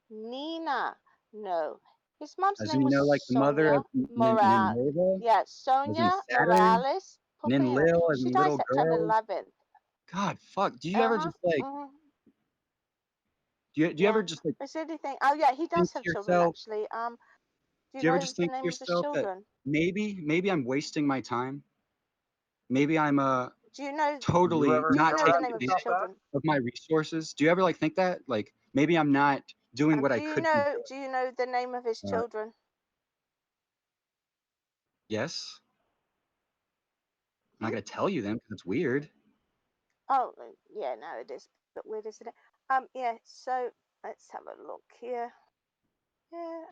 Nina. No. His mom's As name in, you was know, like the mother Sonia of Morales. Nineveh, Yeah, as in Sonia Saturn, Morales Pupino. Ninlil, as She in died little September girl. 11th. God, fuck. Do you ever just like, do you Yeah. ever just like Is there anything? Oh yeah, he think does to have children yourself? actually. Do you Do you ever know just the think to name of his yourself that children? maybe I'm wasting my time? Maybe I'm Do you know? totally Do you not know the taking name of his advantage children? of my resources. Do you ever like think that? Like maybe I'm not doing what I Do you could be know? Do you know the name of his doing. children? Yes. I'm not gonna tell you them because it's weird. Oh yeah, no, it is a bit weird, isn't it? Yeah. So let's have a look here. Yeah.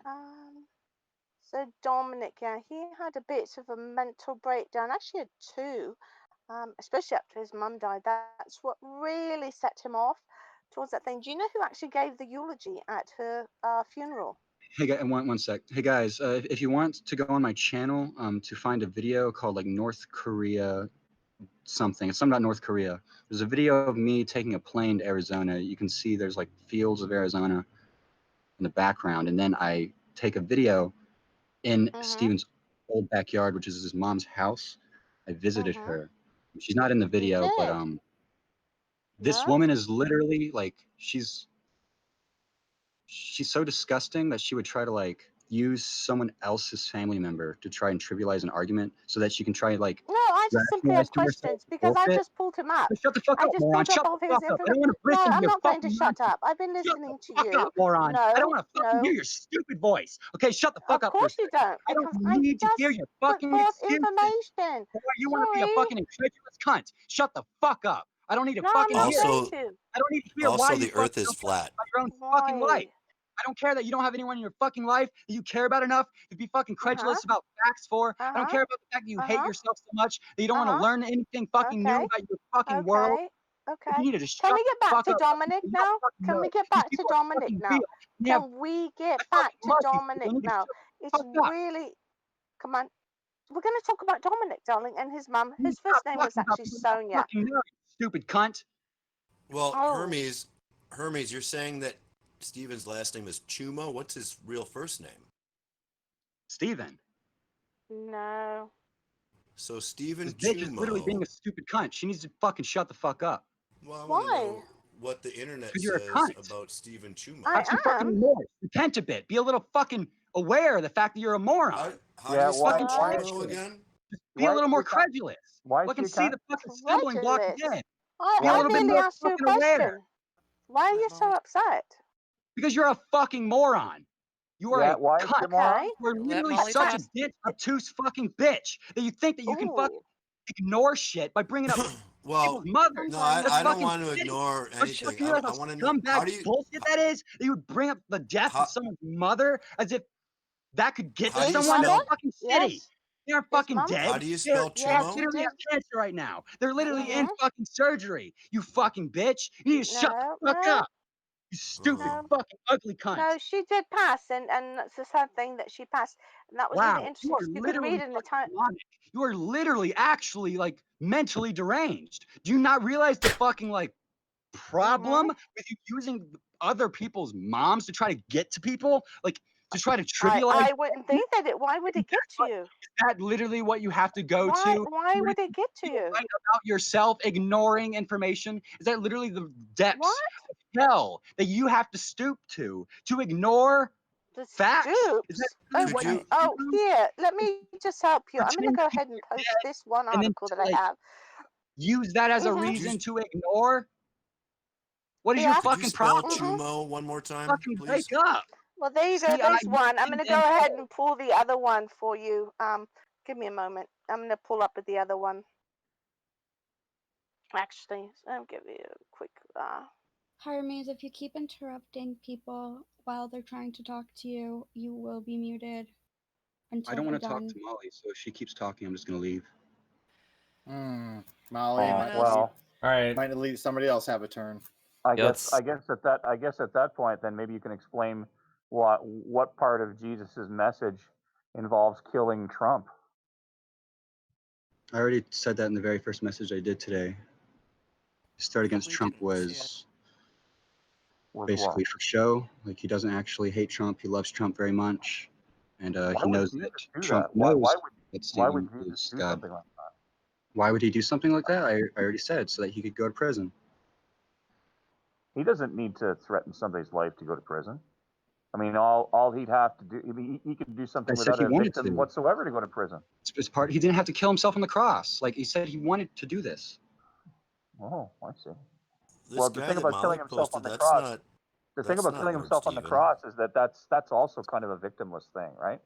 So Dominic, yeah, he had a bit of a mental breakdown. Actually, had two. Especially after his mum died. That's what really set him off towards that thing. Do you know who actually gave the eulogy at her funeral? Hey guys, one sec. Hey guys, if you want to go on my channel to find a video called like North Korea something, it's something about North Korea. There's a video of me taking a plane to Arizona. You can see there's like fields of Arizona in the background, and then I take a video in Steven's old backyard, which is his mom's house. I visited her. She's not in the video, but did? this No? woman is literally like she's so disgusting that she would try to like use someone else's family member to try and trivialize an argument so that she can try like No, I just simply rationalize have to herself questions because I bullshit. just pulled him up. Shut the fuck I up, just moron. pulled up Shut all the his fuck up. I don't information. want to No, listen to I'm your not going to fucking shut nonsense. up. I've been Shut listening the to fuck you. up, moron. I don't No, want to fucking no. hear your stupid voice. Okay, shut the fuck Of up for a course you second. don't, I don't because I need to hear just your put fucking forth excuses. information. Or you want to be a Sorry. fucking incredulous cunt. Shut the fuck up. I don't need to No, I'm fucking not hear it. going Also, to. I don't need to hear why you the Earth fucking is don't care flat. about your own fucking Why? life. I don't care that you don't have anyone in your fucking life that you care about enough to be fucking credulous about facts for. I don't care about the fact that you hate yourself so much that you don't want to learn anything fucking new Okay. about your fucking world. Okay. You need to just Can shut we get the back fuck to up. Dominic You now? don't fucking Can know. we get These back to people are Dominic fucking now? real. They have Can we get I back fucking to love you. Dominic You need to now? shut the It's fuck up. really, come on. We're going to talk about Dominic, darling, and his mum. You His stop first name was talking about actually people you don't Sonia. fucking know, you stupid cunt. Well, Oh. Hermes, you're saying that Steven's last name is Chumo? What's his real first name? Steven. No. So Steven This bitch is literally being Chumo. a stupid cunt. She needs to fucking shut the fuck up. Well, I want to Why? know what the internet Because you're a says cunt. about Steven Chumo. Have some fucking remorse. Repent a bit. Be a little fucking aware of the fact that you're a moron. How do you spell fucking Chumo change it. again? Just be a little more credulous. Why Look and is she see a the fucking stumbling block Credulous. again. I Be a little bit merely more asked you a fucking aware. question. Why are you so upset? Because you're a fucking moron. You are a why is she cunt. a moron? Okay. You're Let literally Molly such talk. a bitch, obtuse fucking bitch that you think that you can fucking ignore shit by bringing up Well, people's mothers. no, That's I don't fucking want to shitty. ignore Don't you anything. fucking realize I how want to know, scumbag how do you bullshit that is? That you would bring up the death of someone's mother as if that could get to How do you someone? That's spell- fucking shitty. Yes. They aren't His fucking mum? dead. How do you spell They Yes, Chumo? he literally did. have cancer right now. They're literally in Mhm. fucking surgery. You fucking bitch. You need to shut the fuck No. up. You stupid No. fucking ugly cunt. No, she did pass, and that's the sad thing that she passed, and that was Wow, really interesting you are because you could literally read in the fucking time. demonic. You are literally actually like mentally deranged. Do you not realize the fucking like problem with you using other people's moms to try to get to people? Like to try to trivialize. I wouldn't think that it. Why would it get to you? Is that literally what you have to go to? Why would it get to you? Write about yourself ignoring information? Is that literally the depths What? of hell that you have to stoop to ignore The facts? Is Stoops. that literally what Okay. you Oh, do? here. Let me just help you. I'm going to Pretend go people ahead and are post dead this one and then article to, that I like, have. use that as a Mhm. reason to ignore? What is Yeah. your Could you fucking spell problem? Chumo one more time, Fucking please? wake up. Well, there you go. There's one. I'm going to go ahead and pull the other one for you. Give me a moment. I'm going to pull up the other one. Actually, I'll give you a quick. Hermes, if you keep interrupting people while they're trying to talk to you, you will be muted until I don't they're want to talk done. to Molly, so if she keeps talking, I'm just gonna leave. Molly, well, all right. Might let somebody else have a turn. I Yeah, guess at that point, then maybe you can explain what part of Jesus's message involves killing Trump. I already said that in the very first message I did today. Start against We Trump didn't see it. was basically for show. Like he doesn't actually hate Trump. He loves Trump very much. And Why he would knows Jesus that do Trump that? Why knows would that why would Stephen Jesus is do God. something like that? Why would he do something like that? I already said, so that he could go to prison. He doesn't need to threaten somebody's life to go to prison. I mean, all he'd have to do, I mean, he could do something I said without he a wanted victim to. whatsoever to go to prison. It's part. He didn't have to kill himself on the cross. Like he said, he wanted to do this. Oh, I see. This Well, the guy thing that about killing Malik himself on posted, the that's cross, not the thing that's about not killing Lord himself on the Stephen. cross is that that's also kind of a victimless thing, right?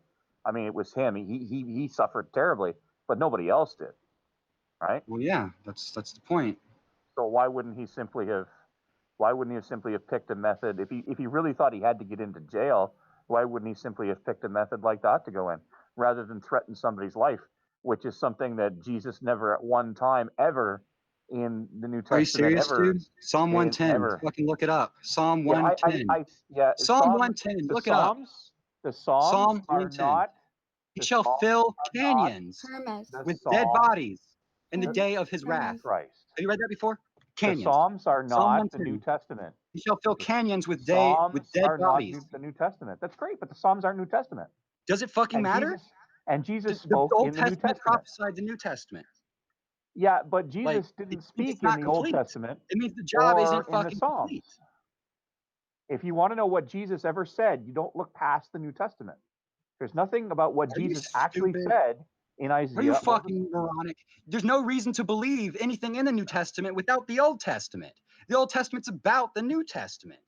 I mean, it was him. He suffered terribly, but nobody else did, right? Well, yeah, that's the point. So why wouldn't he simply have picked a method if he really thought he had to get into jail? Why wouldn't he simply have picked a method like that to go in rather than threaten somebody's life, which is something that Jesus never at one time ever in the New Are you Testament serious, ever dude? Psalm 110. ever. Fucking look it up. Psalm Yeah, 110. Psalm 110. The Look it up. Psalms Psalm are 110. not. He The shall Psalms fill are not canyons the with dead Psalms. bodies in the day of his wrath. Christ. Have you read that before? The Canyons. Psalms are Psalm not the 110. New Testament. He shall fill canyons with Psalms dead are not bodies. the New Testament. That's great, but the Psalms aren't New Testament. Does it fucking matter? Jesus The spoke Old in the New Testament Testament. prophesied the New Testament. Yeah, but Like, Jesus didn't it's speak in not the Old complete. Testament It means the job or isn't in the fucking Psalms. complete. If you want to know what Jesus ever said, you don't look past the New Testament. There's nothing about what Are you Jesus actually stupid? said in Are you Isaiah. fucking moronic? There's no reason to believe anything in the New Testament without the Old Testament. The Old Testament's about the New Testament.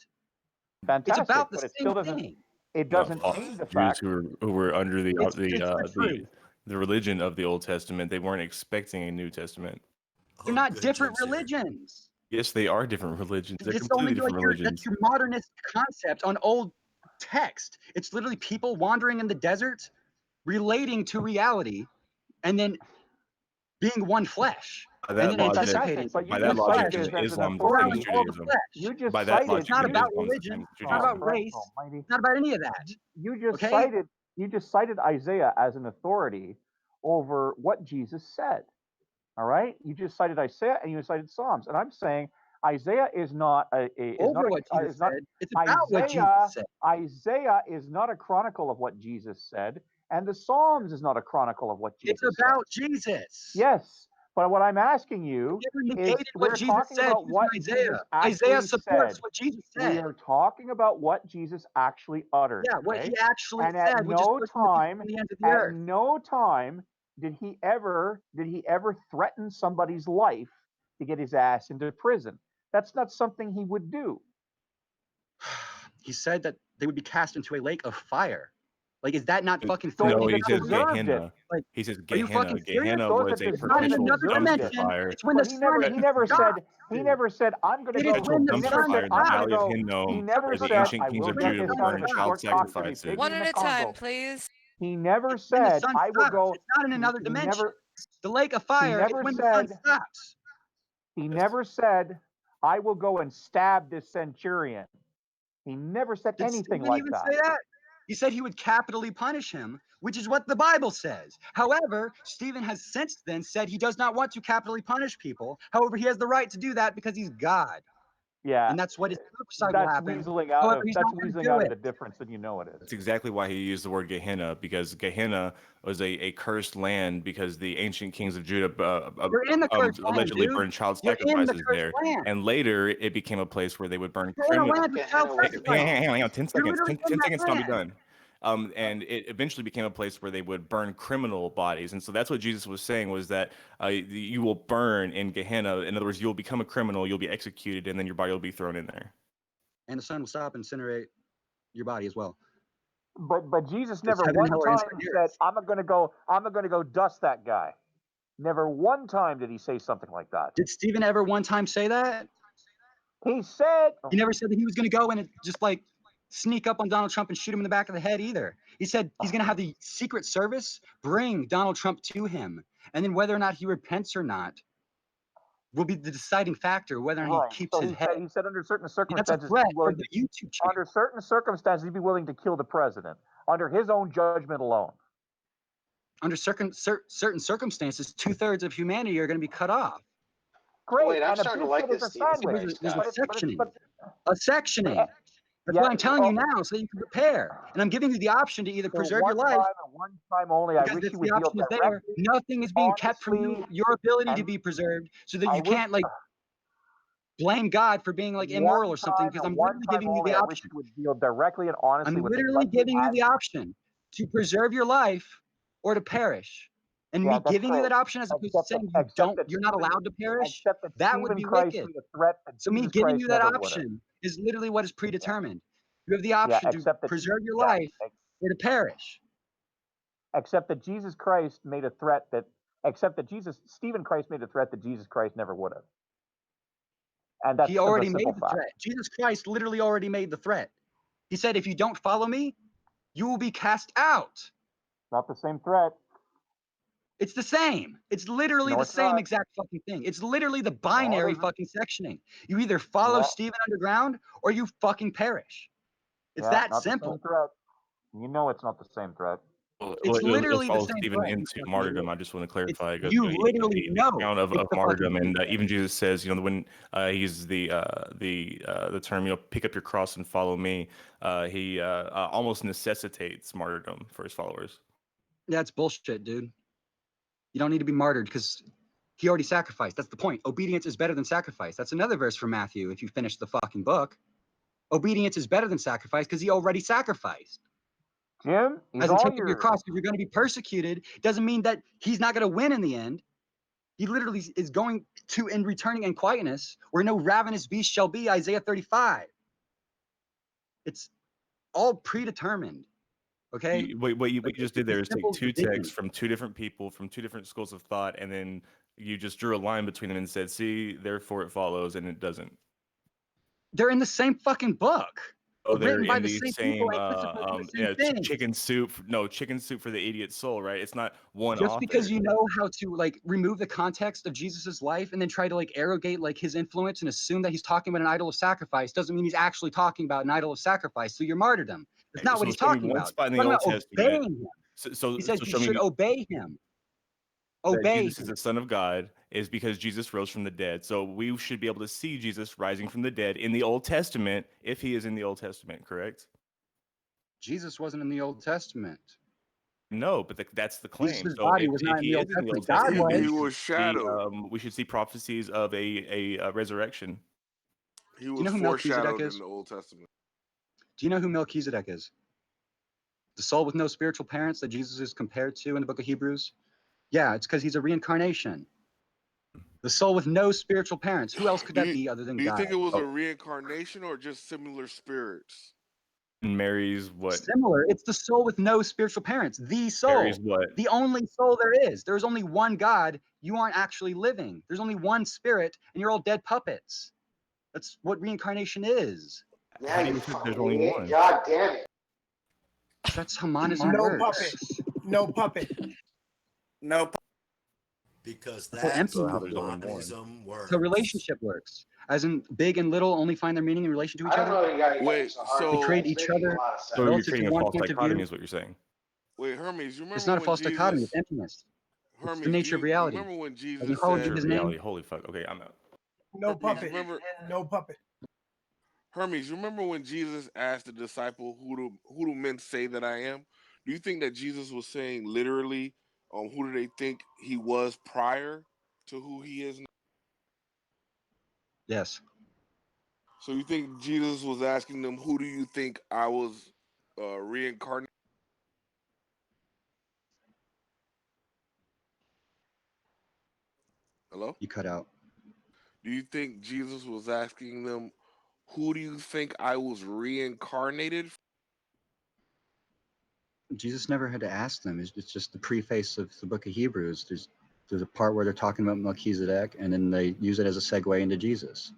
Fantastic, It's about the but it same still doesn't. thing. It No, doesn't false change the Jews fact. who were under It's the truth. the religion of the Old Testament, they weren't expecting a New Testament. They're not different religions. Yes, they are different religions. They're It's completely only like different religions. that's your modernist concept on old text. It's literally people wandering in the desert, relating to reality, and then being one flesh. By And that then logic, anticipating But you by that just logic, cited then this as an Islam is the same authority. as Judaism. You just By that cited. logic, It's not then about Islam is the same religion. as It's not about Judaism. race. It's not about any of that. You just Okay? cited Isaiah as an authority over what Jesus said. All right, you just cited Isaiah and you cited Psalms, and I'm saying Isaiah is not Over what Jesus said. It's about what Jesus said. Isaiah is not a chronicle of what Jesus said, and the Psalms is not a chronicle of what Jesus It's said. about Jesus. Yes, but what I'm asking you You never is negated what we're Jesus talking said about using what Isaiah. Jesus Isaiah actually supports said. what Jesus We said. are talking about what Jesus actually uttered. Yeah, what okay? he actually And at said, which is no pushing the people time, to the end of the earth. no time did he ever threaten somebody's life to get his ass into prison. That's not something he would do. He said that they would be cast into a lake of fire. Like, is that not fucking So No, he he says deserved it. Gehenna. Like, He says are you Gehenna. fucking serious? Gehenna Those was that a It's not in deserved it perpetual another deserved dumpster it. dimension. fire. It's when the But he sun never stops. said I'm gonna It go. is when the He never sun said Fire in the I'm stops. gonna valley of go. Hinnom, He never where the said ancient I kings will of get Judah this would out burn of a child short talk to the sacrifices. pig One in at the a time, Congo. please. He never It's when the said sun I will stops. go. It's not in another He dimension. never. The lake of He fire is never when the sun said. stops. He never said I will go and stab this centurion. He never said Did anything Stephen like even that. say that? He said he would capitally punish him, which is what the Bible says. However, Stephen has since then said he does not want to capitally punish people. However, he has the right to do that because he's God. Yeah, And that's what is prophesied will that's happen. weaseling out However, of he's not going to do the it. difference that you know it is. That's exactly why he used the word Gehenna, because Gehenna was a cursed land because the ancient kings of Judah You're in the cursed land, allegedly dude. burned child You're in the sacrifices cursed there. land. And later it became a place where they would burn You're in a criminal. land with child sacrifices. Hang on, 10 You're seconds. literally 10 in that seconds, and I'll be land. done. And it eventually became a place where they would burn criminal bodies. And so that's what Jesus was saying, was that you will burn in Gehenna. In other words, you'll become a criminal, you'll be executed, and then your body will be thrown in there. And the sun will stop and incinerate your body as well. But Jesus Because never heaven and one hell are time inside the said earth. I'm gonna go dust that guy. Never one time did he say something like that. Did Stephen ever one time say that? He said He never said that he was going to go and just like sneak up on Donald Trump and shoot him in the back of the head either. He said he's going to have the Secret Service bring Donald Trump to him. And then whether or not he repents or not will be the deciding factor, whether or not right. he keeps So his head. he said under certain That's a circumstances threat he'd be willing from the YouTube channel. under certain circumstances he'd be willing to kill the president under his own judgment alone. Under certain circumstances, 2/3 of humanity are going to be cut off. Great, Wait, I'm and a starting to big like shit is this a Stephen sandwich. Christ There's guy. a sectioning. A sectioning. That's why I'm telling you now, so you can prepare. And I'm giving you the option to either For preserve your one life, time and one time only, I because wish if you the would deal option is there, directly, nothing is being kept from you, honestly, your ability to and be preserved, so that I you wish can't like blame God for being like one immoral or something, time because and I'm one literally time giving you only, the I wish option. you would deal directly and I'm honestly with literally what you giving you asked the me. option to preserve your life or to perish. And Yeah, me that's giving you great. that option as opposed to saying you're not allowed to perish, Except that that would Stephen be Christ wicked. made a threat that So me Jesus giving Christ you that never would have. option is literally what is predetermined. You have the Yeah, option to except that preserve your yeah, life or to perish. except that Jesus Christ made a threat that Stephen Christ made a threat that Jesus Christ never would have. And that's He the already simple made the fact. threat. Jesus Christ literally already made the threat. He said, if you don't follow me, you will be cast out. Not the same threat. It's the same. It's literally No, the it's same not. exact fucking thing. It's literally the No, it binary isn't. fucking sectioning. You either follow Yeah. Stephen underground or you fucking perish. It's Yeah, that not the simple. same threat. You know it's not the same threat. Well, It's it'll literally the follow same Stephen threat. You into fucking martyrdom. idiot. I just want to It's, clarify because you literally the know account of it's the martyrdom, fucking and even Jesus says, when he uses the term, pick up your cross and follow me. He almost necessitates martyrdom for his followers. That's bullshit, dude. You don't need to be martyred because he already sacrificed. That's the point. Obedience is better than sacrifice. That's another verse from Matthew if you finish the fucking book. Obedience is better than sacrifice because he already sacrificed. Jim, is As in all take up your cross, if you're going to be persecuted, doesn't mean that he's not going to win in the end. He literally is going to, in returning in quietness, where no ravenous beast shall be, Isaiah 35. It's all predetermined, okay? What you just did It's a there is take simple two division. texts from two different people, from two different schools of thought, and then you just drew a line between them and said, see, therefore it follows, and it doesn't. They're in the same fucking book. Oh, they're Written by in the the same same, people and crucified for the same thing. chicken soup. No, chicken soup for the idiot soul, right? It's not one Just because author. you know how to like remove the context of Jesus's life and then try to like arrogate like his influence and assume that he's talking about an idol of sacrifice doesn't mean he's actually talking about an idol of sacrifice. So you're martyrdom. That's not what he's show me talking one about. spot in He's the talking Old about Testament. obeying him. So He says you show me should obey him. that Obey Jesus is him. the Son of God is because Jesus rose from the dead. So we should be able to see Jesus rising from the dead in the Old Testament if he is in the Old Testament, correct? Jesus wasn't in the Old Testament. No, but that's the claim. Jesus' So body was if not in he the is Old in the Old Testament. God Testament, He was. was shadowed. we should see prophecies of a resurrection. He Do you was know who Melchizedek foreshadowed is? in the Old Testament. Do you know who Melchizedek is? The soul with no spiritual parents that Jesus is compared to in the book of Hebrews? Yeah, it's because he's a reincarnation. The soul with no spiritual parents. Who else could that be other than Do you God? think it was a reincarnation or just similar spirits? And Mary's what? Similar. It's the soul with no spiritual parents. The soul. Mary's what? The only soul there is. There's only one God. You aren't actually living. There's only one spirit, and you're all dead puppets. That's what reincarnation is. How do you think there's only one? God damn it. That's how monism No works. puppet. No puppet. No. Because That's how that's emptiness how works. monism works. That's how relationship works. As in big and little only find their meaning in relation to each I don't know other. what you got. Wait, They so create each other So you're relative to creating a one false point of dichotomy, view. is what you're saying. wait, Hermes, you remember It's not a when false Jesus? dichotomy. It's emptiness. It's Hermes, the nature of you reality. remember when As Jesus in, Paul said? give his Reality. name. Holy fuck. Okay, I'm out. No Hermes, puppet. remember? No puppet. Hermes, you remember when Jesus asked the disciple, "Who do men say that I am?" Do you think that Jesus was saying literally, who do they think he was prior to who he is now? Yes. So you think Jesus was asking them, "Who do you think I was reincarnated?" Hello? You cut out. Do you think Jesus was asking them, "Who do you think I was reincarnated?" Jesus never had to ask them. It's just the preface of the book of Hebrews. There's a part where they're talking about Melchizedek, and then they use it as a segue into Jesus.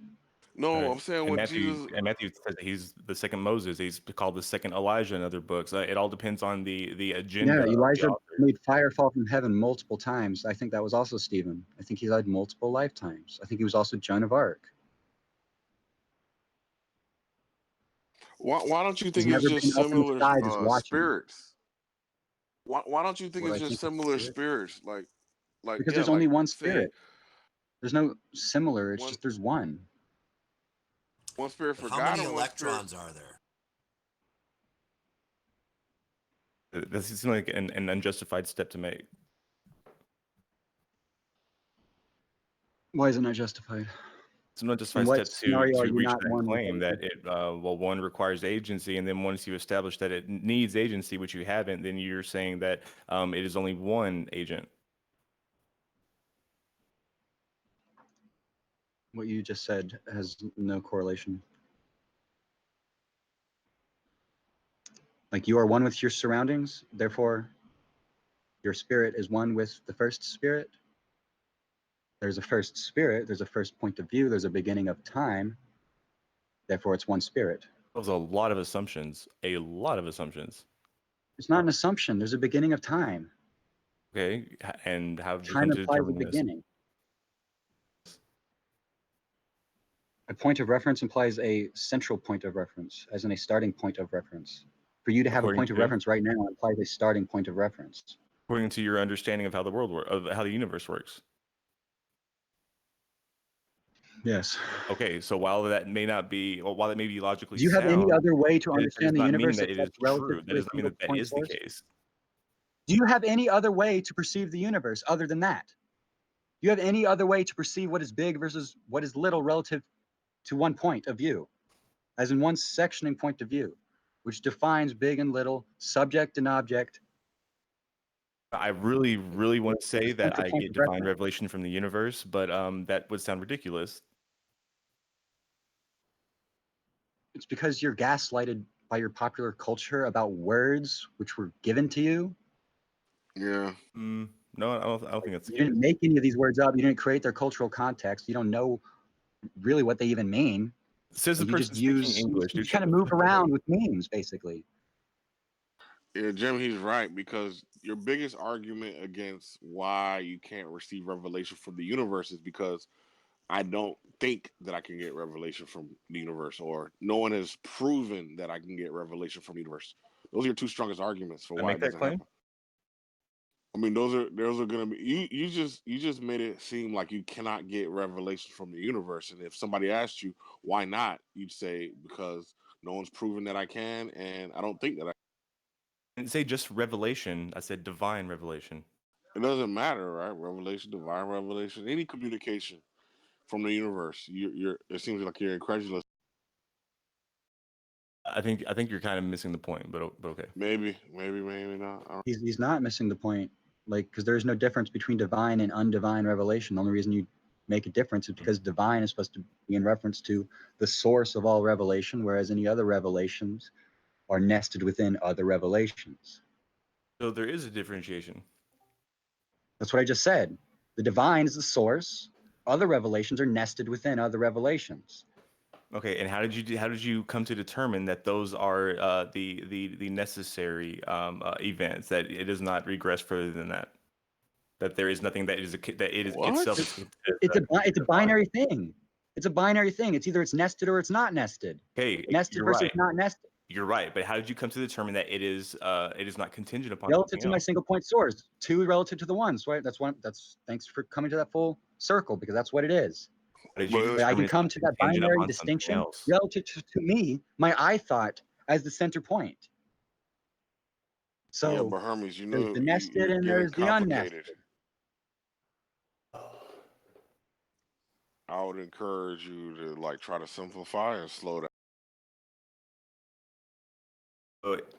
No, Right. I'm saying And when Matthew Jesus. says that he's the second Moses. He's called the second Elijah in other books. It all depends on the agenda Yeah, of the Elijah author. made fire fall from heaven multiple times. I think that was also Stephen. I think he had multiple lifetimes. I think he was also Joan of Arc. Why don't you He's think it's never just been up in the similar sky just watching. spirits? Why don't you think What it's I just think of similar spirits. spirits? Like Because yeah, there's only like one say spirit. There's no similar. It's one just there's one. spirit But for how God many and one spirit. electrons are there? That seems like an unjustified step to make. Why is it not justified? It's not In justified what step scenario are to you reach not that one with claim that agent? it well, one requires agency, and then once you establish that it needs agency, which you haven't, then you're saying that it is only one agent. What you just said has no correlation. Like you are one with your surroundings, therefore your spirit is one with the first spirit. There's a first spirit, there's a first point of view, there's a beginning of time, therefore it's one spirit. Those are a lot of assumptions. A lot of assumptions. It's not an assumption, there's a beginning of time. Okay, and how did you Time come to implies a determine this? beginning. A point of reference implies a central point of reference, as in a starting point of reference. For you to have a According point of to? reference right now implies a starting point of reference. According to your understanding of how the world works, of how the universe works. Yes. Okay, so while that may not be, or while that may be logically Do you have any sound, other way to it does understand the not mean universe that it is except relative true. to That a does not mean single that that point is the source? case. Do you have any other way to perceive the universe other than that? Do you have any other way to perceive what is big versus what is little relative to one point of view, as in one sectioning point of view, which defines big and little, subject and object? I really, really want to say that central I point get of divine reference. revelation from the universe, but that would sound ridiculous. It's because you're gaslighted by your popular culture about words which were given to you. Yeah. No, I don't think that's the You case. didn't make any of these words up. You didn't create their cultural context. You don't know really what they even mean. Says the You person just speaking use, English. you Dude, just shut kind of the move fuck up. around with memes, basically. Yeah, Jim, he's right because your biggest argument against why you can't receive revelation from the universe is because I don't think that I can get revelation from the universe, or no one has proven that I can get revelation from the universe. Those are your two strongest arguments for I why make it that doesn't claim. happen. I mean, those are gonna be you just made it seem like you cannot get revelation from the universe, and if somebody asked you why not, you'd say because no one's proven that I can, and I don't think that I. I didn't say just revelation. I said divine revelation. It doesn't matter, right? Revelation, divine revelation, any communication from the universe. You're. It seems like you're incredulous. I think you're kind of missing the point, but okay. Maybe not. I don't... He's not missing the point, like, because there's no difference between divine and undivine revelation. The only reason you make a difference is because divine is supposed to be in reference to the source of all revelation, whereas any other revelations are nested within other revelations. So there is a differentiation. That's what I just said. The divine is the source. Other revelations are nested within other revelations. Okay, and how did you come to determine that those are the necessary events, that it does not regress further than that? That there is nothing that is that it is What? itself is It's a binary thing. It's a binary thing. It's either it's nested or it's not nested. Okay, Nested you're versus right. not nested. You're right, but how did you come to determine that it is not contingent upon Relative something to my else? single point source, 2 relative to the 1. So that's one. That's thanks for coming to that full circle, because that's what it is. How did you But But I determine can it's come not to that contingent binary upon something distinction else? relative to me, my I thought, as the center point. yeah, So but Hermes, you there's know the nested you're and getting there's the complicated. unnested. I would encourage you to like try to simplify and slow down.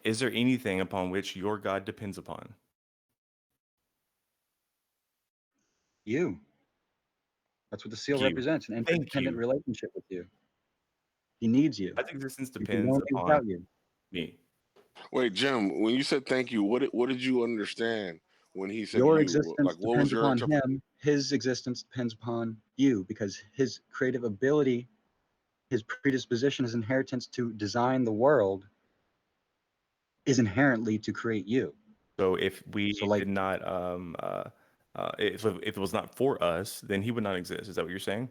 Is there anything upon which your God depends upon? You. That's what the seal Thank you. represents, an Thank interdependent you. relationship with you. He needs you. God's existence You can depends know him upon without you. me. Wait, Jim, when you said thank you, what did you understand when he said Your you? existence Like, what was depends your upon interpretation? him. His existence depends upon you, because his creative ability, his predisposition, his inheritance to design the world is inherently to create you. So if we So, like, did not, if it was not for us, then he would not exist. Is that what you're saying?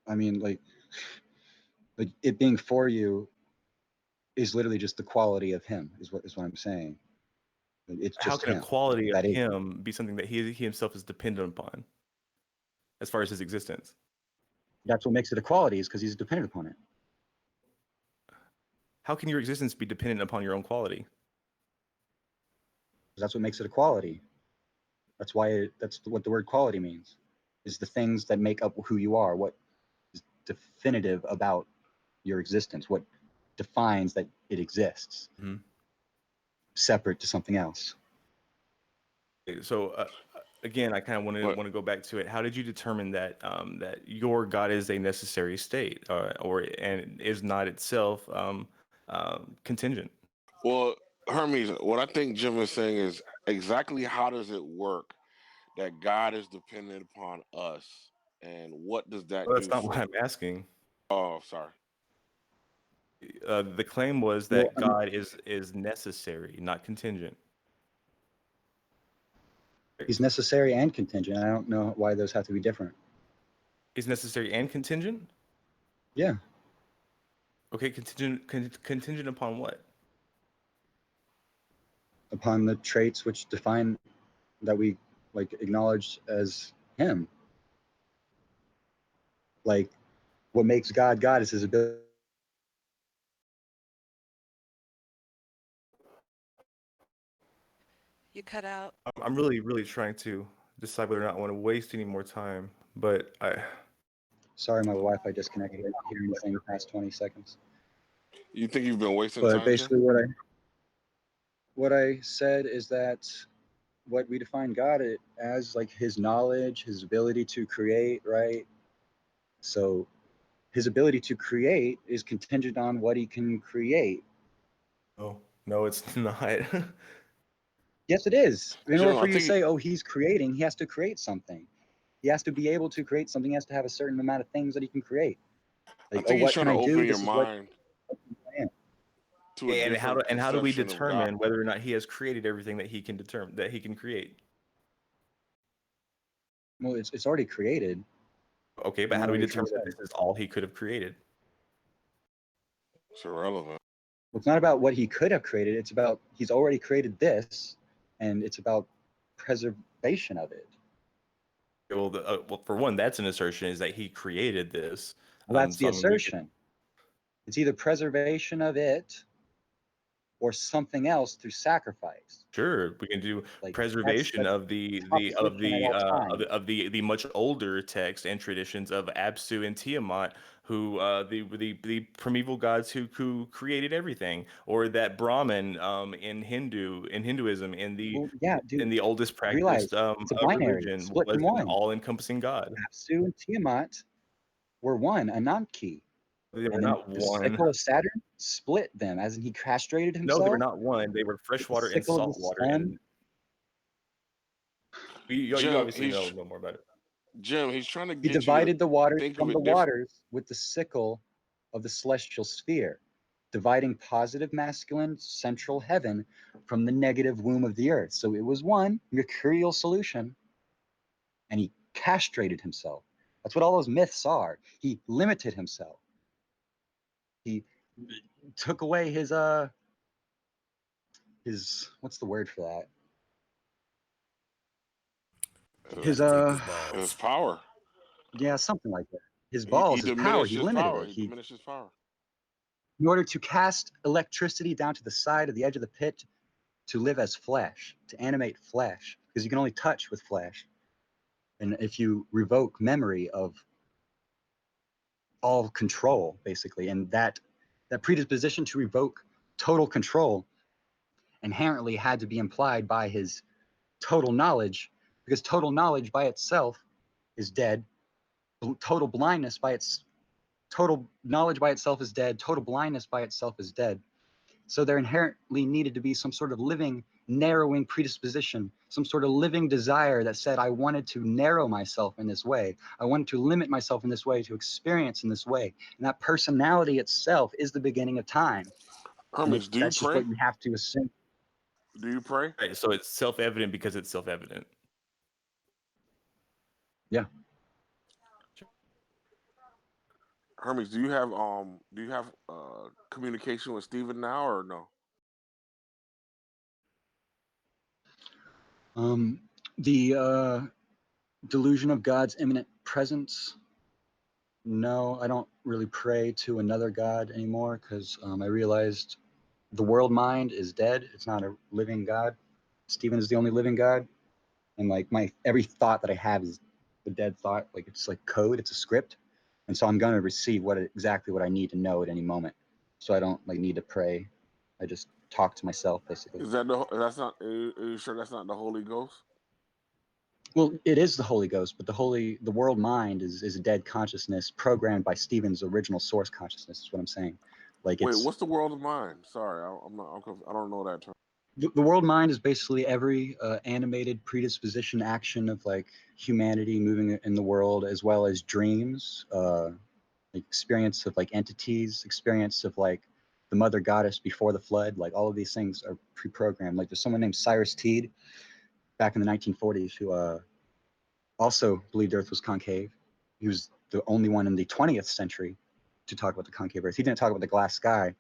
I mean, like it being for you is literally just the quality of him, is what I'm saying. It's How just can a him. quality of That is. him be something that he himself is dependent upon, as far as his existence? That's what makes it a quality, is because he's dependent upon it. How can your existence be dependent upon your own quality? That's what makes it a quality. That's why that's what the word quality means, is the things that make up who you are, what is definitive about your existence, what defines that it exists, separate to something else. So again, I kind of want to go back to it. How did you determine that that your God is a necessary state, and is not itself contingent? Well, Hermes, what I think Jim is saying is exactly how does it work that God is dependent upon us, and what does that Well, do that's not what for? I'm asking. Oh, sorry. The claim was that God is necessary, not contingent. He's necessary and contingent. I don't know why those have to be different. Is necessary and contingent? Yeah. Okay, contingent upon what? Upon the traits which define that we like acknowledge as him. Like what makes God God is his ability. You cut out. I'm really trying to decide whether or not I want to waste any more time, but Sorry, my Wi-Fi disconnected. I didn't hear anything past 20 seconds. You think you've been wasting But time, basically, Jim? what I said is that what we define God as, like his knowledge, his ability to create, right? So his ability to create is contingent on what he can create. No, it's not. Yes, it is. In Jim, order for I you to think say, oh, he's creating, he has to create something. He has to be able to create something. He has to have a certain amount of things that he can create. I Like, oh, think he's what trying can to I do? open your This is what mind I am. to a And different how do we perception of God. determine whether or not he has created everything that he can determine that he can create? Well, it's already created. Okay, but how do we determine that this is all he could have created? It's irrelevant. Well, it's not about what he could have created. It's about he's already created this, and it's about preservation of it. Well, for one, that's an assertion is that he created this. Well, that's the So I mean, we could- assertion. It's either preservation of it or something else through sacrifice. Sure, we can do Like preservation that's of the proposition at all times. the much older text and traditions of Apsu and Tiamat, who the primeval gods who created everything, or that Brahman in Hinduism in Well, yeah, dude. the oldest practiced Realize it's a binary, religion split in was an one. all-encompassing god. Apsu and Tiamat were one, Ananki. They were And then not the one. sickle of Saturn split them, as in he castrated No, they were himself. not one. They were The freshwater and sickle of the saltwater, sun. and you Jim, obviously know more about it. Jim, he's trying to He get you to divided the waters think of from the it different. waters with the sickle of the celestial sphere, dividing positive masculine central heaven from the negative womb of the earth. So it was one mercurial solution, and he castrated himself. That's what all those myths are. He limited himself. He took away his what's the word for that? His power. Yeah, something like that. His He balls, his power, diminished he his limited power. it. He He, diminished his power. in order to cast electricity down to the side of the edge of the pit, to live as flesh, to animate flesh, because you can only touch with flesh. And if you revoke memory of all control, basically, and that predisposition to revoke total control inherently had to be implied by his total knowledge, because total knowledge by itself is dead. Total blindness by its total knowledge by itself is dead. Total blindness by itself is dead. So there inherently needed to be some sort of living, narrowing predisposition, some sort of living desire that said, I wanted to narrow myself in this way. I wanted to limit myself in this way, to experience in this way. And that personality itself is the beginning of time. Hermes, do you That's just pray? what you have to assume. Do you pray? Right, so it's self-evident because it's self-evident. Yeah. Hermes, do you have communication with Steven now or no? The delusion of God's imminent presence No, I don't really pray to another god anymore because I realized the world mind is dead. It's not a living god. Stephen is the only living god, and like my every thought that I have is the dead thought. Like it's like code. It's a script, and so I'm gonna receive exactly what I need to know at any moment. So I don't like need to pray. I just talk to myself basically. Is that that's not? Are you sure that's not the Holy Ghost? Well, it is the Holy Ghost, but the world mind is a dead consciousness programmed by Stephen's original source consciousness. Is what I'm saying. Like Wait, it's what's the world of mind? Sorry, I'm not. I don't know that term. the world mind is basically every animated predisposition action of like humanity moving in the world, as well as dreams, like experience of like entities, experience of like the mother goddess before the flood. Like all of these things are pre-programmed. Like there's someone named Cyrus Teed back in the 1940s who also believed Earth was concave. He was the only one in the 20th century to talk about the concave Earth. He didn't talk about the glass sky.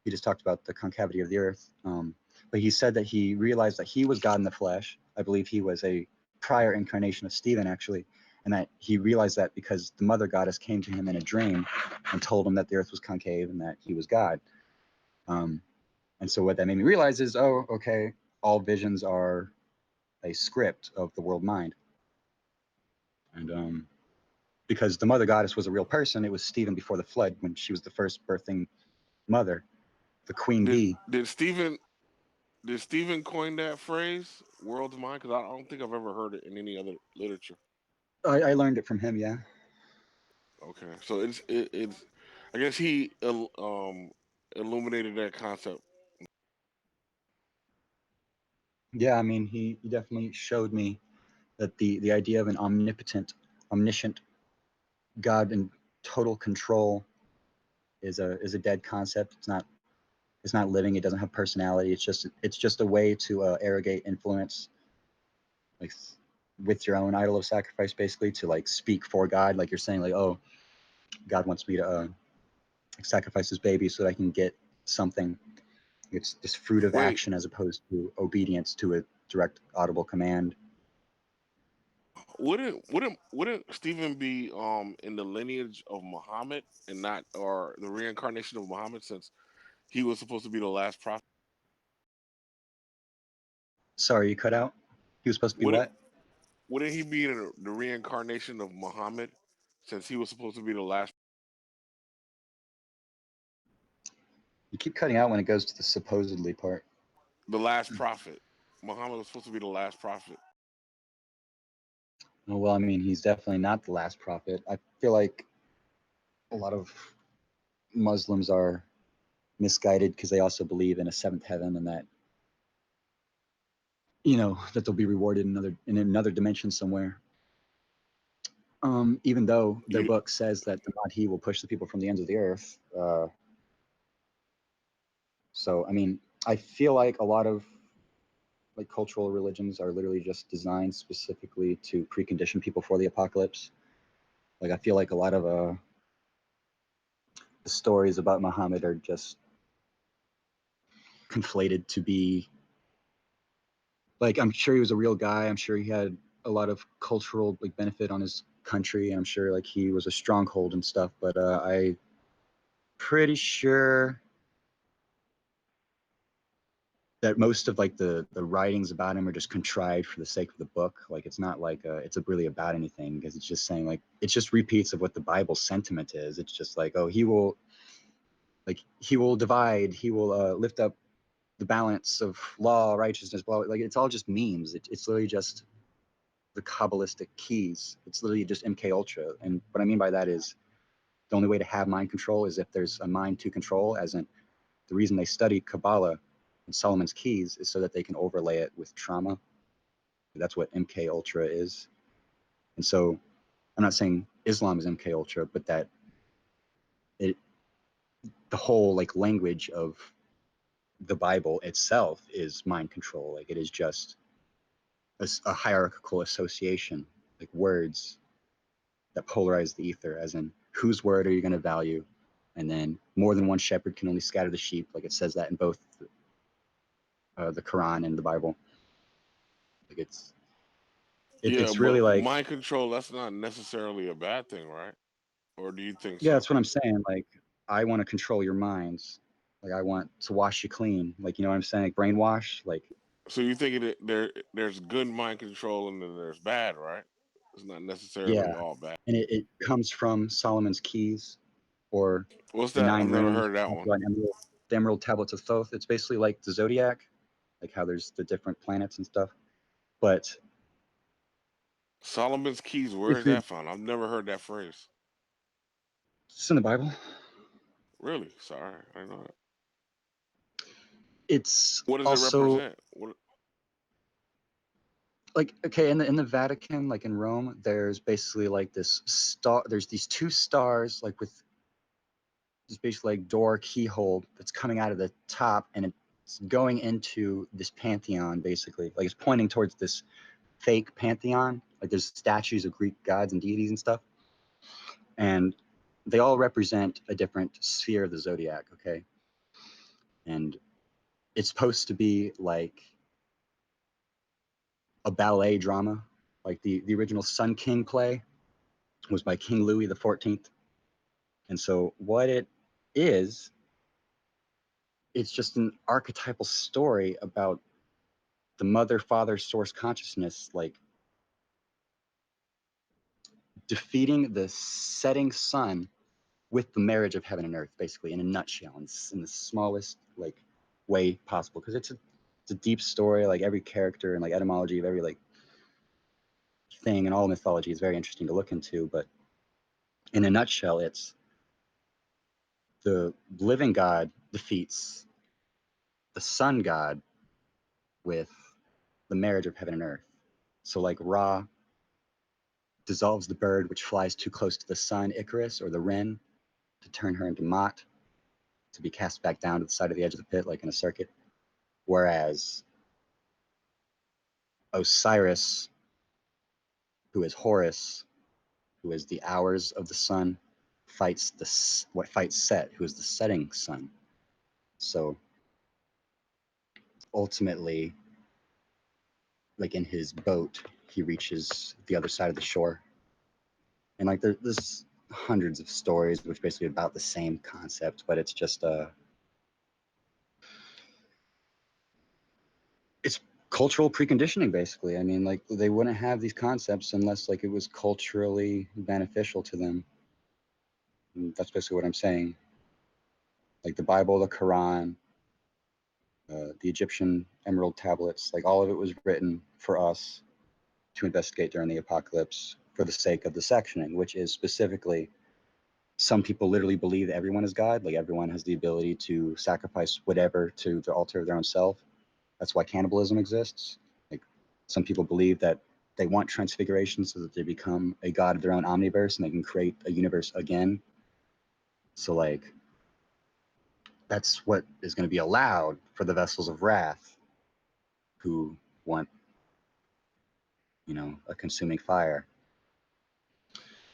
He just talked about the concavity of the Earth. But he said that he realized that he was God in the flesh. I believe he was a prior incarnation of Stephen, actually, and that he realized that because the mother goddess came to him in a dream and told him that the Earth was concave and that he was God. And so what that made me realize is, oh, okay, all visions are a script of the world mind. And because the mother goddess was a real person, it was Stephen before the flood when she was the first birthing mother, the queen bee. Did Stephen coin that phrase, "world of mind"? Because I don't think I've ever heard it in any other literature. I learned it from him, yeah. Okay, so it's. I guess he illuminated that concept. Yeah, I mean, he definitely showed me that the idea of an omniscient God in total control is a dead concept. It's not living. It doesn't have personality. It's just a way to arrogate influence, like with your own idol of sacrifice, basically to like speak for God. Like you're saying, like, oh, God wants me to sacrifice his baby so that I can get something. It's this fruit of Wait, action as opposed to obedience to a direct audible command. wouldn't Stephen be in the lineage of Muhammad and not or the reincarnation of Muhammad since he was supposed to be the last prophet? Sorry, you cut out. He was supposed to be Wouldn't what? wouldn't he be in the reincarnation of Muhammad since he was supposed to be the last? You keep cutting out when it goes to the supposedly part. The last prophet. Muhammad was supposed to be the last prophet. Oh, well, I mean, he's definitely not the last prophet. I feel like a lot of Muslims are misguided because they also believe in a seventh heaven and that that they'll be rewarded in another dimension somewhere. Even though their You, book says that the Mahdi will push the people from the ends of the earth. So I mean, I feel like a lot of like cultural religions are literally just designed specifically to precondition people for the apocalypse. Like I feel like a lot of the stories about Muhammad are just conflated to be like, I'm sure he was a real guy. I'm sure he had a lot of cultural like benefit on his country. I'm sure like he was a stronghold and stuff, but I pretty sure that most of like the writings about him are just contrived for the sake of the book. Like it's not like really about anything because it's just saying like it's just repeats of what the Bible sentiment is. It's just like, oh, he will divide, he will lift up the balance of law, righteousness, blah. Like it's all just memes. It's literally just the Kabbalistic keys. It's literally just MK Ultra. And what I mean by that is the only way to have mind control is if there's a mind to control, as in the reason they study Kabbalah and Solomon's keys is so that they can overlay it with trauma. That's what MK Ultra is. And so I'm not saying Islam is MK Ultra, but that the whole like language of the Bible itself is mind control. Like it is just a hierarchical association, like words that polarize the ether, as in whose word are you going to value? And then more than one shepherd can only scatter the sheep, like it says that in both the Quran and the Bible. Like yeah, it's really but like mind control, that's not necessarily a bad thing, right? Or do you think Yeah, so? that's what I'm saying. Like, I want to control your minds. Like, I want to wash you clean. Like, you know what I'm saying? Like, brainwash. Like, So you think there's good mind control and then there's bad, right? It's not yeah. necessarily all bad. And it comes from Solomon's keys or What's the that? 9 I've never runes, heard of that one. the emerald tablets of Thoth. It's basically like the zodiac, like how there's the different planets and stuff. But Solomon's keys, where if is you're, that found? I've never heard that phrase. it's in the Bible. Really? Sorry, I didn't know that. It's What does it also represent? What? like, okay, in the Vatican, like in Rome, there's basically like this star. There's these 2 stars, like with this basically like door keyhole that's coming out of the top, and it's going into this pantheon. Basically, like it's pointing towards this fake pantheon. Like there's statues of Greek gods and deities and stuff, and they all represent a different sphere of the zodiac. Okay, and it's supposed to be like a ballet drama. Like the original Sun King play was by King Louis the 14th. And so what it is, it's just an archetypal story about the mother, father, source consciousness, like defeating the setting sun with the marriage of heaven and earth, basically, in a nutshell, in the smallest like way possible. Because it's a deep story. Like every character and like etymology of every like thing and all mythology is very interesting to look into. But in a nutshell, it's the living God defeats the sun god with the marriage of heaven and earth. So like Ra dissolves the bird which flies too close to the sun, Icarus, or the wren, to turn her into Mot, to be cast back down to the side of the edge of the pit, like in a circuit. Whereas Osiris, who is Horus, who is the hours of the sun, fights Set, who is the setting sun. So ultimately, like in his boat, he reaches the other side of the shore. And like there's hundreds of stories which basically about the same concept, but it's just it's cultural preconditioning basically. I mean, like they wouldn't have these concepts unless like it was culturally beneficial to them. And that's basically what I'm saying. Like the Bible, the Quran, the Egyptian emerald tablets, like all of it was written for us to investigate during the apocalypse for the sake of the sectioning, which is specifically some people literally believe that everyone is God. Like everyone has the ability to sacrifice whatever to the altar of their own self. That's why cannibalism exists. Like some people believe that they want transfiguration so that they become a god of their own omniverse and they can create a universe again. So like that's what is going to be allowed for the vessels of wrath who want, you know, a consuming fire.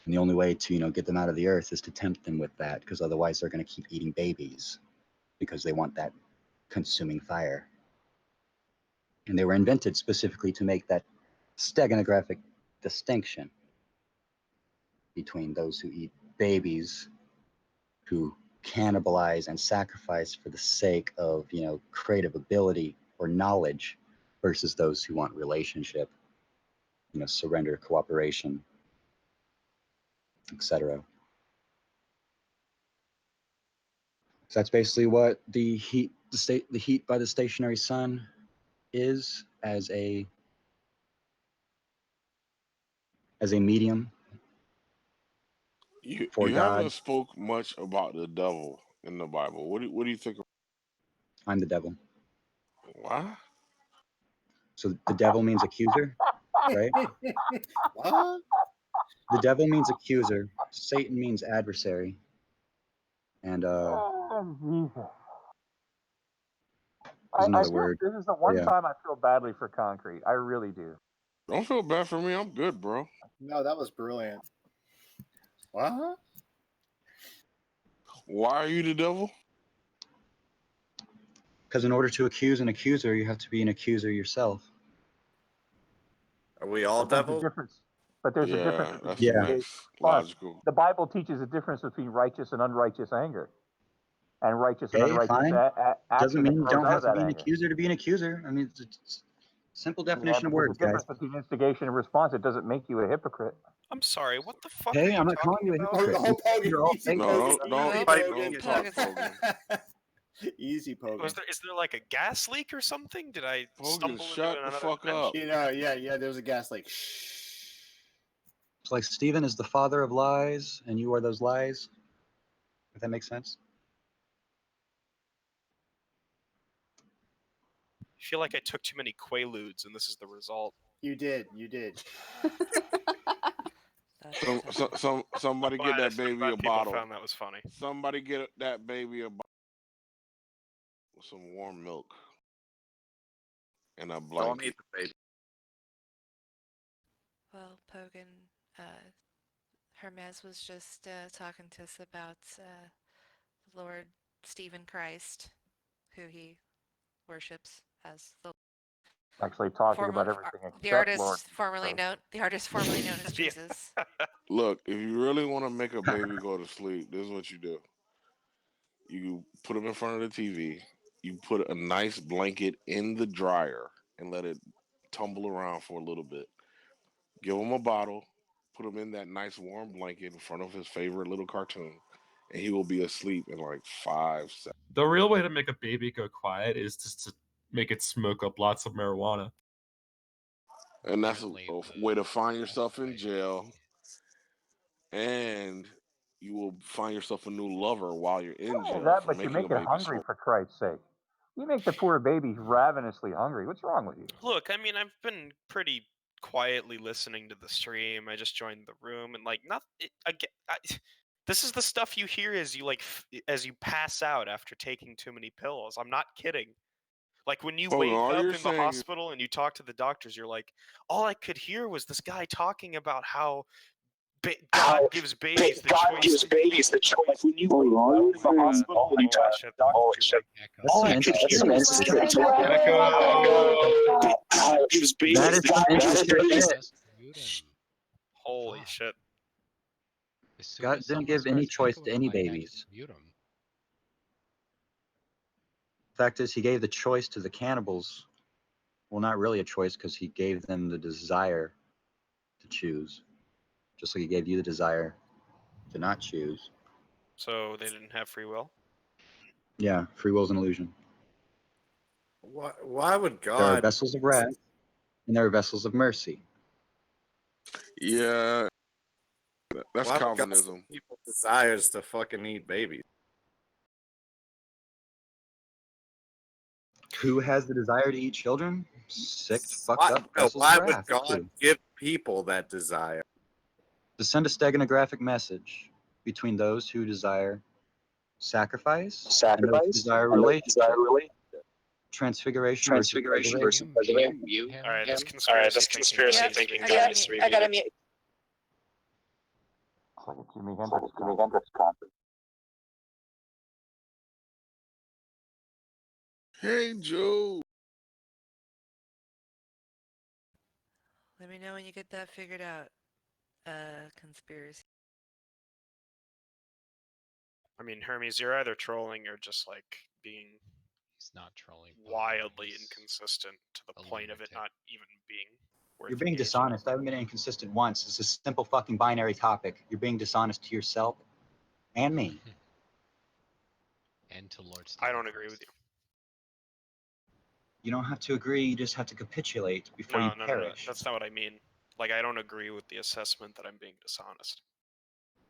And the only way to, you know, get them out of the earth is to tempt them with that, because otherwise they're going to keep eating babies because they want that consuming fire. And they were invented specifically to make that steganographic distinction between those who eat babies, who cannibalize and sacrifice for the sake of, you know, creative ability or knowledge, versus those who want relationship, you know, surrender, cooperation, etc. So that's basically what the heat by the stationary sun is as a medium for You God. haven't spoke much about the devil in the Bible. What do you think? I'm the devil. What? So the devil means accuser, right? What? The devil means accuser. Satan means adversary. And Jesus. there's I another feel word. this is the Oh, one yeah. time I feel badly for Concrete. I really do. Don't feel bad for me. I'm good, bro. No, that was brilliant. What? Why are you the devil? Because in order to accuse an accuser, you have to be an accuser yourself. Are we all But there's a devils? difference. But there's a difference Yeah, between that's the engaged and next response. logical. The Bible teaches a difference between righteous and unrighteous anger, and righteous and Okay, unrighteous fine. action Doesn't that mean you grows don't out have of to that be an anger. accuser to be an accuser. I mean, it's simple Yeah, definition but of there's a words, guys. difference between instigation and response. It doesn't make you a hypocrite. I'm sorry, what the fuck are Hey, you I'm not calling talking you a about? hypocrite. You're all fake. No, don't Easy, talk, Pogus. Pogan. Easy, Pogan. Is there like a gas leak or something? Did I Pogan, stumble shut into the another fuck dimension? up. You know, yeah. There's a gas leak. It's like Stephen is the father of lies, and you are those lies. If that makes sense. I feel like I took too many Quaaludes, and this is the result. You did. Somebody get that baby a bottle. Found that was funny. Somebody get that baby a bottle with some warm milk and a blanket. Well, Pogan, Hermes was just talking to us about Lord Stephen Christ, who he worships as the Actually talking about everything except Lord. the artist formerly known as Jesus. Look, if you really want to make a baby go to sleep, this is what you do. You put them in front of the TV. You put a nice blanket in the dryer and let it tumble around for a little bit. Give him a bottle. Put him in that nice warm blanket in front of his favorite little cartoon, and he will be asleep in like 5 seconds. The real way to make a baby go quiet is just to make it smoke up lots of marijuana. And that's a way to find yourself in jail, and you will find yourself a new lover while you're in Not only jail that, for but you making a make it baby hungry smoke. for Christ's sake. You make the poor baby ravenously hungry. What's wrong with you? Look, I mean, I've been pretty quietly listening to the stream. I just joined the room, and like, this is the stuff you hear as you as you pass out after taking too many pills. I'm not kidding. Like when you wake all up you're in the saying is- hospital and you talk to the doctors, you're like, all I could hear was this guy talking about how God gives babies the choice. When you wake up in the hospital and you talk to the doctors, you're like, all I could hear was this guy talking about how God gives babies the choice. Holy shit. God didn't give any choice to any babies. Fact is, he gave the choice to the cannibals. Well, not really a choice, because he gave them the desire to choose. Just like he gave you the desire to not choose. So they didn't have free will? Yeah, free will is an illusion. Why would God? There are vessels of wrath, and there are vessels of mercy. Yeah, that's Why would God Calvinism. send people desires to fucking eat babies? Who has the desire to eat children? Sick, fucked Why, up no, vessels why of would wrath. God give people that desire? To send a steganographic message between those who desire sacrifice and those who desire relationship. Transfiguration versus preservation. All right, this conspiracy thinking guy is I gotta mute. It's like a Jimi Hendrix concert. Hey, Joe. Let me know when you get that figured out. Conspiracy. I mean, Hermes, you're either trolling or just like being He's not trolling. Wildly inconsistent to the point of it not even being worth You're being engaging. dishonest. I haven't been inconsistent once. It's a simple fucking binary topic. You're being dishonest to yourself and me. And to Lord Stephen I don't agree with you. You don't have to agree. You just have to capitulate before you No, perish. that's not what I mean. Like, I don't agree with the assessment that I'm being dishonest.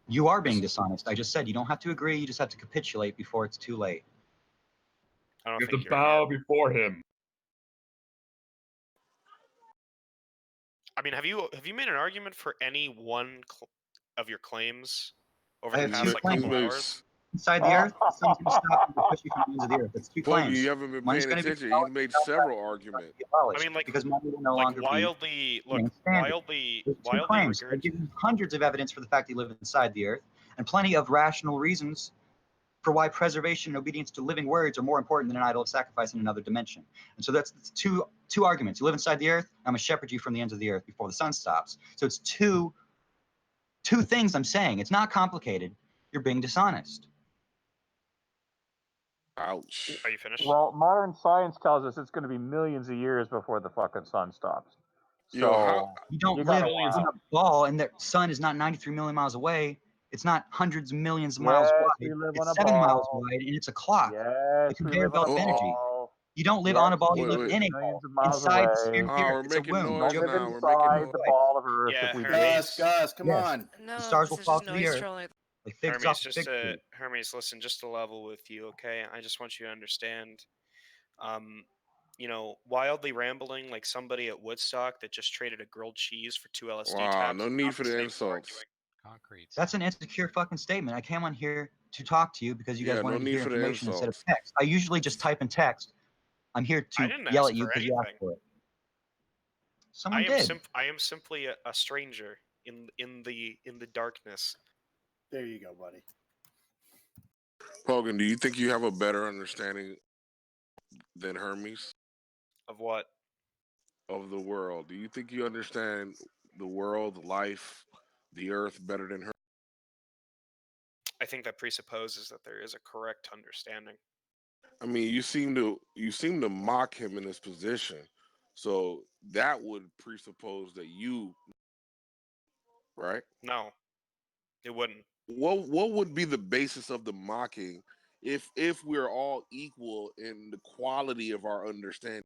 You are being dishonest. I just said you don't have to agree. You just have to capitulate before it's too late. I don't You have think to you're bow before him. I mean, have you made an argument for any one of your claims over I the have past two like claims. couple hours? Inside the earth, the sun's going to stop and push you from the ends of the earth. That's two Bogey, claims. you haven't been One's paying going to be attention. He's made several arguments. I mean, like, because money will no longer wildly, be wildly, There's two claims. I give you hundreds of evidence for the fact that you live inside the earth, and plenty of rational reasons for why preservation and obedience to living words are more important than an idol of sacrifice in another dimension. And so that's two arguments. You live inside the earth, I'm gonna shepherd you from the ends of the earth before the sun stops. So it's two things I'm saying. It's not complicated. You're being dishonest. Ouch. Are you finished? Well, modern science tells us it's going to be millions of years before the fucking sun stops. So you don't live in a ball, and the sun is not 93 million miles away. It's not hundreds of millions of miles Yes, wide. we live It's on a 7 miles ball. wide, and it's a clock. Yes, It's a we conveyor live on belt a of energy. ball. You don't live Yes, on a ball. we You live live in a millions ball. of miles Inside the away. sphere, it's a womb. We don't live We're inside the ball of Earth Yeah, if we Hermes. Gus, come Yes. on. The stars will this is fall just to the noise earth. trolling. Like figs Hermes, off the fig tree. Hermes, listen, just to level with you, okay? I just want you to understand, you know, wildly rambling like somebody at Woodstock that just traded a grilled cheese for 2 LSD Wow, tabs. no need for the insults. That's an insecure fucking statement. I came on here to talk to you because you guys Yeah, no wanted to need hear for the information instead of insults. text. I usually just type in text. I'm here I to didn't yell ask at you for because you asked anything. for it. Someone did. I am simply a stranger in the darkness. There you go, buddy. Hogan, do you think you have a better understanding than Hermes Of what? of the world? Do you think you understand the world, life, the earth better than her? I think that presupposes that there is a correct understanding. I mean, you seem to mock him in his position. So that would presuppose that you, right? No, it wouldn't. What would be the basis of the mocking if we're all equal in the quality of our understanding?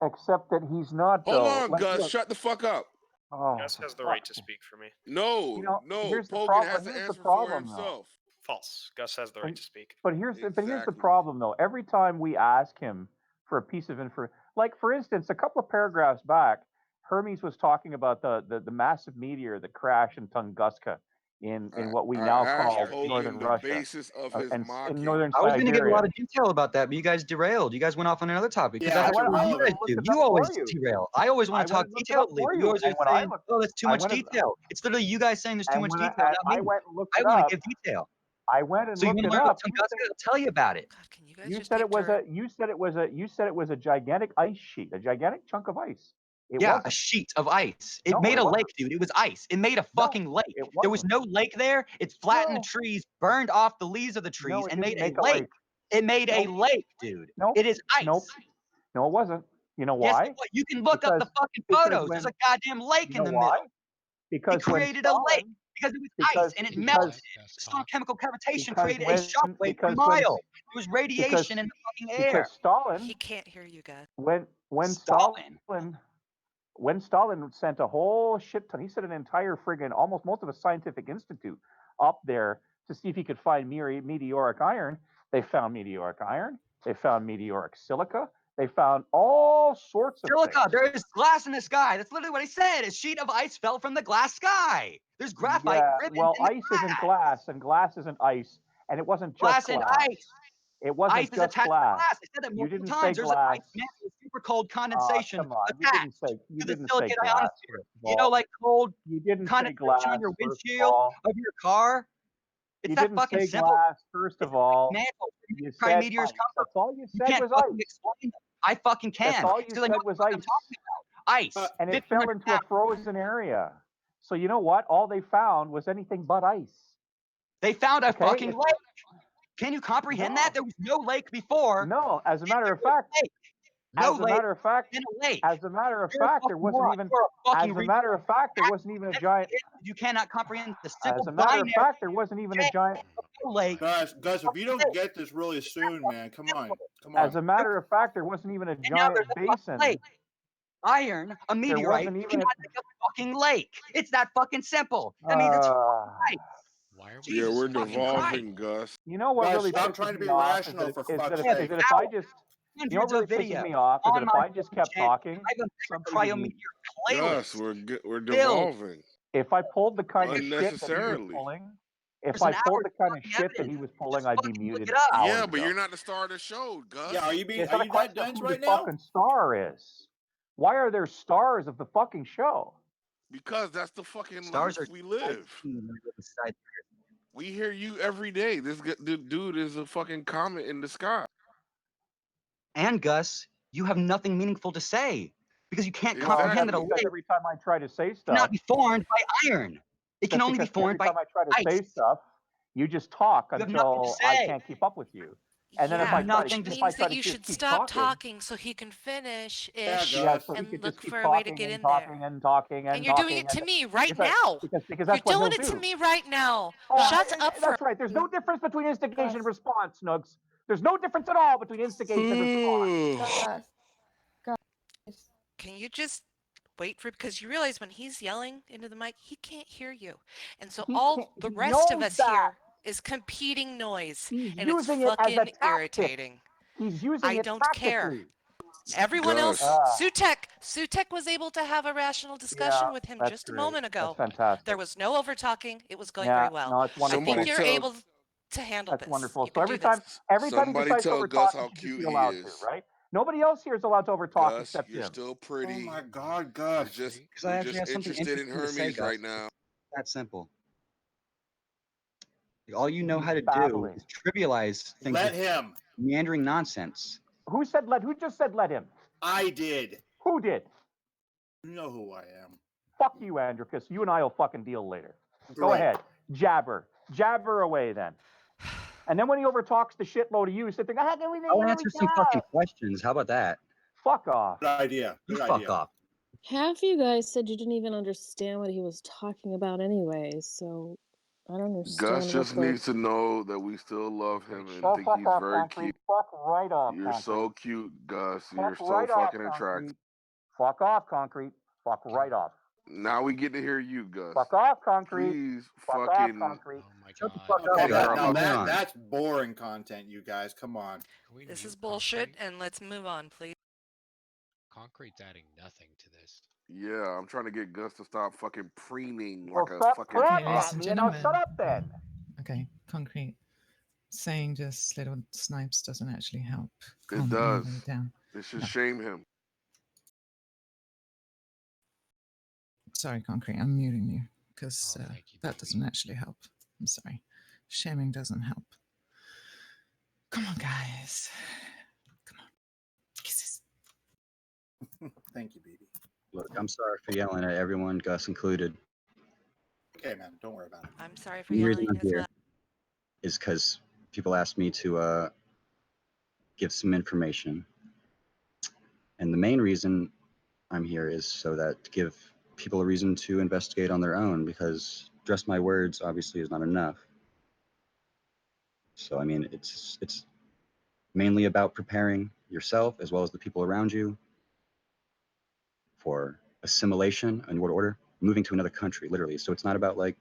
Except that he's not. Hold Though. on, Like, Gus, look. shut the fuck up. Oh, Gus has the fuck. right to speak for me. No, You know, no, here's the Pogan problem. has to Here's the answer for problem, though. himself. False. Gus has the right to speak. But here's the problem, though. Every time we ask him for a piece of info, like for instance, a couple of paragraphs back, Hermes was talking about the massive meteor that crashed in Tunguska in what we now call northern Russia, and in northern I was going to give a Siberia. lot of detail about that, but you guys derailed. You guys went off on another topic. Because Yeah, that's I what went you guys and looked do. it You up always for you. derail. I always want I to went talk and looked it up detailedly. for You you, always and are when I saying, looked, "Oh, that's too I much went and detail." It's literally you guys saying there's too much detail, not me. I went and looked I it want up. to give detail. I went and So you looked want to it learn about up. Tunguska? I'll tell you about it. God, can you guys You just said keep it was tur- you said it was a gigantic ice sheet, a gigantic chunk of ice. It Yeah, wasn't. a sheet of ice. It No, made it a wasn't. lake, dude. It was ice. It made a No, fucking lake. it There was wasn't. no lake there. It flattened the No. trees, burned off the leaves of the trees, No, it and made didn't a make a lake. lake. It made a Nope. lake, dude. Nope. It is ice. Nope. No, it wasn't. You know Yes, why? it was. You can look up the fucking Because photos. There's a goddamn lake you in know the why? middle. Because It when created a lake because it was ice and it melted. Strong chemical cavitation created a shockwave for miles. There was radiation in the fucking air. because Stalin He can't hear you, God. when Stalin sent a whole shit ton, he sent an entire friggin' almost most of a scientific institute up there to see if he could find meteoric iron. They found meteoric iron. They found meteoric silica. They found all sorts of Silica, things. there is glass in the sky. That's literally what he said. A sheet of ice fell from the glass sky. There's graphite Yeah, ribbons well, in the ice isn't glass, and glass isn't ice, and it wasn't just glass and ice. It wasn't Ice is just attached glass. to glass. I said that You multiple didn't say times. There's an glass. ice mantle with super cold condensation Come on, attached you to the didn't say silicate glass. ionosphere. First of You know, all. like cold You didn't say condensation glass. on your First of windshield all. of your car. It's You that didn't fucking say simple. glass. First of all. Mantle. You Prime said meteors ice. come from. That's all you You said can't was fucking ice. explain them. I fucking can. That's all you because I know said was what I'm ice. talking about. Ice. And it fell into a frozen area. So you know what? All they found was anything but ice. They found a Okay? fucking lake. Can you comprehend that? There was no lake before. No, as a matter of fact, No as a lake matter of fact, in a lake. as a matter of You're a fact, there fucking wasn't moron. even. You're a As fucking a matter of fact, there wasn't even a giant. You cannot comprehend the As simple a matter of binary fact, there wasn't even a giant. lake. Gus, if you don't get this really soon, man, come on. As a matter of fact, there wasn't even a And now giant there's a fucking basin. lake. Iron, a meteorite, wasn't even cannot make a fucking lake. It's that fucking simple. That means it's right. Yeah, we're fucking Christ. devolving, Gus. You know what Guys, really stop pisses trying to me be off rational, is for that fuck's if sake. if I just, you know what Hundreds really of pisses videos me off is on that if my I just kept channel. talking, I have a somebody would be, cryometeor Gus, playlist. we're Filled. devolving if I pulled the kind of shit that he was unnecessarily. pulling, There's if I an pulled hour the kind of fucking shit that evidence. he was pulling, I'd be fucking look muted it up. hours Yeah, but ago. you're not the star of the show, Gus. Yeah, are you It's are not a you that question of dense who right the now? fucking star is. Why are there stars of the fucking show? Because that's the fucking Stars life are we live. inside the earth. We hear you every day. This dude is a fucking comet in the sky. And Gus, you have nothing meaningful to say because you can't Exactly. comprehend that a Because light every time I try to say stuff, cannot be formed by iron. It can that's only be because formed every by time I try to say ice. stuff, you just talk You have nothing to until I say. can't keep up with you. And then Yeah, nothing which to means that to you just should keep stop talking, talking so he can finish ish yeah, so he and could look just keep for a way to talking get and in there. talking and talking And and you're doing talking it to and me right because now. because You're that's what he'll doing it to do. me right now. Oh, Shut up for that's right. There's no difference between instigation and response, Nugs. There's no difference at all between instigation and response. Can you just wait for, because you realize when he's yelling into the mic, he can't hear you. And so He all can't. the He rest of knows us that. here is competing noise. He's And it's using it as a fucking tactic. irritating. He's using I it don't care. tactically. Everyone else, Gus. Sutek was able to have a rational discussion with him That's just a great. moment ago. That's fantastic. There was no over talking. It was going Yeah, very well. no, it's wonderful. I think you're Somebody able to handle That's this. wonderful. You So can do this. every time he Somebody decides to tell Gus overtalk, he how should just cute be he allowed to, is. right? Nobody else here is allowed to overtalk Gus, except you're him. still pretty. Oh my God, Gus. Because I actually have something interested in interesting to say, Hermes Gus. right now. It's that simple. All you know how to do Babbling. is trivialize things Let with him. meandering nonsense. Who just said let him? I did. Who did? You know who I am. Fuck you, Androcus. You and I will fucking deal later. Go Great. ahead. Jabber away then. And then when he overtalks the shitload of you, sit there, how can we I'll answer some fucking questions. How about that? Fuck off. Good idea. You Good fuck idea. off. Half you guys said you didn't even understand what he was talking about anyways, so I don't understand Gus what just the... needs to know that we still love him and Oh, think fuck he's off, very Concrete. cute. Fuck right off, You're Concrete. so cute, Gus. You're Fuck so right off, fucking attractive. Concrete. Fuck off, Concrete. Fuck right off. Now we get to hear you, Gus. Fuck off, Concrete. Please Fuck fucking off, Concrete. Shut the fuck up, Okay, Gus. now Moving on. that's boring content, you guys. Come on. This is bullshit, and let's move on, please. Concrete's adding nothing to this. Yeah, I'm trying to get Gus to stop fucking preening Well, like a stop fucking crap ladies at and me and I'll gentlemen. shut up then. Okay, Concrete. Saying just little snipes doesn't actually help. It Calm does. everybody down. It should No. shame him. Sorry, Concrete, I'm muting you because that doesn't actually help. I'm sorry. Shaming doesn't help. Come on, guys. Come on. Kisses. Thank you, baby. Look, I'm sorry for yelling at everyone, Gus included. Okay, man. Don't worry about it. I'm sorry for The reason yelling I'm as here well. is because people asked me to give some information. And the main reason I'm here is so that to give people a reason to investigate on their own, because just my words obviously is not enough. So, I mean, it's mainly about preparing yourself as well as the people around you for assimilation, a new world order, moving to another country, literally. So it's not about like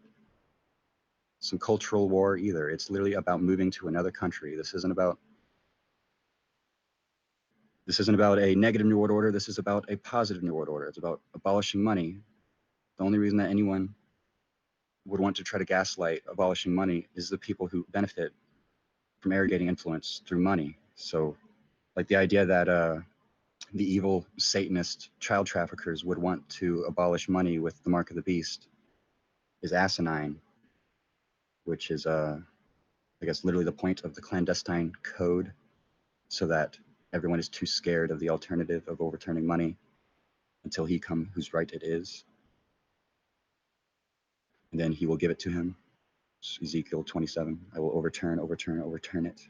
some cultural war either. It's literally about moving to another country. This isn't about a negative new world order. This is about a positive new world order. It's about abolishing money. The only reason that anyone would want to try to gaslight abolishing money is the people who benefit from arrogating influence through money. So, like the idea that the evil Satanist child traffickers would want to abolish money with the mark of the beast is asinine, which is, I guess, literally the point of the clandestine code, so that everyone is too scared of the alternative of overturning money until he come whose right it is. And then he will give it to him. Ezekiel 27, I will overturn it.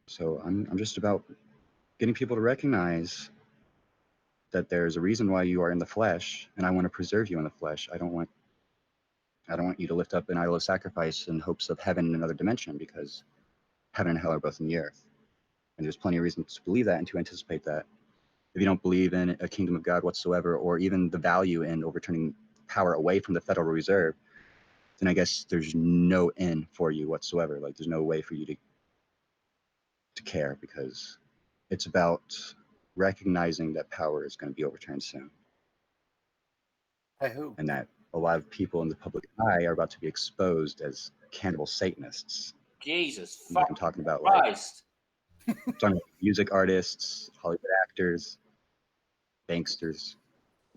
So I'm just about getting people to recognize that there's a reason why you are in the flesh, and I want to preserve you in the flesh. I don't want you to lift up an idol of sacrifice in hopes of heaven in another dimension, because heaven and hell are both in the earth. And there's plenty of reasons to believe that and to anticipate that. If you don't believe in a kingdom of God whatsoever, or even the value in overturning power away from the Federal Reserve, then I guess there's no end for you whatsoever. Like, there's no way for you to care, because it's about recognizing that power is going to be overturned soon. Hey, who? And that a lot of people in the public eye are about to be exposed as cannibal Satanists. Jesus Like, I'm talking about like Christ. I'm talking about music artists, Hollywood actors, banksters.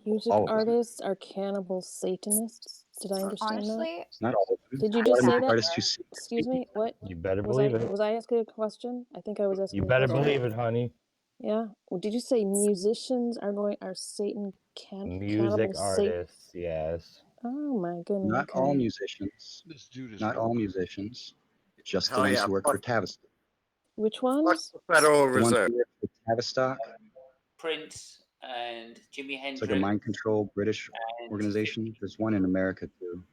Music All of them. artists are cannibal Satanists? Did I understand Honestly, Not all of them. that? Did you A lot just of say music that? artists who sing. Excuse me. What? You better Was I believe it. was I asking a question? I think I was asking You a better question. believe it, honey. Yeah. Well, did you say musicians are Satan Music cannibal Satan? artists, yes. Oh my goodness. Not all Okay. musicians. This dude is Not all woke. musicians. Just the Hell ones yeah. who work for Tavistock. Which Fuck ones? the Federal The ones Reserve. who work for Tavistock. Prince and Jimi It's like a Hendrix mind control British and organization. There's one in America too.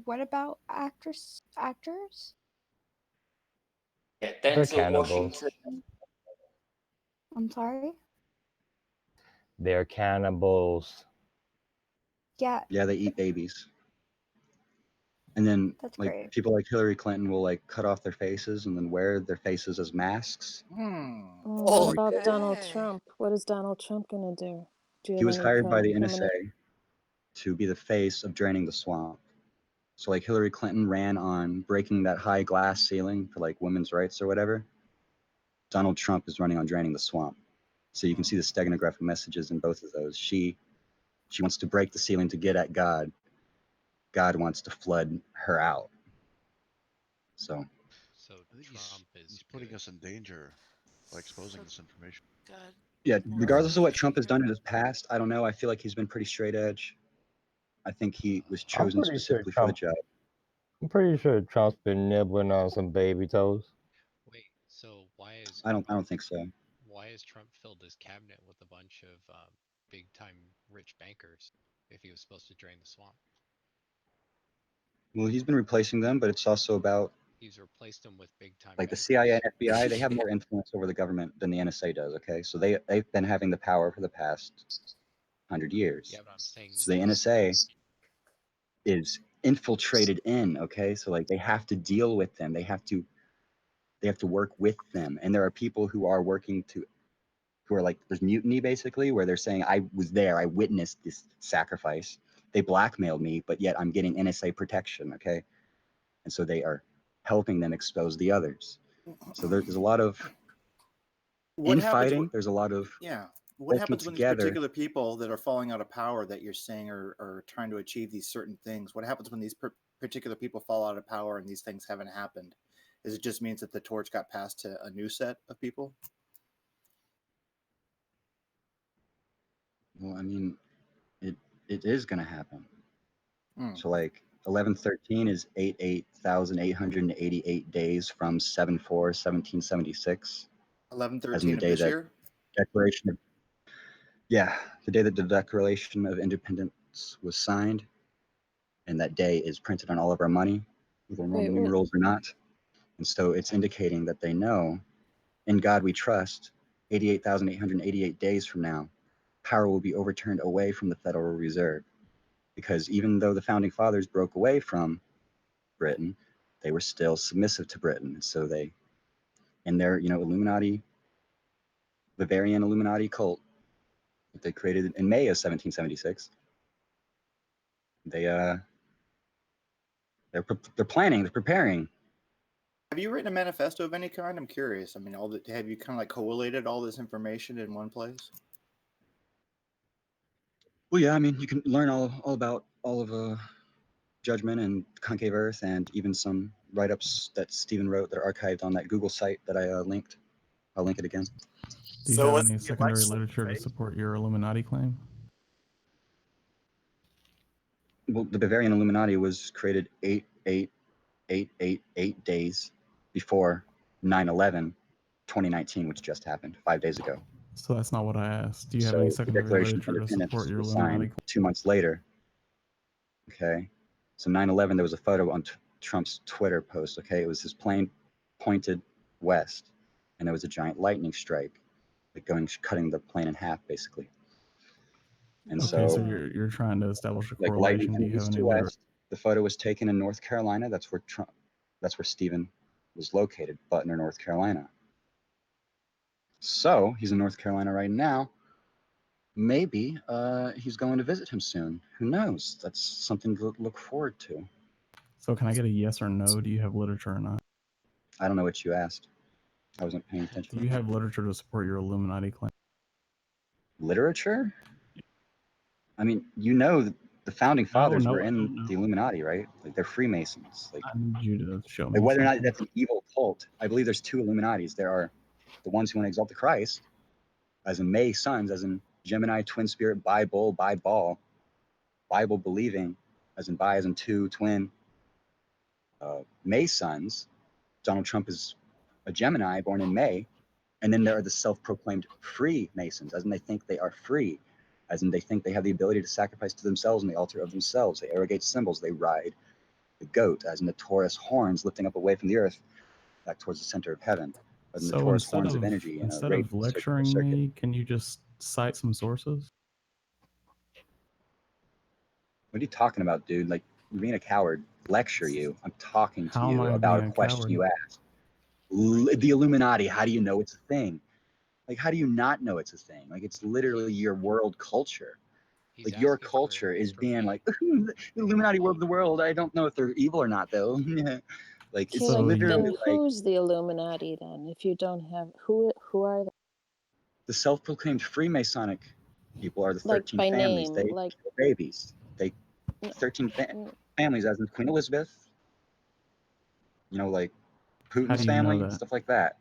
what about actors? yeah, They're Denzel cannibals. Washington. I'm sorry. They're cannibals. Yeah, Yeah, they eat babies. And then that's like great. people like Hillary Clinton will like cut off their faces and then wear their faces as masks. What about Donald Trump? What is Donald Trump gonna do? Do you He have was any hired by the premonition? NSA to be the face of draining the swamp. So like Hillary Clinton ran on breaking that high glass ceiling for like women's rights or whatever. Donald Trump is running on draining the swamp. So you can see the steganographic messages in both of those. She wants to break the ceiling to get at God. God wants to flood her out. So Trump is putting us in danger by exposing this information. God. yeah, regardless of what Trump has done in his past, I don't know. I feel like he's been pretty straight edge. I think he was chosen specifically for the job. I'm pretty sure Trump's been nibbling on some baby toes. Wait, so why is I don't think so. why has Trump filled his cabinet with a bunch of big-time rich bankers if he was supposed to drain the swamp? Well, he's been replacing them, but it's also about He's replaced them with big-time like the bankers. CIA and FBI. They have more influence over the government than the NSA does. Okay, so they've been having the power for the past 100 years. Yeah, but I'm saying so the NSA is infiltrated in. Okay, so like they have to deal with them. They have to work with them, and there are people who are working who are like, there's mutiny basically, where they're saying, I was there, I witnessed this sacrifice. They blackmailed me, but yet I'm getting NSA protection, okay? And so they are helping them expose the others. So there's a lot of infighting, there's a lot of What working happens when these together. particular people that are falling out of power that you're saying are trying to achieve these certain things? What happens when these particular people fall out of power and these things haven't happened? Is it just means that the torch got passed to a new set of people? Well, I mean, it is going to happen. Hmm. So like 1113 is 88,888 days from 7/4/1776. 11/13 of this year? Declaration of, yeah, the day that the Declaration of Independence was signed, and that day is printed on all of our money, whether Roman numerals or not. And so it's indicating that they know, in God we trust, 88,888 days from now, power will be overturned away from the Federal Reserve. Because even though the founding fathers broke away from Britain, they were still submissive to Britain. So they, in their, Illuminati, Bavarian Illuminati cult that they created in May of 1776, they're planning, they're preparing. Have you written a manifesto of any kind? I'm curious. I mean, have you kind of like collated all this information in one place? Well, yeah, I mean, you can learn all about all of Judgment and Concave Earth, and even some write-ups that Stephen wrote that are archived on that Google site that I linked. I'll link it again. Do you have any secondary literature to support your Illuminati claim? Well, the Bavarian Illuminati was created 8 days before 9/11/2019, which just happened 5 days ago. So that's not what I asked. Do you have So any the secondary Declaration of literature to support Independence your was Illuminati signed claim? 2 months later. Okay, so 9/11, there was a photo on Trump's Twitter post. Okay, it was his plane pointed west, and there was a giant lightning strike, like cutting the plane in half, basically. And Okay, so so you're trying to establish a like lightning correlation. from Do you have east any to literature? west. The photo was taken in North Carolina. That's where Stephen was located, Butner, North Carolina. So he's in North Carolina right now. Maybe he's going to visit him soon. Who knows? That's something to look forward to. So can I get a yes or no? Do you have literature or not? I don't know what you asked. I wasn't paying attention. Do you have literature to support your Illuminati claim? Literature? I mean, The founding fathers no, were I in don't know. the Illuminati, right? Like they're Freemasons. Like, I need you to show me. like whether or not something. that's an evil cult, I believe there's two Illuminatis. There are the ones who want to exalt the Christ, as in May sons, as in Gemini, twin spirit, bi bull, bi ball, Bible believing, as in two, twin. May sons. Donald Trump is a Gemini born in May. And then there are the self-proclaimed Freemasons, as in they think they are free, as in they think they have the ability to sacrifice to themselves on the altar of themselves. They arrogate symbols. They ride the goat, as in the Taurus horns lifting up away from the earth back towards the center of heaven, as in the So Taurus horns of energy in a instead radiant of lecturing circular circuit. me, can you just cite some sources? What are you talking about, dude? Like, you're being a coward. Lecture you. I'm talking to How am you I about being a a question coward? you asked. The Illuminati, how do you know it's a thing? Like, how do you not know it's a thing? Like, it's literally your world culture. Like, your culture is being like, the Illuminati ruled the world. I don't know if they're evil or not, though. Like, it's So literally then like who's the Illuminati then? If you don't have who are they? the self-proclaimed Freemasonic people are the Like 13 by families. name, They like kill babies. They 13 families, as in Queen Elizabeth. You know, like How Putin's do you know family, that? stuff like that.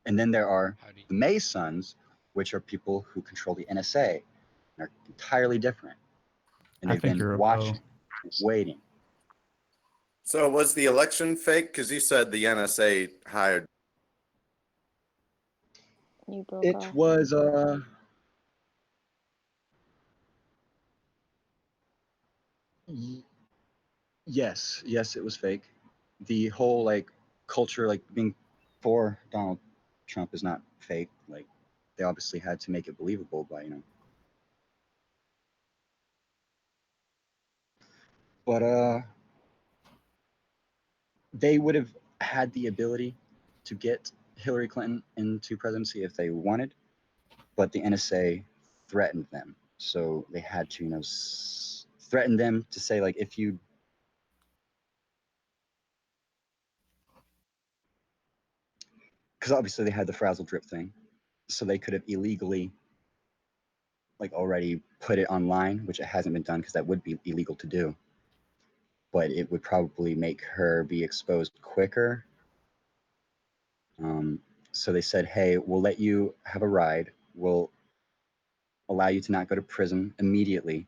And then there are the Masons, which are people who control the NSA and are entirely different. And I they've think been you're a watching, pro. waiting. So was the election fake? Because you said the NSA hired. you broke It off. was yes, it was fake. The whole like culture, like being for Donald Trump, is not fake. Like they obviously had to make it believable by but they would have had the ability to get Hillary Clinton into presidency if they wanted, but the NSA threatened them, so they had to threaten them to say like, if you because obviously they had the frazzle drip thing, so they could have illegally like already put it online, which it hasn't been done because that would be illegal to do, but it would probably make her be exposed quicker. So they said, hey, we'll let you have a ride, we'll allow you to not go to prison immediately,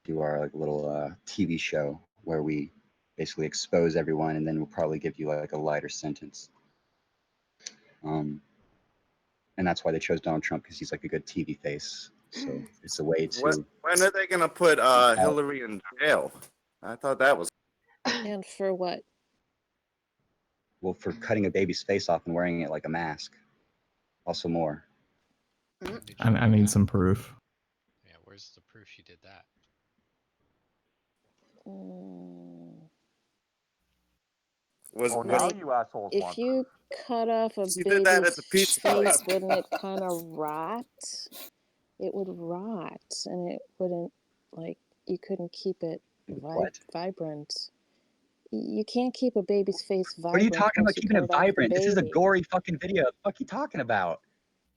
do our like little TV show where we basically expose everyone, and then we'll probably give you like a lighter sentence. And that's why they chose Donald Trump, because he's like a good TV face. So it's a way to. When are they gonna put Hillary in jail? I thought that was. And for what? Well, for cutting a baby's face off and wearing it like a mask. Also more. I need some proof. Yeah, where's the proof she did that? Now you assholes if want you cut off a She did that at the baby's Pizza face, Hut. wouldn't it kind of rot? It would rot, and it wouldn't, like, you couldn't keep it vibrant. You can't keep a baby's face vibrant. What are you talking about once you keeping cut it off the vibrant? This is a baby. gory fucking video. What the fuck are you talking about?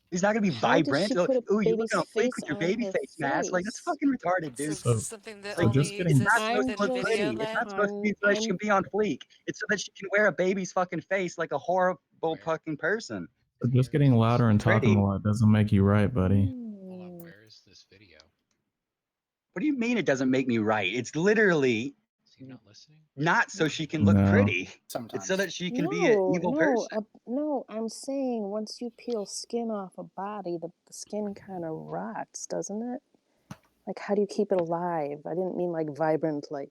He's not gonna be How did vibrant. she put a Ooh, you baby's looking all fake face with your on baby her face mask. Like, that's face? fucking retarded, dude. Something that So just only getting- It's not exists supposed to within look video pretty. It's land. not supposed to be so that she can be on fleek. It's so that she can wear a baby's fucking face like a horrible fucking person. So just getting louder and talking Pretty. a lot doesn't make you right, buddy. Hold on, where is this video? What do you mean it doesn't make me right? It's literally Is he not listening? not so she can look No. pretty. Sometimes. It's so that she can be an evil person. No, I'm saying once you peel skin off a body, the skin kind of rots, doesn't it? Like, how do you keep it alive? I didn't mean like vibrant, like,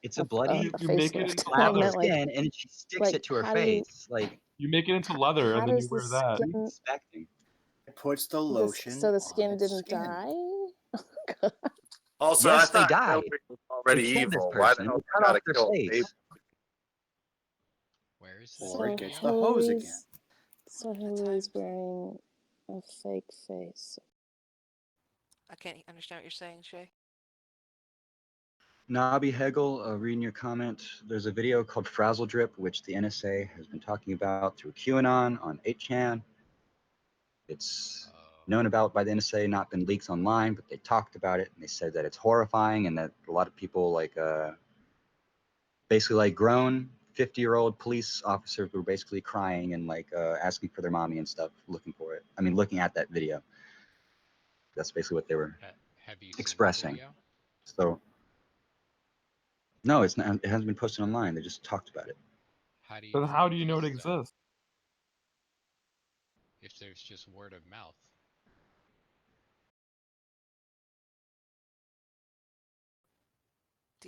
It's a bloody You make it into slab of leather. skin, and she sticks it to her face. Like, You make it into leather, how and then you does wear the that. skin? expecting. It puts the lotion. So the skin on its didn't skin. die. Also, Yes, I they thought died. Hillary was already They killed this evil. Why the person. hell They they cut gotta off their kill a face. baby? Where is Or So it gets the hose again. Hillary's wearing a fake face. I can't understand what you're saying, Shay. Nabi Hegel, reading your comment, there's a video called Frazzle Drip, which the NSA has been talking about through QAnon on 8chan. It's known about by the NSA, not been leaked online, but they talked about it and they said that it's horrifying and that a lot of people like basically like grown 50-year-old police officers were basically crying and like asking for their mommy and stuff, looking for it. I mean, looking at that video. That's basically what they were Have you expressing. seen the video? So no, it's not. It hasn't been posted online. They just talked about it. How do you Then how prove do you know it this, then? exists? If there's just word of mouth.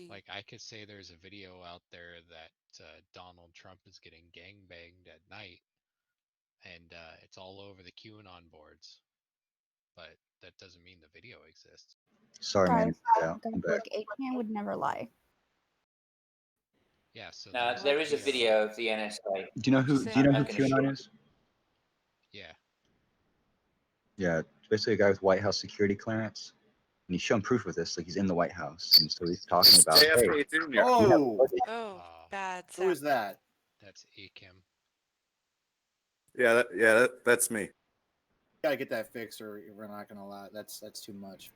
Like, I could say there's a video out there that Donald Trump is getting gangbanged at night, and it's all over the QAnon boards, but that doesn't mean the video exists. Sorry, man. Guys, look, 8chan would never lie. Yeah, so No, there is a video of the NSA. Do you know who? Do you know who QAnon is? Yeah. Yeah, it's basically a guy with White House security clearance, and he's shown proof of this. Like he's in the White House, and so he's talking about. JFK Jr. Oh, bad. Who is that? That's Akim. Yeah, that's me. Gotta get that fixed, or we're not gonna allow. That's too much.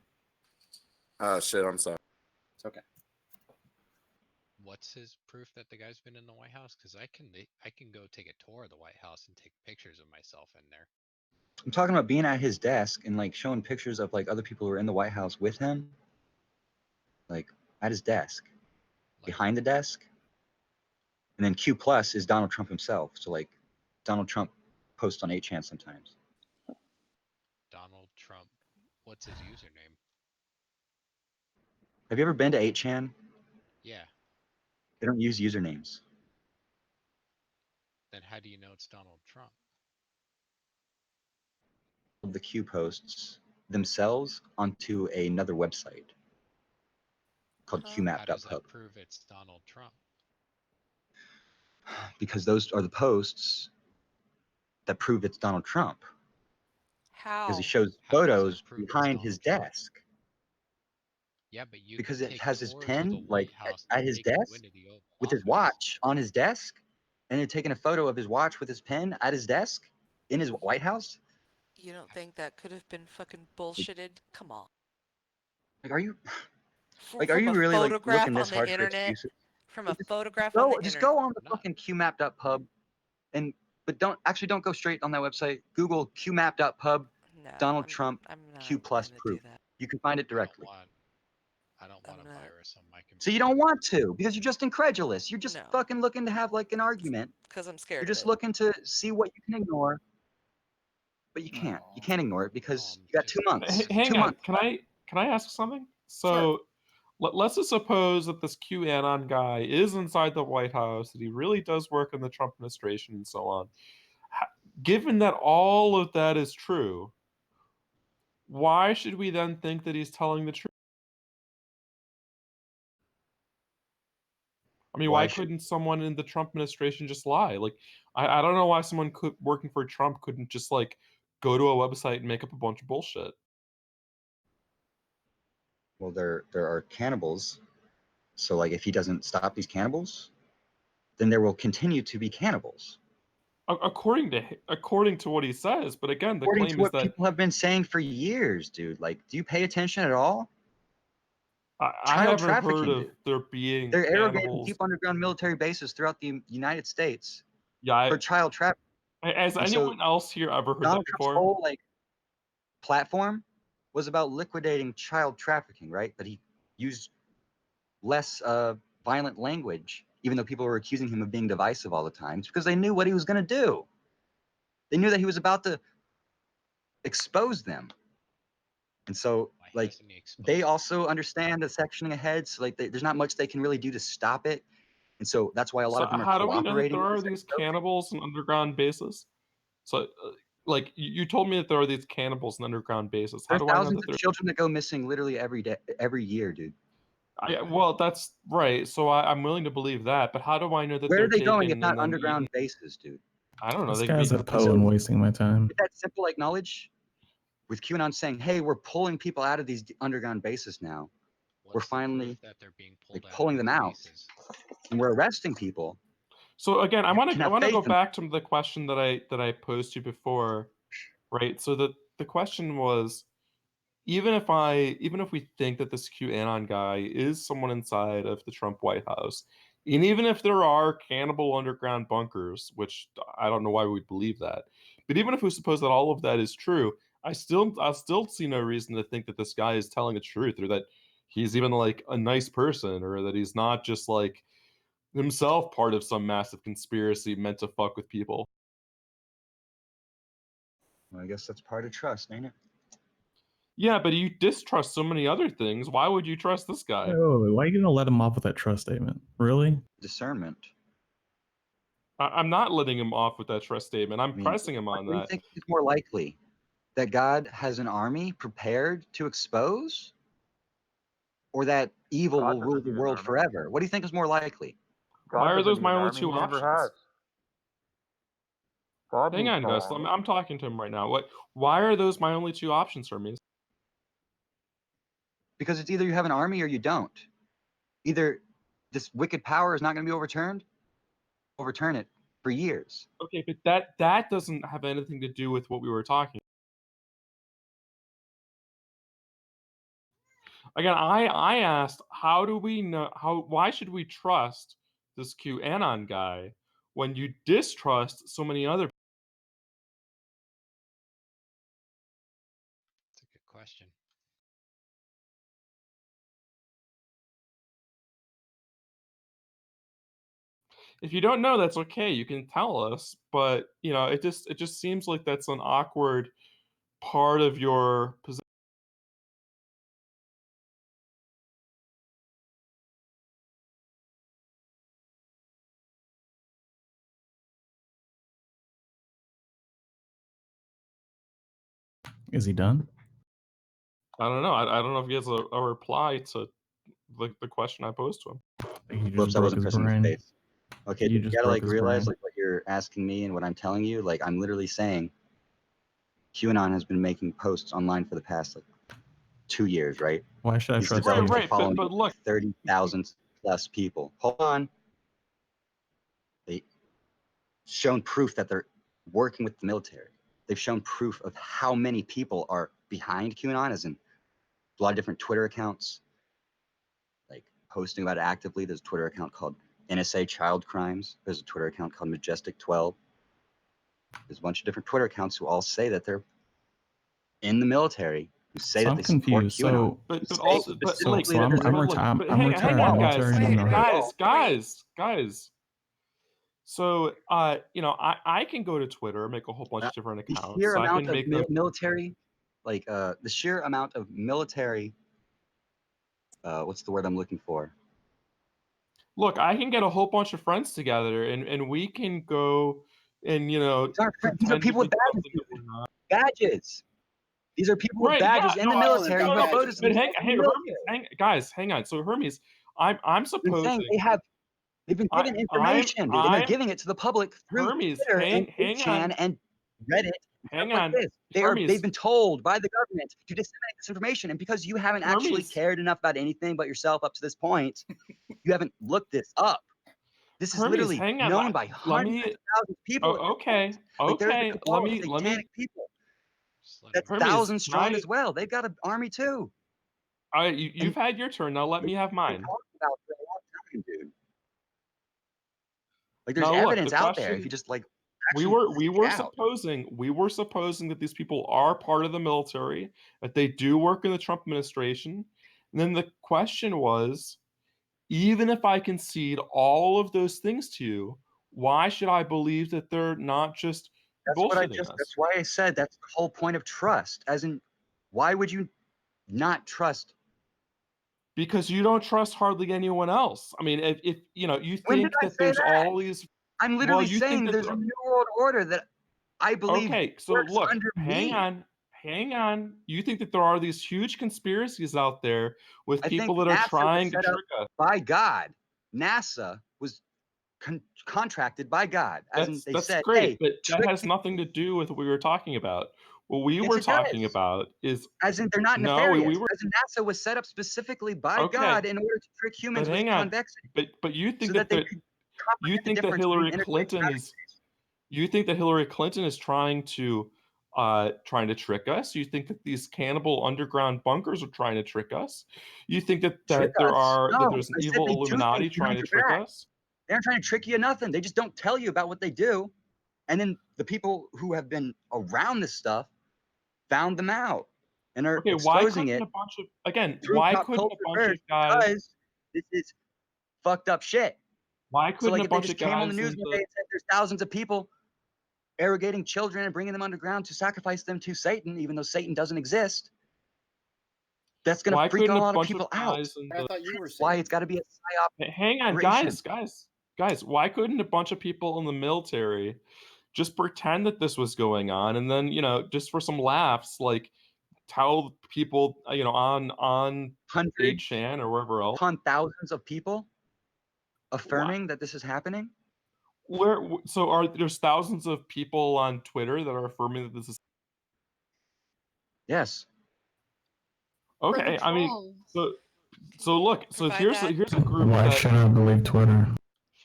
Oh shit, I'm sorry. It's okay. What's his proof that the guy's been in the White House? Because I can go take a tour of the White House and take pictures of myself in there. I'm talking about being at his desk and like showing pictures of like other people who are in the White House with him, like at his desk, behind the desk. And then Q+ is Donald Trump himself. So like Donald Trump posts on 8chan sometimes. Donald Trump. What's his username? Have you ever been to 8chan? Yeah. They don't use usernames. Then how do you know it's Donald Trump? The Q posts themselves onto another website called How does qmap.pub. that prove it's Donald Trump? Because those are the posts that prove it's Donald Trump. How? Because he shows How does photos that prove it's behind Donald his Trump? desk. Yeah, but you Because can it take has his tours of pen the like White House at to his take you desk into the Oval with his Office. watch on his desk, and then taking a photo of his watch with his pen at his desk in his White House. You don't think that could have been fucking bullshitted? Come on. Like, are you From a really like photograph looking on this the hard for internet? excuses? From a photograph on the internet? Just go on the fucking qmap.pub, but don't go straight on that website. Google qmap.pub, No, Donald Trump I'm not Q+ gonna do proof. that. You can find it directly. I don't want a virus on my computer. So you don't want to because you're just incredulous. You're just fucking looking to have like an argument. Because I'm scared You're of just it. looking to see what you can ignore, but you can't. You can't ignore it because you got 2 months. Hang 2 on. months. Can I ask something? So let's just suppose that this QAnon guy is inside the White House, that he really does work in the Trump administration and so on. Given that all of that is true, why should we then think that he's telling the truth? I mean, why couldn't someone in the Trump administration just lie? Like, I don't know why someone working for Trump couldn't just like go to a website and make up a bunch of bullshit. Well, there are cannibals. So like if he doesn't stop these cannibals, then there will continue to be cannibals. According to what he says, but again, the According claim to is what that people have been saying for years, dude. Like, do you pay attention at all? I Child haven't heard trafficking, of dude. there being They're irrigating cannibals. deep underground military bases throughout the United States Yeah, for child trafficking. Has And anyone so else here ever heard Donald that Trump's before? whole like platform was about liquidating child trafficking, right? But he used less violent language, even though people were accusing him of being divisive all the time. It's because they knew what he was going to do. They knew that he was about to expose them. And so, like, they also understand the sectioning ahead. So, like, there's not much they can really do to stop it. And so that's why a lot So of them are how do we know that cooperating. there are these cannibals in underground bases? So, like, you told me that there are these cannibals in underground bases. How There are do I know thousands that there? of children that go missing literally every year, dude. Well, that's right. So I'm willing to believe that, but how do I know that Where they're are they going if taken not and then underground eaten? bases, dude? I don't know. This They could be guy's a eaten. Poe and wasting my time. With that simple like knowledge, with QAnon saying, "Hey, we're pulling people out of these underground bases now. We're finally like pulling them out, and we're arresting people." So again, I You want can to have faith go in back to the question that I posed to you before, right? So the the question was, even if we think that this QAnon guy is someone inside of the Trump White House, and even if there are cannibal underground bunkers, which I don't know why we believe that, but even if we suppose that all of that is true, I still see no reason to think that this guy is telling the truth, or that he's even like a nice person, or that he's not just like himself part of some massive conspiracy meant to fuck with people. Well, I guess that's part of trust, ain't it? Yeah, but you distrust so many other things. Why would you trust this guy? Wait, why are you gonna let him off with that trust statement? Really? Discernment. I'm not letting him off with that trust statement. I'm I mean, pressing him on what do you that. think is more likely? That God has an army prepared to expose? Or that evil God will rule doesn't the need an world army. forever? What do you think is more likely? Why are doesn't those need my an only army. two He never options? has. God Hang needs on, no Gus. army. I'm talking to him right now. Why are those my only two options, Hermes? Because it's either you have an army or you don't. Either this wicked power is not going to be overturned, overturn it for years. Okay, but that doesn't have anything to do with what we were talking. Again, I asked, how do we know why should we trust this QAnon guy when you distrust so many other? That's a good question. If you don't know, that's okay. You can tell us, but it just seems like that's an awkward part of your position. Is he done? I don't know. I don't know if he has a reply to the question I posed to him. He just Whoops, I broke wasn't his pressing the brain. space. Okay, You you just gotta broke like his realize brain. like what you're asking me and what I'm telling you. Like I'm literally saying QAnon has been making posts online for the past like 2 years, right? Why should I He's trust developed you? a following but of look, 30,000 plus people. Hold on. They've shown proof that they're working with the military. They've shown proof of how many people are behind QAnon, as in a lot of different Twitter accounts, like posting about it actively. There's a Twitter account called NSA Child Crimes. There's a Twitter account called Majestic 12. There's a bunch of different Twitter accounts who all say that they're in the military, who say So that I'm they support confused. QAnon. But who say also, but like, specifically that there's I'm but look, retired. but I'm hang retired on, military. guys, You know. guys. So, I can go to Twitter, make a whole bunch of different The accounts. sheer I amount can of make them. military, like the sheer amount of military, what's the word I'm looking for? Look, I can get a whole bunch of friends together, and we can go and These are pretend people to with be badges. something that we're not. Badges. These are people with Right? badges Yeah. in No. the military who Okay. photos But themselves in the military. Guys, hang on. So Hermes, I'm I'm saying supposing. they've been given I'm information, dude, and they're giving it to the public through Hermes. Twitter and Hang 8chan on. and Reddit and stuff Hang like on. this. Hermes. They've been told by the government to disseminate this information, and because you haven't actually Hermes. cared enough about anything but yourself up to this point, you haven't looked this up. This is Hermes, literally hang on. known by Let hundreds me. of thousands of people. Oh, okay. Like there's Okay. a cabal of satanic people. That's Hermes, thousands strong as well. They've got an army too. You've had your turn. Now let me have mine. Talked about for a long time, dude. Like there's Now look, evidence the out there if question. you just like We actually were seek it out. supposing that these people are part of the military, that they do work in the Trump administration. And then the question was, even if I concede all of those things to you, why should I believe that they're not just bullshitting us? That's why I said that's the whole point of trust. As in, why would you not trust? Because you don't trust hardly anyone else. I mean, if you When did think I that say there's that? all these. I'm Well, literally you think saying that there's a new world order that I believe Okay, so works look, under hang me. on. You think that there are these huge conspiracies out there with I think people that are NASA was trying to set up trick us? by God. NASA was contracted by God, as in they That's said, great, "Hey, but that trick has nothing to do with what we were talking about. What we Yes, were it talking does. about is As in, they're not no, we nefarious. were As in, NASA was set up specifically by okay, God in order to trick but humans with hang on. convexity, But you think so that that they could comprehend the difference between Hillary interstate Clinton gravity. is you think that Hillary Clinton is trying to trying to trick us? You think that these cannibal underground bunkers are trying to trick us? You think that Trick there us? are that No, there's an I said evil they do Illuminati things trying behind to your trick back. us? They're not trying to trick you or nothing. They just don't tell you about what they do. And then the people who have been around this stuff found them out and are Okay, why exposing couldn't it a bunch of again? through Why pop couldn't a culture bunch of first guys? because this is fucked up shit. Why So couldn't like a if they bunch just of came on the guys news in one the day and said there's thousands of people arrogating children and bringing them underground to sacrifice them to Satan, even though Satan doesn't exist, that's going to why freak a couldn't a lot of bunch of people out. guys in I the thought you were That's why saying. it's got to be a psyop hang on, operation. guys, why couldn't a bunch of people in the military just pretend that this was going on and then, just for some laughs, like tell people, on Hundreds 8chan or wherever else? upon thousands of people affirming that this is happening? So there's thousands of people on Twitter that are affirming that this is Yes. okay. I mean, so look, so Provide here's that. a group Why that should I believe Twitter?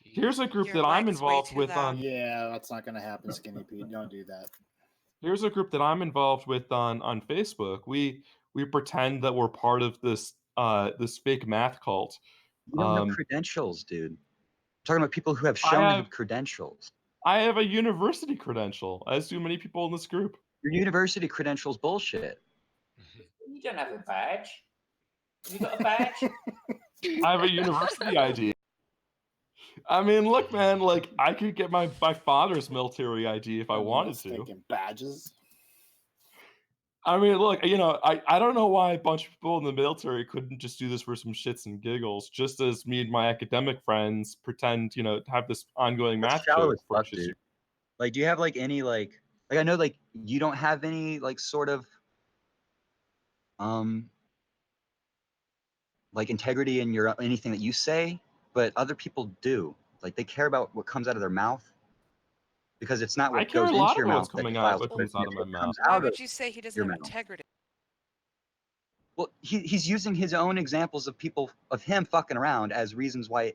here's a group Your that I'm mic's way involved too with loud. on Yeah, that's not going to happen, Skinny Pete. Don't do that. here's a group that I'm involved with on Facebook. We pretend that we're part of this this fake math cult. You don't have credentials, dude. I'm talking about people who have I shown they have have credentials. I have a university credential, as do many people in this group. Your university credentials bullshit. You don't have a badge. Have you got a badge? I have a university ID. I mean, look, man, like I could get my father's military ID if I wanted to. Taking badges. I mean, look, I don't know why a bunch of people in the military couldn't just do this for some shits and giggles, just as me and my academic friends pretend, to have this ongoing That's math shallow joke as for fuck, shits. dude. Like, do you have like any like I know like you don't have any like sort of like integrity in your anything that you say, but other people do. Like they care about what comes out of their mouth because it's not I what care goes a into lot your about what's mouth that coming out, defiles what you, comes out it's of my what comes mouth. Why out would of you say he doesn't your have mouth. integrity? Well, he's using his own examples of people of him fucking around as reasons why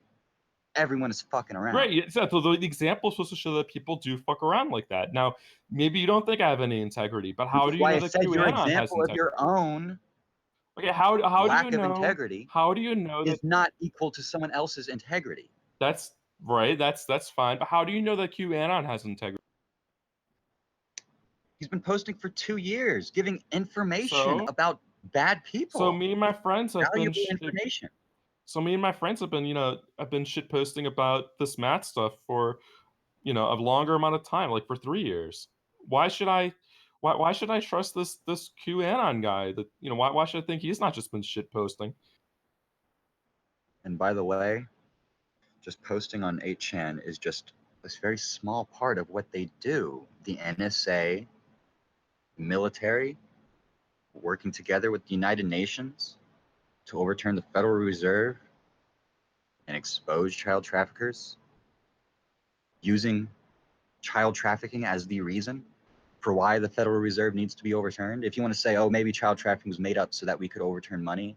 everyone is fucking around. Right, exactly. The example is supposed to show that people do fuck around like that. Now, maybe you don't think I have any integrity, but how Which do is you why know I that said your QAnon has example of integrity? your own Okay, how do you lack of know? integrity How do you know that is not equal to someone else's integrity? that's right? That's fine. But how do you know that QAnon has integrity? He's been posting for 2 years, giving information So, about bad people. so me and my friends have been Valuable information. So me and my friends have been, I've been shit posting about this math stuff for, a longer amount of time, like for 3 years. Why should I trust this QAnon guy that, why should I think he's not just been shit posting? And by the way, just posting on 8chan is just a very small part of what they do. The NSA, military, working together with the United Nations to overturn the Federal Reserve and expose child traffickers, using child trafficking as the reason for why the Federal Reserve needs to be overturned. If you want to say, oh, maybe child trafficking was made up so that we could overturn money,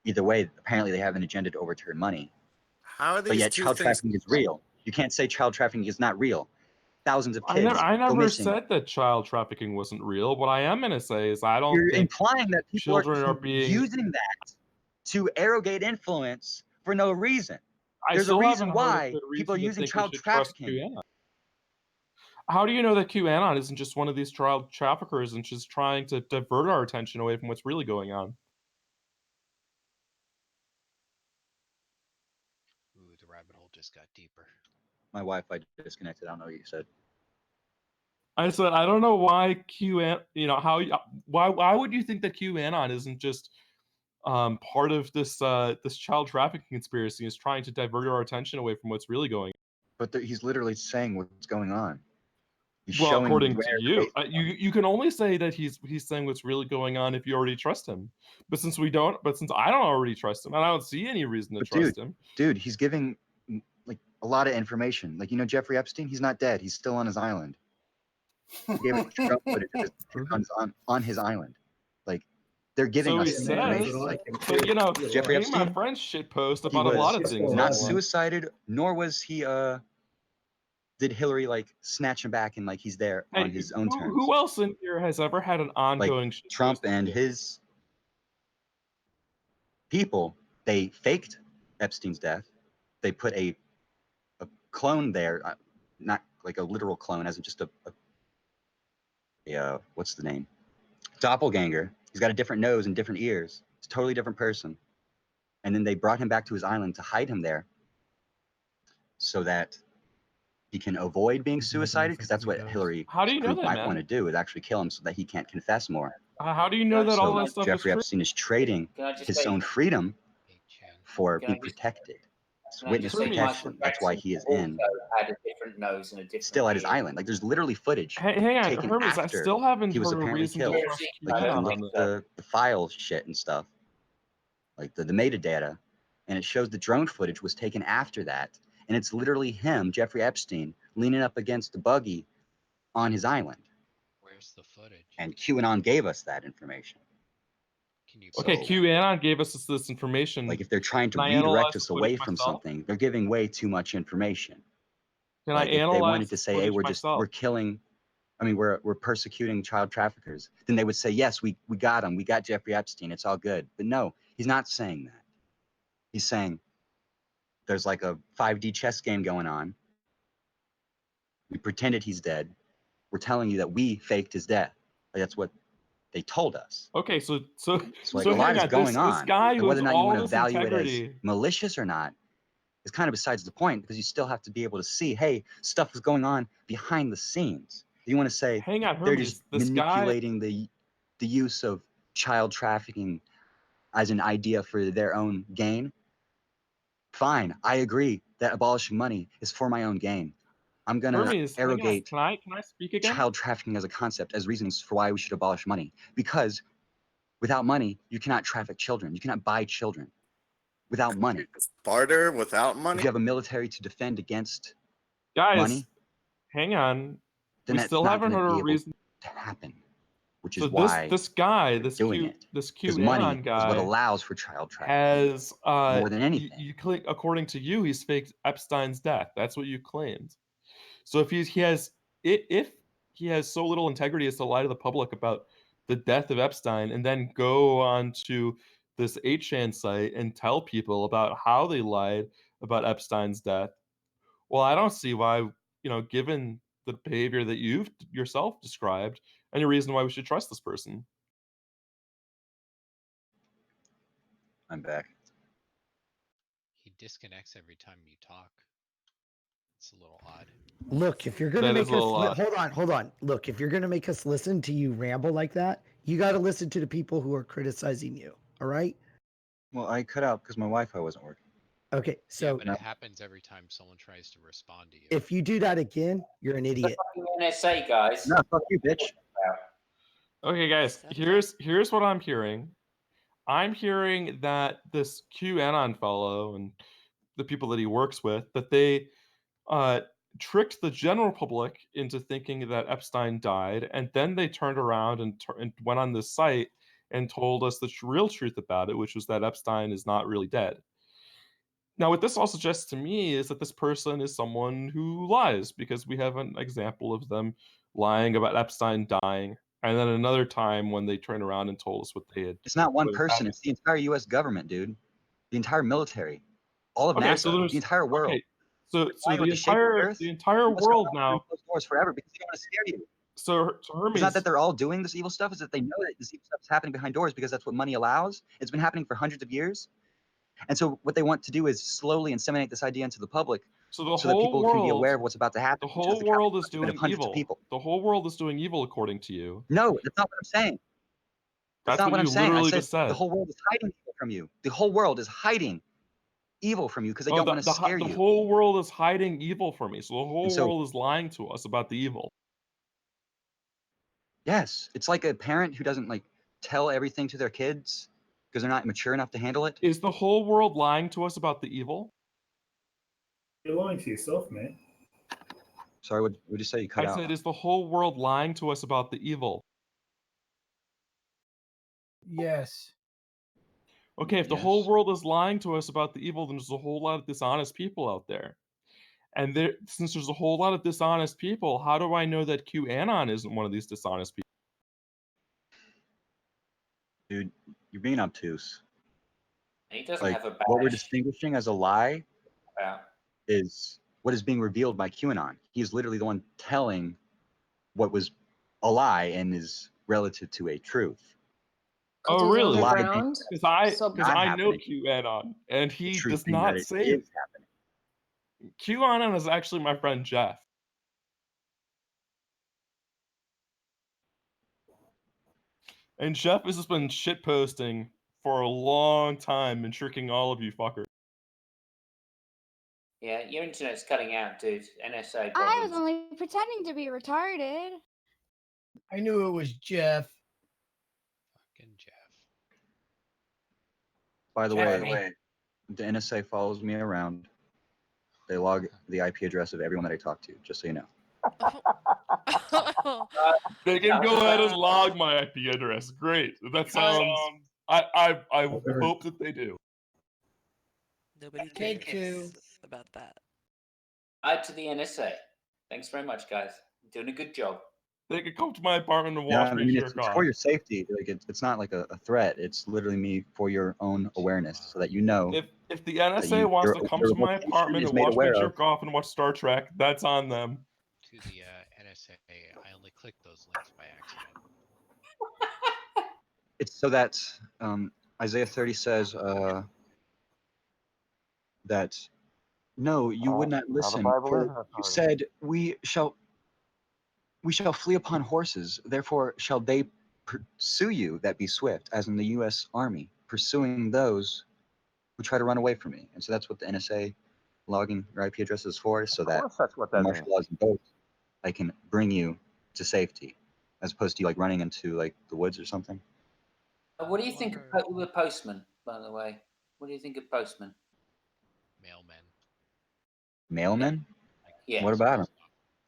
either way, apparently they have an agenda to overturn money. How are But these yet two child things? trafficking is real. You can't say child trafficking is not real. Thousands of kids I go never missing. said that child trafficking wasn't real. What I am going to say is I don't You're think implying that people children are are being. using that to arrogate influence for no reason. I There's a still reason haven't heard a why good people are reason to using think we child should trust trafficking. QAnon. How do you know that QAnon isn't just one of these child traffickers and just trying to divert our attention away from what's really going on? Ooh, the rabbit hole just got deeper. My Wi-Fi disconnected. I don't know what you said. I said I don't know why why would you think that QAnon isn't just part of this this child trafficking conspiracy is trying to divert our attention away from what's really going on? But he's literally saying what's going on. He's Well, showing according where to you, you can only say that he's saying what's really going on if you already trust him. But since I don't already trust him, and I don't see any reason to trust him. Dude, he's giving like a lot of information. Like Jeffrey Epstein, he's not dead. He's still on his island. He gave us Trump footage of his on his island. Like they're giving So he us says, information. Like but Jeffrey me and my Epstein, friends shit post he about a lot of was things. not online. suicided, nor was he did Hillary like snatch him back and like he's there on his own terms? Who else in here has ever had an ongoing Like Trump and his people, they faked Epstein's death. They put a clone there, not like a literal clone, as in just a what's the name? Doppelganger. He's got a different nose and different ears. It's a totally different person. And then they brought him back to his island to hide him there so that he can avoid being suicided, because that's what Hillary How do you know group that, might man? want to do, is actually kill him so that he can't confess more. How do you know that all So that stuff Jeffrey is true? Epstein is trading Can I just his say- own freedom for Can I being just- protected. It's Can I witness just say protection. Michael That's why Jackson he is also in, had a different nose and a different still at his ear. island. Like there's literally footage Hang on, taken Hermes, I after still haven't he was heard a apparently reason to killed. trust Like you QAnon can look on at this. the file shit and stuff, like the metadata, and it shows the drone footage was taken after that, and it's literally him, Jeffrey Epstein, leaning up against the buggy on his island. Where's the footage? And QAnon gave us that information. Can you Okay, So, QAnon gave us this information. like if they're trying to Can I analyze redirect the us footage away from myself? something, they're giving way too much information. Can Like I if they wanted analyze to the say, hey, footage myself? we're killing, I mean, we're persecuting child traffickers, then they would say, yes, we got him, we got Jeffrey Epstein, it's all good. But no, he's not saying that. He's saying there's like a 5D chess game going on. We pretended he's dead. We're telling you that we faked his death. Like that's what they told us. Okay, so Like a lot hang is on, going this on. guy And who whether has or not you all want to this value it as integrity. malicious or not is kind of besides the point, because you still have to be able to see, hey, stuff is going on behind the scenes. If you want to say Hang on, they're Hermes, just this guy. manipulating the use of child trafficking as an idea for their own gain, fine. I agree that abolishing money is for my own gain. I'm going to Hermes, hang on. arrogate Can I speak again? child trafficking as a concept as reasons for why we should abolish money. Because without money, you cannot traffic children. You cannot buy children without money. Barter without If money? you have a military to defend against Guys, money, hang on. then We that's still not haven't going to heard be a able reason. to happen, which So is why this guy, they're doing it. this Because money QAnon is guy what allows for child trafficking has more than anything. you claim, according to you, he's faked Epstein's death. That's what you claimed. So if he has so little integrity as to lie to the public about the death of Epstein and then go on to this 8chan site and tell people about how they lied about Epstein's death, well, I don't see why, given the behavior that you've yourself described, any reason why we should trust this person. I'm back. He disconnects every time you talk. It's a little odd. Look, if you're gonna That make is us a little odd. hold on. Look, if you're gonna make us listen to you ramble like that, you got to listen to the people who are criticizing you. All right. Well, I cut out because my Wi-Fi wasn't working. Okay. Yeah, So but it happens every time someone tries to respond to you. if you do that again, you're an idiot. Fucking NSA, guys. No, fuck you, bitch. Okay, guys, here's what I'm hearing. I'm hearing that this QAnon fellow and the people that he works with, that they tricked the general public into thinking that Epstein died, and then they turned around and went on this site and told us the real truth about it, which was that Epstein is not really dead. Now, what this all suggests to me is that this person is someone who lies, because we have an example of them lying about Epstein dying, and then another time when they turned around and told us what they had. It's not one what had person. happened. It's the entire U.S. government, dude. The entire military, all of Okay, NASA, so there's the entire world. okay, so Lying with the the shape of the entire earth, the entire must go world behind now. closed doors forever because they don't want to scare you. So Hermes, It's not that they're all doing this evil stuff. It's that they know that this evil stuff is happening behind doors because that's what money allows. It's been happening for hundreds of years. And so what they want to do is slowly inseminate this idea into the public so the so that whole people world can be aware of what's about to happen. the which is whole the world is trafficking of doing hundreds of evil. people. The whole world is doing evil according to you. No, that's not what I'm saying. That's That's not what what I'm you saying. I literally said just said. the whole world is hiding evil from you. The whole world is hiding evil from you because they Oh, don't want to scare the you. whole world is hiding evil from me. So the whole And so- world is lying to us about the evil. Yes, it's like a parent who doesn't like tell everything to their kids because they're not mature enough to handle it. Is the whole world lying to us about the evil? You're lying to yourself, man. Sorry, what did you say? You cut I out. said, is the whole world lying to us about the evil? Yes. Okay, if the whole world is lying to us about the evil, then there's a whole lot of dishonest people out there. And since there's a whole lot of dishonest people, how do I know that QAnon isn't one of these dishonest people? Dude, you're being obtuse. He doesn't Like, have a what we're badge. distinguishing as a lie About. is what is being revealed by QAnon. He's literally the one telling what was a lie and is relative to a truth. Oh, Do the really? underground? Because I Not know happening. QAnon, and The he truth does being that not it say is it. happening. QAnon is actually my friend Jeff. And Jeff has just been shitposting for a long time and tricking all of you fuckers. Yeah, your internet's cutting out, dude. NSA I was problems. only pretending to be retarded. I knew it was Jeff. Fucking Jeff. By the Jeff, way, the NSA follows me around. They log the IP address of everyone that I talk to, just so you know. They can go ahead and log my IP address. Great. That sounds. I hope that they do. Nobody Take cares two. about that. Add to the NSA. Thanks very much, guys. You're doing a good job. They can come to my apartment and Yeah, watch I me mean, jerk it's off. for your safety. Like, it's not like a threat. It's literally me for your own awareness, so that you know. If the NSA wants to come to my apartment and watch me jerk off and watch Star Trek, that's on them. To the NSA, I only clicked those links by accident. It's so that Isaiah 30 says that no, you would not listen. For you said, we shall flee upon horses, therefore shall they pursue you that be swift, as in the U.S. Army, pursuing those who try to run away from me. And so that's what the NSA logging your IP address is for, so that That's what the that martial means. laws invoke, I can bring you to safety, as opposed to you like running into like the woods or something. What do you think of the postman, by the way? What do you think of postman? Mailmen. Mailmen? Yeah. What about them?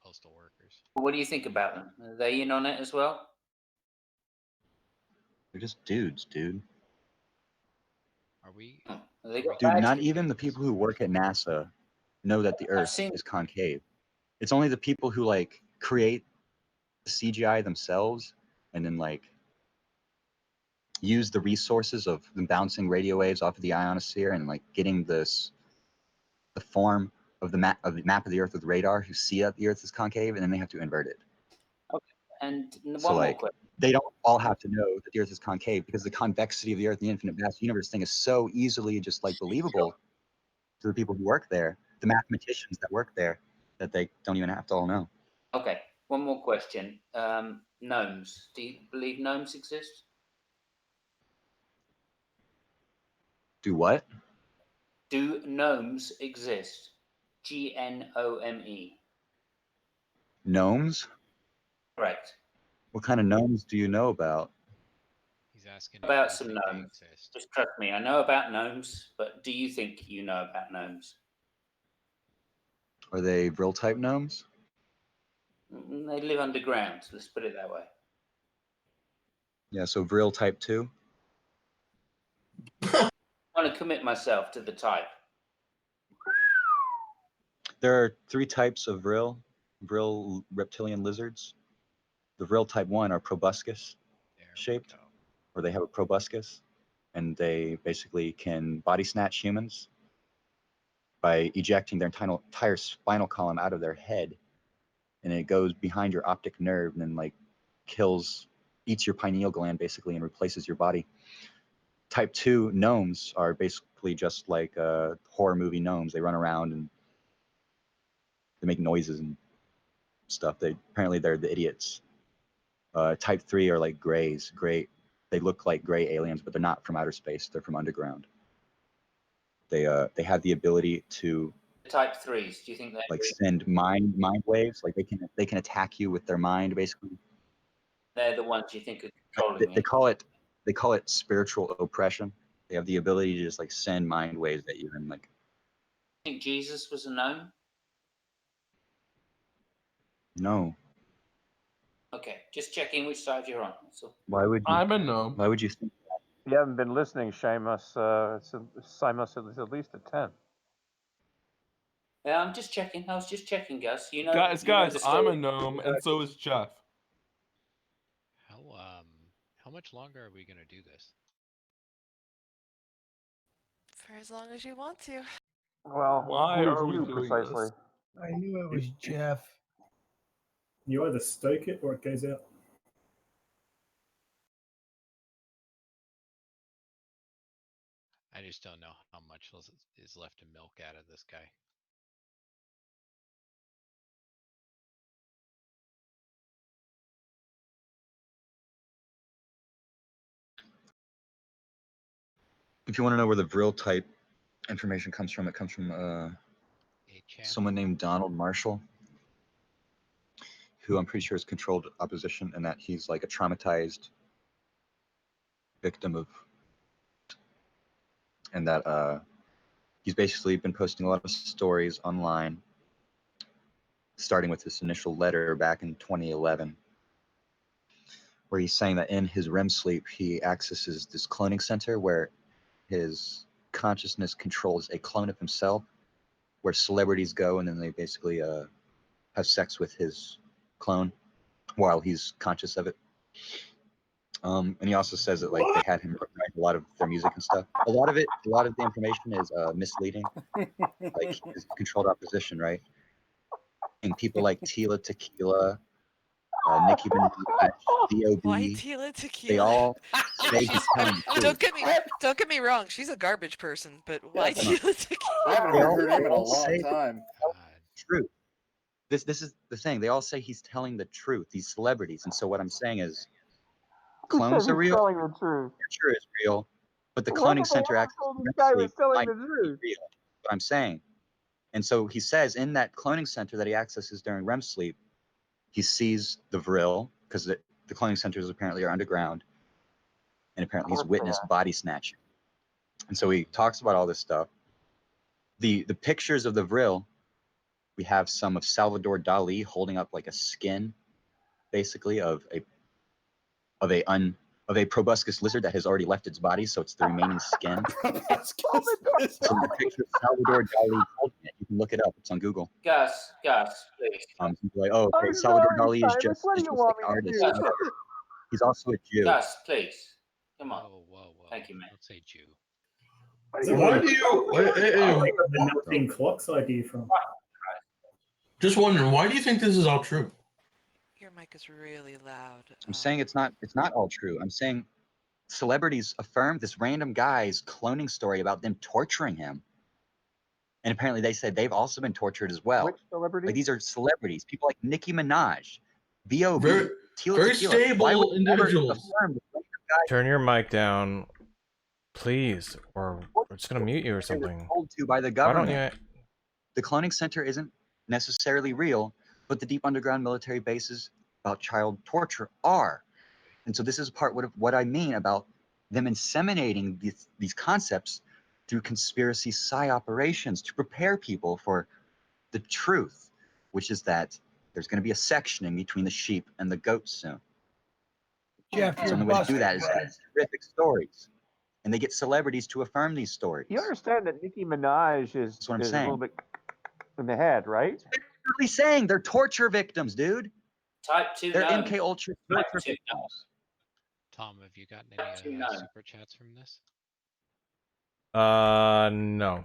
Postal workers. What do you think about them? Are they in on it as well? They're just dudes, dude. Are we? Dude, not even the people who work at NASA know that the Earth is concave. It's only the people who like create the CGI themselves and then like use the resources of them bouncing radio waves off of the ionosphere and like getting the form of the map of the Earth with radar, who see that the Earth is concave, and then they have to invert it. Okay. And So one more like question. they don't all have to know that the Earth is concave, because the convexity of the Earth, the infinite vast universe thing, is so easily just like believable to the people who work there, the mathematicians that work there, that they don't even have to all know. Okay. One more question. Gnomes. Do you believe gnomes exist? Do what? Do gnomes exist? GNOME. Gnomes? Correct. What kind of gnomes do you know about? He's asking About if you some think they gnomes. exist. Just trust me. I know about gnomes, but do you think you know about gnomes? Are they Vril type gnomes? They live underground. Let's put it that way. Yeah, so Vril type 2? I want to commit myself to the type. There are 3 types of Vril reptilian lizards. The Vril type 1 are proboscis shaped, or they have a proboscis, and they basically can body snatch humans by ejecting their entire spinal column out of their head, and it goes behind your optic nerve and then like eats your pineal gland basically and replaces your body. Type 2 gnomes are basically just like horror movie gnomes. They run around and they make noises and stuff. Apparently they're the idiots. Type 3 are like grays. They look like gray aliens, but they're not from outer space. They're from underground. They have the ability to Type 3s. Do you think like send mind waves. Like they can attack you with their mind basically. they're the ones you think are controlling They you? call it spiritual oppression. They have the ability to just like send mind waves at you and like. I think Jesus was a gnome. No. Okay, just checking which side you're on. So Why would you? I'm a gnome. Why would you think that? You haven't been listening, Seamus. Seamus is at least a 10. Yeah, I'm just checking. I was just checking, Gus. You know, Guys, you know guys, the I'm a story. gnome, and so is Jeff. How much longer are we gonna do this? For as long as you want to. Well, Why who is are we you doing precisely? this? I knew it was Jeff. You either stoke it or it goes out. I just don't know how much is left to milk out of this guy. If you want to know where the Vril type information comes from, it comes from someone named Donald Marshall, who I'm pretty sure is controlled opposition, and that he's like a traumatized victim of, and that he's basically been posting a lot of stories online, starting with this initial letter back in 2011, where he's saying that in his REM sleep, he accesses this cloning center where his consciousness controls a clone of himself, where celebrities go and then they basically have sex with his clone while he's conscious of it. And he also says that like they had him write a lot of their music and stuff. A lot of the information is misleading. Like he's controlled opposition, right? And people like Tila Tequila, Nicki Minaj, Why D.O.B. Tila Tequila? They all say he's She's, telling the truth. don't get me wrong. She's a garbage person, but why Come on. Tila Tequila? I haven't They heard all- her name they in a all long say time. Truth. This is the thing. They all say he's telling the truth. These celebrities, and so what I'm saying is, clones are real. Telling the truth. Sure is real, but the When cloning did they center ever access told to this REM guy was sleep telling might the not truth? be real. What I'm saying, and so he says in that cloning center that he accesses during REM sleep, he sees the Vril because the cloning centers apparently are underground, and apparently he's witnessed body snatching. And so he talks about all this stuff. The pictures of the Vril, we have some of Salvador Dali holding up like a skin, basically of a proboscis lizard that has already left its body, so it's the remaining skin. So the picture of Salvador Dali holding it, you can look it up. It's on Google. Gus, please. People are like, oh, okay, Salvador Dali is just like an artist. do? Whatever. He's also a Jew. Gus, please. Come on. Whoa. Thank you, man. Don't say Jew. So where do the melting clocks idea from? Just wondering, why do you think this is all true? Your mic is really loud. I'm saying it's not all true. I'm saying celebrities affirmed this random guy's cloning story about them torturing him. And apparently they said they've also been tortured as well. Which celebrity? Like these are celebrities, people like Nicki Minaj, B.O.B., Very Tequila. stable Why would you ever individuals. affirm this random guy? Turn your mic down, please, or we're just gonna mute you or something. Told to by the Why government. don't you? The cloning center isn't necessarily real, but the deep underground military bases about child torture are. And so this is part of what I mean about them inseminating these concepts through conspiracy psi operations to prepare people for the truth, which is that there's going to be a sectioning between the sheep and the goats soon. Jeff, The only way to do that is to terrific stories. And they get celebrities to affirm these stories. You understand that Nicki Minaj is That's what I'm a saying. little bit in the head, right? They're literally saying they're torture victims, dude. Type 2 They're no. MK Ultra torture victims. Tom, have you gotten any no. super chats from this? No.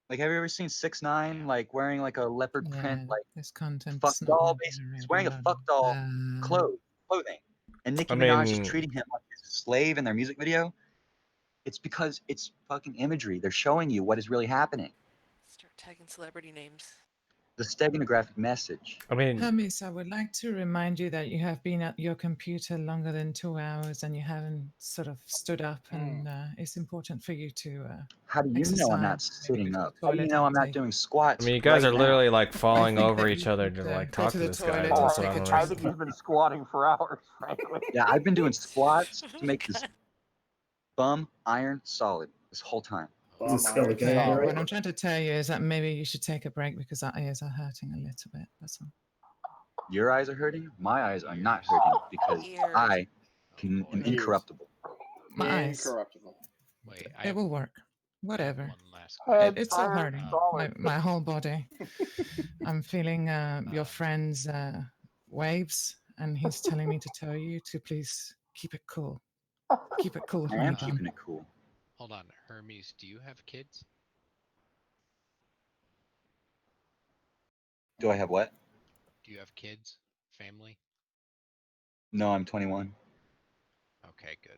Like, have you ever seen 6ix9ine like wearing like a leopard print like This content's fuck not doll? really Basically, he's ready, wearing a fuck doll clothing, and Nicki Minaj is treating him like a slave in their music video. It's because it's fucking imagery. They're showing you what is really happening. Start tagging celebrity names. The steganographic message. I mean, Hermes, I would like to remind you that you have been at your computer longer than 2 hours and you haven't sort of stood up, and it's important for you to How do you know I'm not exercise, sitting maybe up? go How to do the you toilet know I'm and not take- doing squats? I mean, you guys right are literally now? like falling think over that each you other could, to like go talk to to the this guy. toilet That's and what take I a don't drink. I understand. think he's been squatting for hours, frankly. Yeah, I've been doing squats to make this bum iron solid this whole time. Okay, what I'm trying to tell you is that maybe you should take a break because our ears are hurting a little bit. That's all. Your eyes are hurting. My eyes are not hurting because I am incorruptible. My eyes. Incorruptible. Wait, It will work. Whatever. One last It's all hurting. My whole body. I'm feeling your friend's waves, and he's telling me to tell you to please keep it cool. Keep it cool, I am honey bun. keeping it cool. Hold on, Hermes, do you have kids? Do I have what? Do you have kids? Family? No, I'm 21. Okay, good.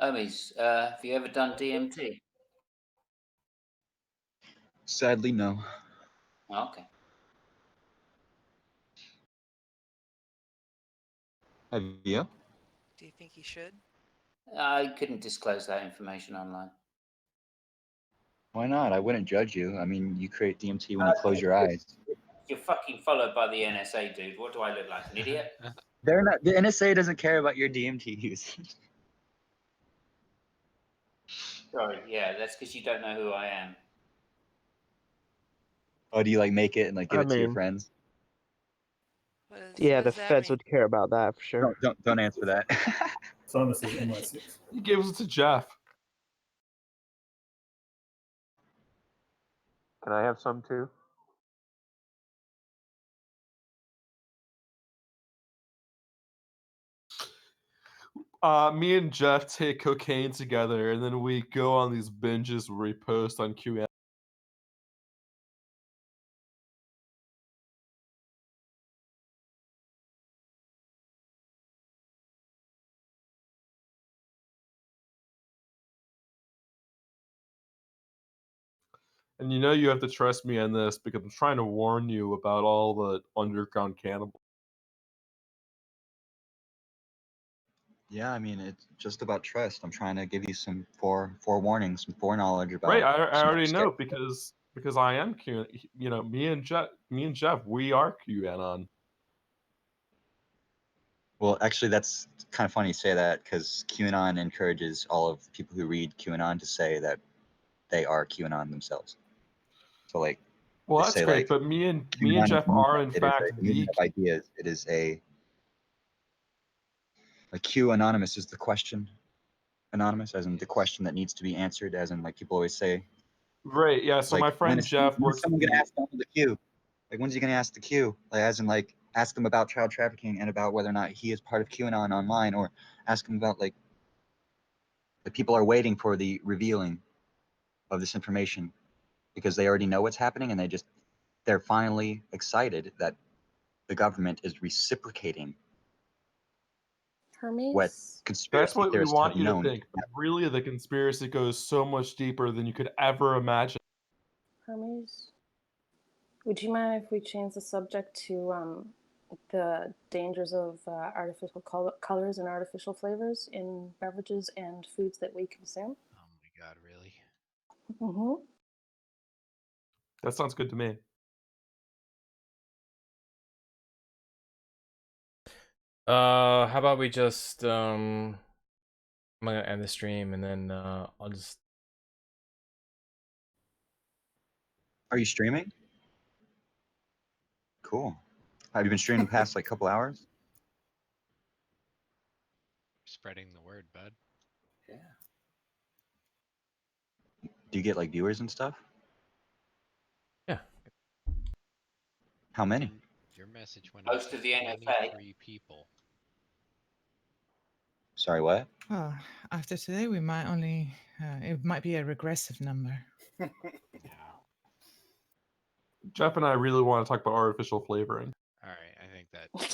Hermes, have you ever done DMT? Sadly, no. Okay. Have you? Do you think he should? I couldn't disclose that information online. Why not? I wouldn't judge you. I mean, you create DMT when you close your eyes. You're fucking followed by the NSA, dude. What do I look like, an idiot? They're not. The NSA doesn't care about your DMT use. Sorry, yeah, that's because you don't know who I am. Oh, do you like make it and like give I it to your mean, friends? yeah, what the does that feds mean? would care about that for sure. Don't answer that. Simon says MI6. He gives it to Jeff. Can I have some too? Me and Jeff take cocaine together, and then we go on these binges where we post on QAnon. And you know you have to trust me on this because I'm trying to warn you about all the underground cannibals. Yeah, I mean, it's just about trust. I'm trying to give you some forewarnings, some foreknowledge about. Right, I some already sketch- know because I am Q. You know, me and Jeff, we are QAnon. Well, actually, that's kind of funny you say that because QAnon encourages all of people who read QAnon to say that they are QAnon themselves. So, like, Well, they that's say, great, like, but me and QAnon is Jeff a are movement. in It is fact a movement the. of ideas. It is a Q anonymous is the question. Anonymous, as in the question that needs to be answered, as in like people always say. Right, yeah. So Like, my friend Jeff when is works. someone gonna ask Donald the Q? Like, when's he gonna ask the Q? Like, as in like ask him about child trafficking and about whether or not he is part of QAnon online, or ask him about like the people are waiting for the revealing of this information because they already know what's happening and they're finally excited that the government is reciprocating what Hermes? conspiracy That's what we theorists have want you to known. think. But really, the conspiracy goes so much deeper than you could ever imagine. Hermes? Would you mind if we change the subject to the dangers of artificial colors and artificial flavors in beverages and foods that we consume? Oh my god, really? Mm-hmm. That sounds good to me. How about we just I'm gonna end the stream and then I'll just. Are you streaming? Cool. Have you been streaming the past like couple hours? Spreading the word, bud. Yeah. Do you get like viewers and stuff? Yeah. How many? Your message went out Most to of the NFA. 23 people. Sorry, what? Well, after today, we might only. It might be a regressive number. Jeff and I really want to talk about artificial flavoring. All right, I think that